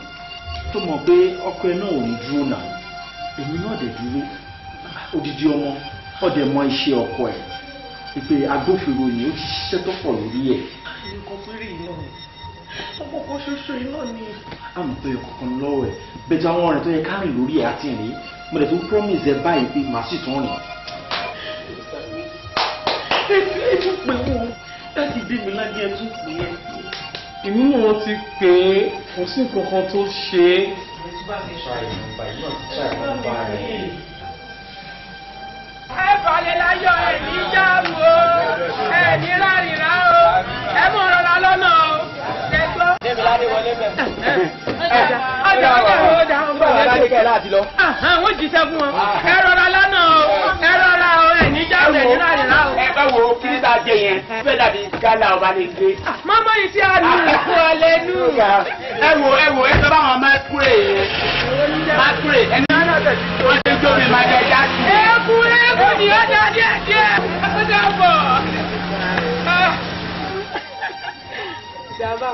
Speaker 19: tó mọ̀ pé ọkọ ẹ náà ò ní dúró náà èmi náà dẹ̀ dúró odidi ọmọ ọdẹ mọ iṣẹ́ ọkọ ẹ̀ ìpè agbófinró ni ó ti ṣiṣẹ́ tó pọ̀ lórí ẹ̀.
Speaker 17: nǹkan péré iná ni ọmọ kan ṣoṣo iná ni.
Speaker 19: àmọ́ pé ọkàn lọ́wọ́ ẹ̀ bẹ́ẹ̀ àwọn ọ̀rẹ́ tó yẹ ká rìn lórí ẹ̀ àti rìn mo dẹ̀ tó promise ẹ báyìí pé màá sì tún rìn.
Speaker 17: ẹ tún pè wọ́n láti dé mi lájẹ ẹ tún pè é.
Speaker 22: èmi náà ti pè é kò sí nǹkan kan tó ṣe é
Speaker 17: bá mi
Speaker 19: try number yìí náà ti try number rẹ̀.
Speaker 22: ẹ balẹ̀ láyọ̀ ẹ̀ ní jáàmù o ẹ̀ ní rárìnrá o ẹ mọ̀ rọra lọ́nà o ẹ gbọ́.
Speaker 1: débi ládé wọlé bẹ̀.
Speaker 22: ọjà
Speaker 1: ládé kẹ́ láti lọ.
Speaker 22: àwọn jíṣẹ́ fún wọn ẹ rọra lọ́nà o ẹ rọra o ẹ̀ ní jáàmù ẹ̀ ní rárìnrá o.
Speaker 12: ẹ bá wo kírísà jẹ yẹn fẹ́ dàbí gálà ọba lè gbé.
Speaker 22: mọ́mọ́ yìí tí a lù fún ọ lẹ́nu.
Speaker 12: ẹ wo ẹ sọ báwọn mákúrè yẹn mákúrè ẹni wọ́n ti jó mi máa jẹ jáde.
Speaker 22: ẹkú ni ó dá díẹ̀ ó dá bọ̀.
Speaker 10: ìjàmbá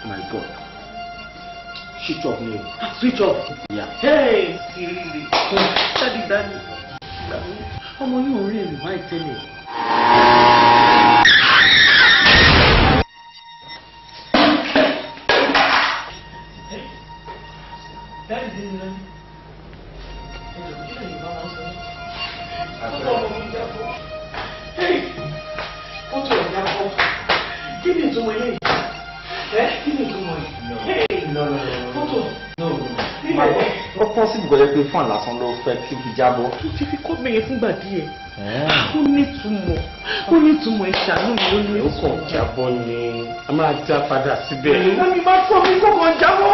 Speaker 19: My God. Switch off ni o.
Speaker 17: Switch off.
Speaker 19: Yeah.
Speaker 17: Hey, Kirili. Ṣáàdì dání. Ọmọ yóò rí ẹ̀rù máa tẹ́lẹ̀. Dáàdì dín ní lẹ́nu. Ẹ̀jọ̀ kí lè bá wọn sọ. Fọ́tò ọmọ mi jábọ́. Fọ́tò ẹ̀ jábọ́. Kí ni ìtumọ̀ eléyìí? Kí ni ìtumọ̀ yìí?
Speaker 19: No.
Speaker 17: Fọ́tò.
Speaker 19: No. Ó possible kò jẹ́ pé fún àlásán ló fẹ́ kí n fi jábọ́.
Speaker 17: Tó ti fi kọ́ mẹ́yẹ fúngbà díẹ̀. Ó nítumọ̀ ìṣàánú mi ó ní.
Speaker 19: Ó kàn jábọ́ ni a máa já padà síbẹ̀.
Speaker 17: Wọ́n mi máa fọ́ mi kọ́kàn jábọ́.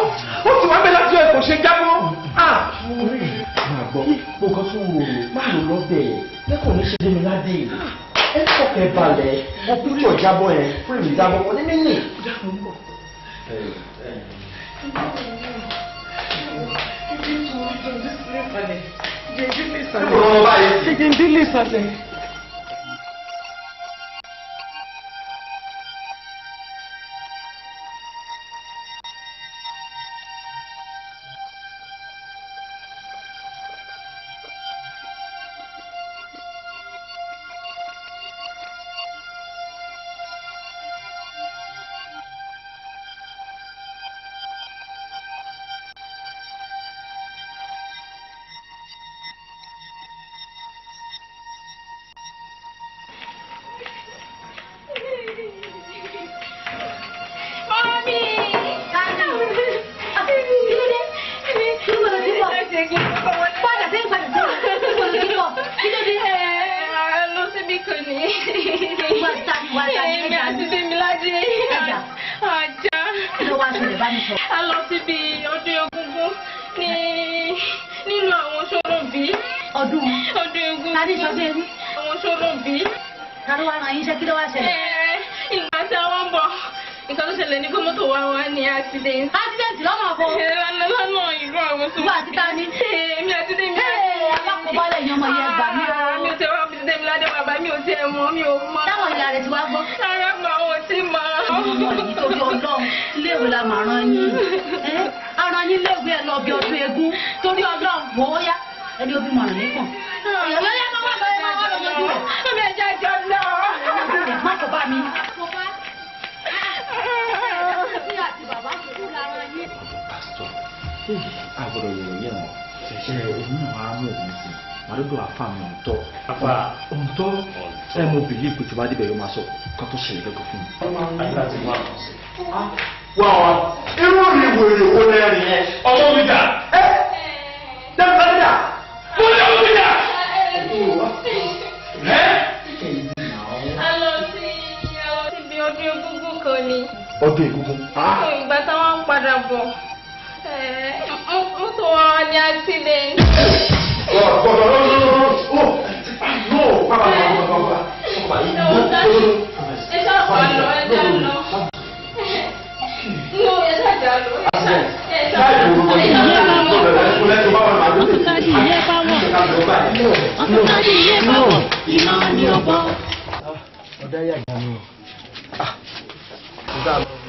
Speaker 17: Ó ti wá bẹ́ẹ̀ láti ẹ̀ kò ṣe jábọ́.
Speaker 19: Máa gbọ́, gbogbo tó wò ó, máa lò lọ́bẹ̀ ẹ̀. Lẹ́kọ̀ọ́ ní ṣe dé mi ládé yìí. Ẹ fọkẹ́ balẹ̀, mo píkọ̀ jábọ́ yẹn, fúrèmì jábọ́, wọ́n ní mí nì.
Speaker 17: Jẹ́jẹ́ sálẹ̀.
Speaker 13: A lọ síbi ọdún egúngún nínú àwọn Ṣọ́rọ̀bí.
Speaker 5: Ọdún
Speaker 13: egúngún.
Speaker 5: Tàbí ìṣọ́dún egún.
Speaker 13: Àwọn Ṣọ́rọ̀bí.
Speaker 5: Tàbí wà ràn yín iṣẹ́ kí ló wá ṣẹlẹ̀?
Speaker 13: Ìgbà tí a wọ́n bọ̀, nǹkan tó ṣẹlẹ̀ ní pé mọ́tò wa wá ní accident.
Speaker 5: Accident lọ́nà ọ̀bọ.
Speaker 13: Lọ́nà ìlú àwọn Ṣọ́rọ̀bí.
Speaker 5: Ìgbà àti tani.
Speaker 13: Èmi àti Dèmí.
Speaker 5: Alákòóbálẹ̀ yan ọmọ yẹn gbà mí o.
Speaker 13: Mi ò tẹ́ wá bí Dèmí ládé bàbá mi ò tiẹ̀ mọ̀ mi ò mọ̀.
Speaker 5: Táwọn ìyá rẹ̀ ti wá gbọ́.
Speaker 13: Rárá mà ò tí mọ̀.
Speaker 5: Ọmọ yìí torí Ọlọ́run iléèwé la máa rán yín. Aràn yín léèwé ẹ lọ bí ọdún egún torí Ọlọ́run wò ó yá ẹni ó bí mọ̀ràn nípọ̀n. Ìyọ̀lọ́yà máa wá bẹ̀rẹ̀ máa wá lọ lójú rẹ̀.
Speaker 13: Ọmọ ẹ̀jẹ̀ jọ lọ.
Speaker 5: Má kò bá mi.
Speaker 19: Pásítọ̀, àbúrò yẹ̀rọ yẹ̀ mọ́. Ṣẹ̀ṣẹ̀ òun náà á mú òun sí. Màdúgbò àfa mi ọ̀tọ̀. Àfa ọ̀tọ̀ ẹ mo bìlí ìpè tí wàá débẹ̀ yóò máa sọ kó tó ṣẹlẹ̀ lọ́gọ̀ fún mi. Àyíká ti wá àwọn sí.
Speaker 12: Wá irú mi wèrè wo lẹ́rìn yẹn? Ọmọ mi dà. Dábàá dà. Mo ní ọmọ mi dà.
Speaker 13: A lọ síbi ọdún egúngún kan ni.
Speaker 19: Ọdún egúngún.
Speaker 13: Ìgbà táwọn ń padà bọ̀, mọ́tò wọn ní accident.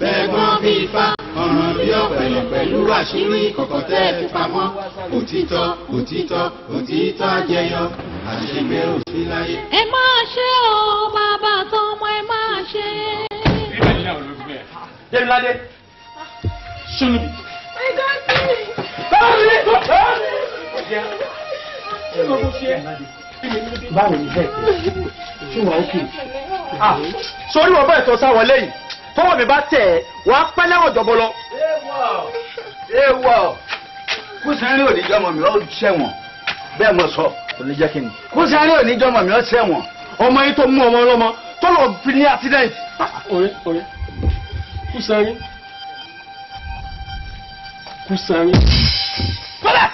Speaker 8: Bẹ́ẹ̀gbọ́n bí ifá, ọ̀ràn bí ọ̀pẹ̀lẹ̀ pẹ̀lú àṣírí kọ̀kọ̀ tẹ́ ẹ fi pamọ́. Òtítọ́ jẹyọ, àṣegbé òsì láyé.
Speaker 9: Ẹ máa ṣe o, bàbá tọmọ ẹ máa ṣe.
Speaker 12: Jẹ́miládé, ṣúnú bí.
Speaker 19: Báwo ni bẹ́ẹ̀ ṣé wà ókè?
Speaker 1: sórí wọn bẹ́ẹ̀ tó sáwọn lẹ́yìn tọ́wọ́ mi bá tẹ̀ ẹ́ wọ́n á pẹ́ lẹ́wọ̀n jọ̀bọ lọ.
Speaker 4: ewọ kúsẹ́rìn oníjọ́mọ mi ó ṣẹ̀wọ̀n bẹ́ẹ̀ mo sọ.
Speaker 1: oníjẹ́ kí ni.
Speaker 4: kúsẹ́rìn oníjọ́mọ mi ó ṣẹ̀wọ̀n.
Speaker 1: ọmọ yìí tó mú ọmọ ọlọ́mọ tó lọ fi ní accident.
Speaker 21: ọ̀rẹ́ Kúsànrí Kúsànrí.
Speaker 1: kọ́lá.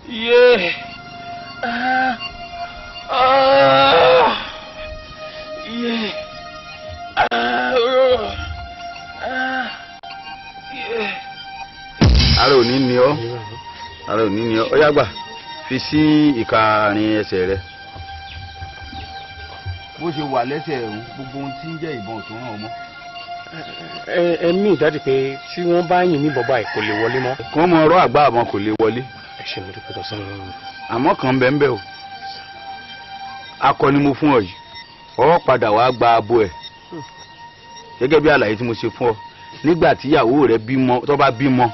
Speaker 21: Yeah. Yeah.
Speaker 4: ara ò ní ní ọ ara ò ní ní ọ ó yá gbà fi sí ìka àárín ẹsẹ̀ rẹ. bó ṣe wà lẹ́sẹ̀ ẹ̀hún gbogbo ohun tí ń jẹ́ ìbọn tó ràn ọmọ.
Speaker 21: ẹ ní ìdájọ́ pé tí wọ́n bá yìn ní bọ́bá ẹ̀ kò lè wọlé mọ́.
Speaker 4: kí wọ́n mọ ọ̀rọ̀ àgbà àmọ́ kò lè wọlé.
Speaker 21: ẹ ṣe mo dúpẹ́ tọ́sán lọ́rùn.
Speaker 4: àmọ́ kan bẹ́ẹ̀ bẹ́ẹ̀ o akọ ni mo fún ọ yìí ọ padà wàá gba abo ẹ̀ gẹ́gẹ́ bí àlàyé tí mo ṣe fún ọ nígbà tí ìyàwó rẹ bímọ tó bá bímọ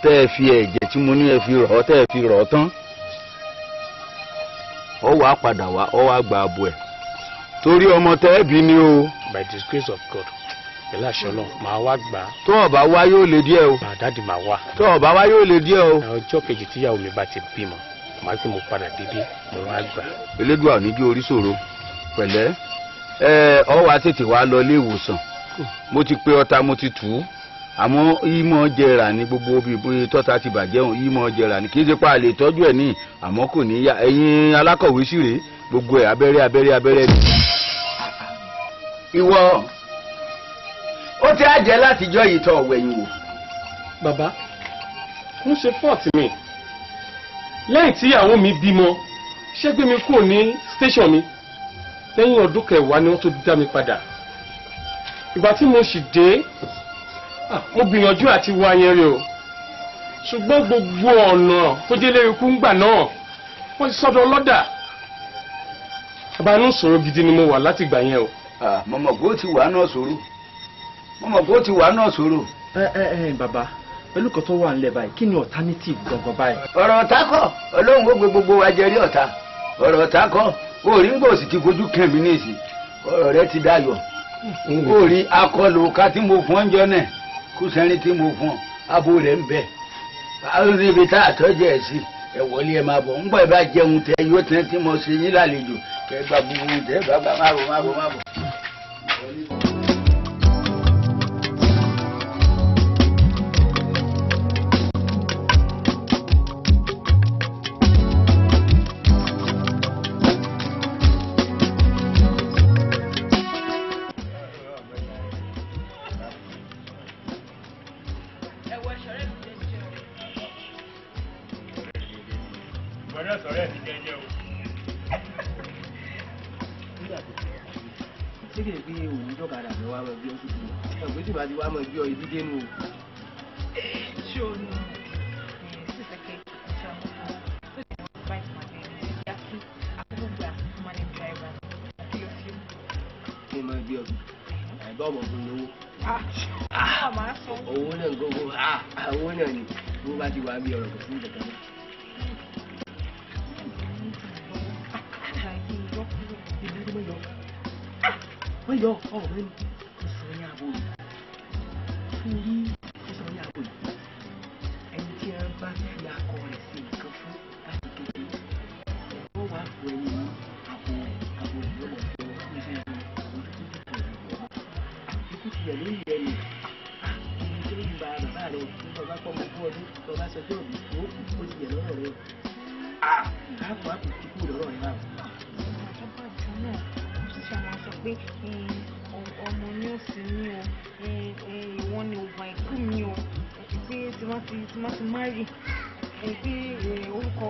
Speaker 4: tẹ́ ẹ fi ẹ̀jẹ̀ tí mo ní ẹ fi rọ̀ ọ́ tẹ́ ẹ fi rọ̀ ọ́ tán ọ wàá padà wá ọ wàá gba abo ẹ̀ torí ọmọ tẹ́ ẹ bí ni o.
Speaker 21: by the grace of God pẹ̀lú àṣẹ Ọlọ́run màá wá gbà á.
Speaker 4: tó o bá wá yóò lè díẹ̀ o.
Speaker 21: àdáàdì màá wá.
Speaker 4: tó o bá wá yóò lè díẹ̀ o.
Speaker 21: ọjọ́ kejì tíyàwó mi bá ti bímọ màá gbé mo padà dédé mo wá gbà.
Speaker 4: Elédùà ò ní jẹ́ orí ṣòro pẹ̀lẹ́ ọ wá tètè wá lọ ilé ìwòsàn mo ti pe ọta mo ti tù ú àmọ́ ìmọ̀ jẹrà ní gbogbo bí tọ́ta ti bàjẹ́ òun ìmọ̀ jẹrà ní kì í ṣe pa àlè tọ́jú ẹ̀ ní àmọ́ kò ní yá ẹ̀yin alákọ̀wé sì rèé gbogbo ẹ̀ abẹ́rẹ́ ni. ìwọ ó ti á jẹ́ látijọ́ yìí tọ́ ọ̀wẹ̀yìn wò.
Speaker 21: bàbá ń ṣe fọ́ọ̀tì mi lẹ́yìn tí ìyàwó mi bímọ ṣé gbé mi kúrò ní station mi lẹ́yìn ọdún kẹwàá ni wọ́n tó dá mi padà ìgbà tí mo sì dé mo gbìyànjú àti wá yẹn rí o ṣùgbọ́n gbogbo ọ̀nà tó délé ikú ńgbà náà wọ́n ti sọ́dọ̀ ọlọ́dà àbánú sọ̀rọ̀ gidi ni mo wà láti gbà yẹn o.
Speaker 4: mọ̀mọ́ kó ti wà náà sọ̀rọ̀ mọ̀mọ́ kó ti wà náà sọ̀rọ̀.
Speaker 1: bàbá pẹ̀lú kan tó wà nílẹ̀ báyìí kí ni alternative gangan báyìí.
Speaker 4: ọ̀rọ̀ ọ̀tá kọ́ Ọlọ́run ó gbé gbogbo wa jẹ́rí ọ̀tá ọ̀rọ̀ ọ̀tá kọ́ orí ń gbòòsì ti fojú kẹ́mi ní ìsìn ọ̀rọ̀ rẹ ti dayọ̀ orí akọlù ká tí mo fún ọjọ́ náà Kúsànrí tí mo fún abo rẹ̀ ń bẹ̀ níbi tá a tọ́jú ẹ̀ sí ẹ wọlé ẹ máa bọ̀ ń gbọ́ ẹ bá jẹun tẹ yóò tẹ́ tí mo ṣe yín lálejò kẹ gba gbogbo tẹ bàbá má bọ̀.
Speaker 1: owó náà gbogbo owó náà ni bó bá ti wà bí ọ̀rọ̀ kò sí ìjọba náà. wọ́n yọ ọ̀rọ̀ mi sọ ní àbò yìí fún yí sọ ní àbò yìí ẹni tí ẹ bá fi akọ rẹ̀ sí nǹkan fún láti kéde ẹ̀rọ wà fún ẹni ní àbò ìlọ́wọ́ fún iṣẹ́ ìlú ojú tó dùn ikú ti yẹ̀ lórí ẹni ìdílé ìgbà bàbá rẹ̀ ní bàbá pọ̀ mọ́ fún ọdún bàbá sọ pé òbí tó ó ti yẹ̀ lọ́rọ̀ rẹ̀ káàkó àpò ti kú lọ́rọ̀ rẹ̀ náà.
Speaker 7: pé ọmọ ní òsì ní o ìwọ ni ògbà ikú mi o pé tí wọ́n ti márì pé orúkọ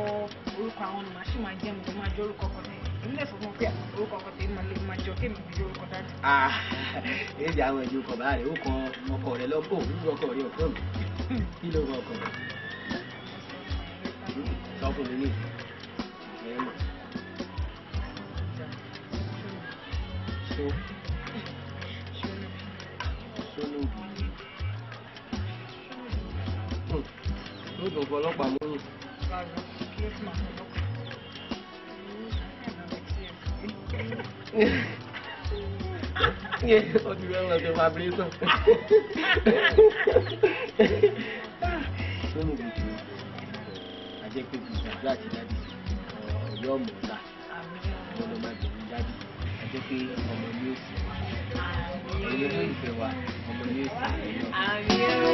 Speaker 7: àwọn ọmọ àṣì máa jẹ́ mi máa jẹ́ orúkọ kan tẹ̀ èmi lè sọ fún ọ pé orúkọ kan tẹ̀ máa jọ kémi fi jẹ́ orúkọ dájú.
Speaker 1: èdè àwọn èdè ọkọ̀ bá rẹ̀ ó kan ọkọ̀ rẹ̀ lọ́pọ̀ òwúrọ̀ ọkọ̀ rẹ̀ ọ̀pọ̀ mi kí ló rọ ọkọ̀ rẹ̀ sọ́kùnrin ní ìfẹ́ mọ̀. lóògùn ọlọ́pàá mú yìí. Ọdún rẹ̀ wọ́n ṣe vibration. Sọ́nù gbogbo ajẹ́ pé gbogbo àjọ àti dájú ọ̀yọ́ ọmọ ọ̀la ọmọ máa bẹ̀rù dájú ajẹ́ pé ọmọ ní òsì. Ẹ̀yin ló ìfẹ́ wa ọmọ ní òsì ẹ̀yìn náà.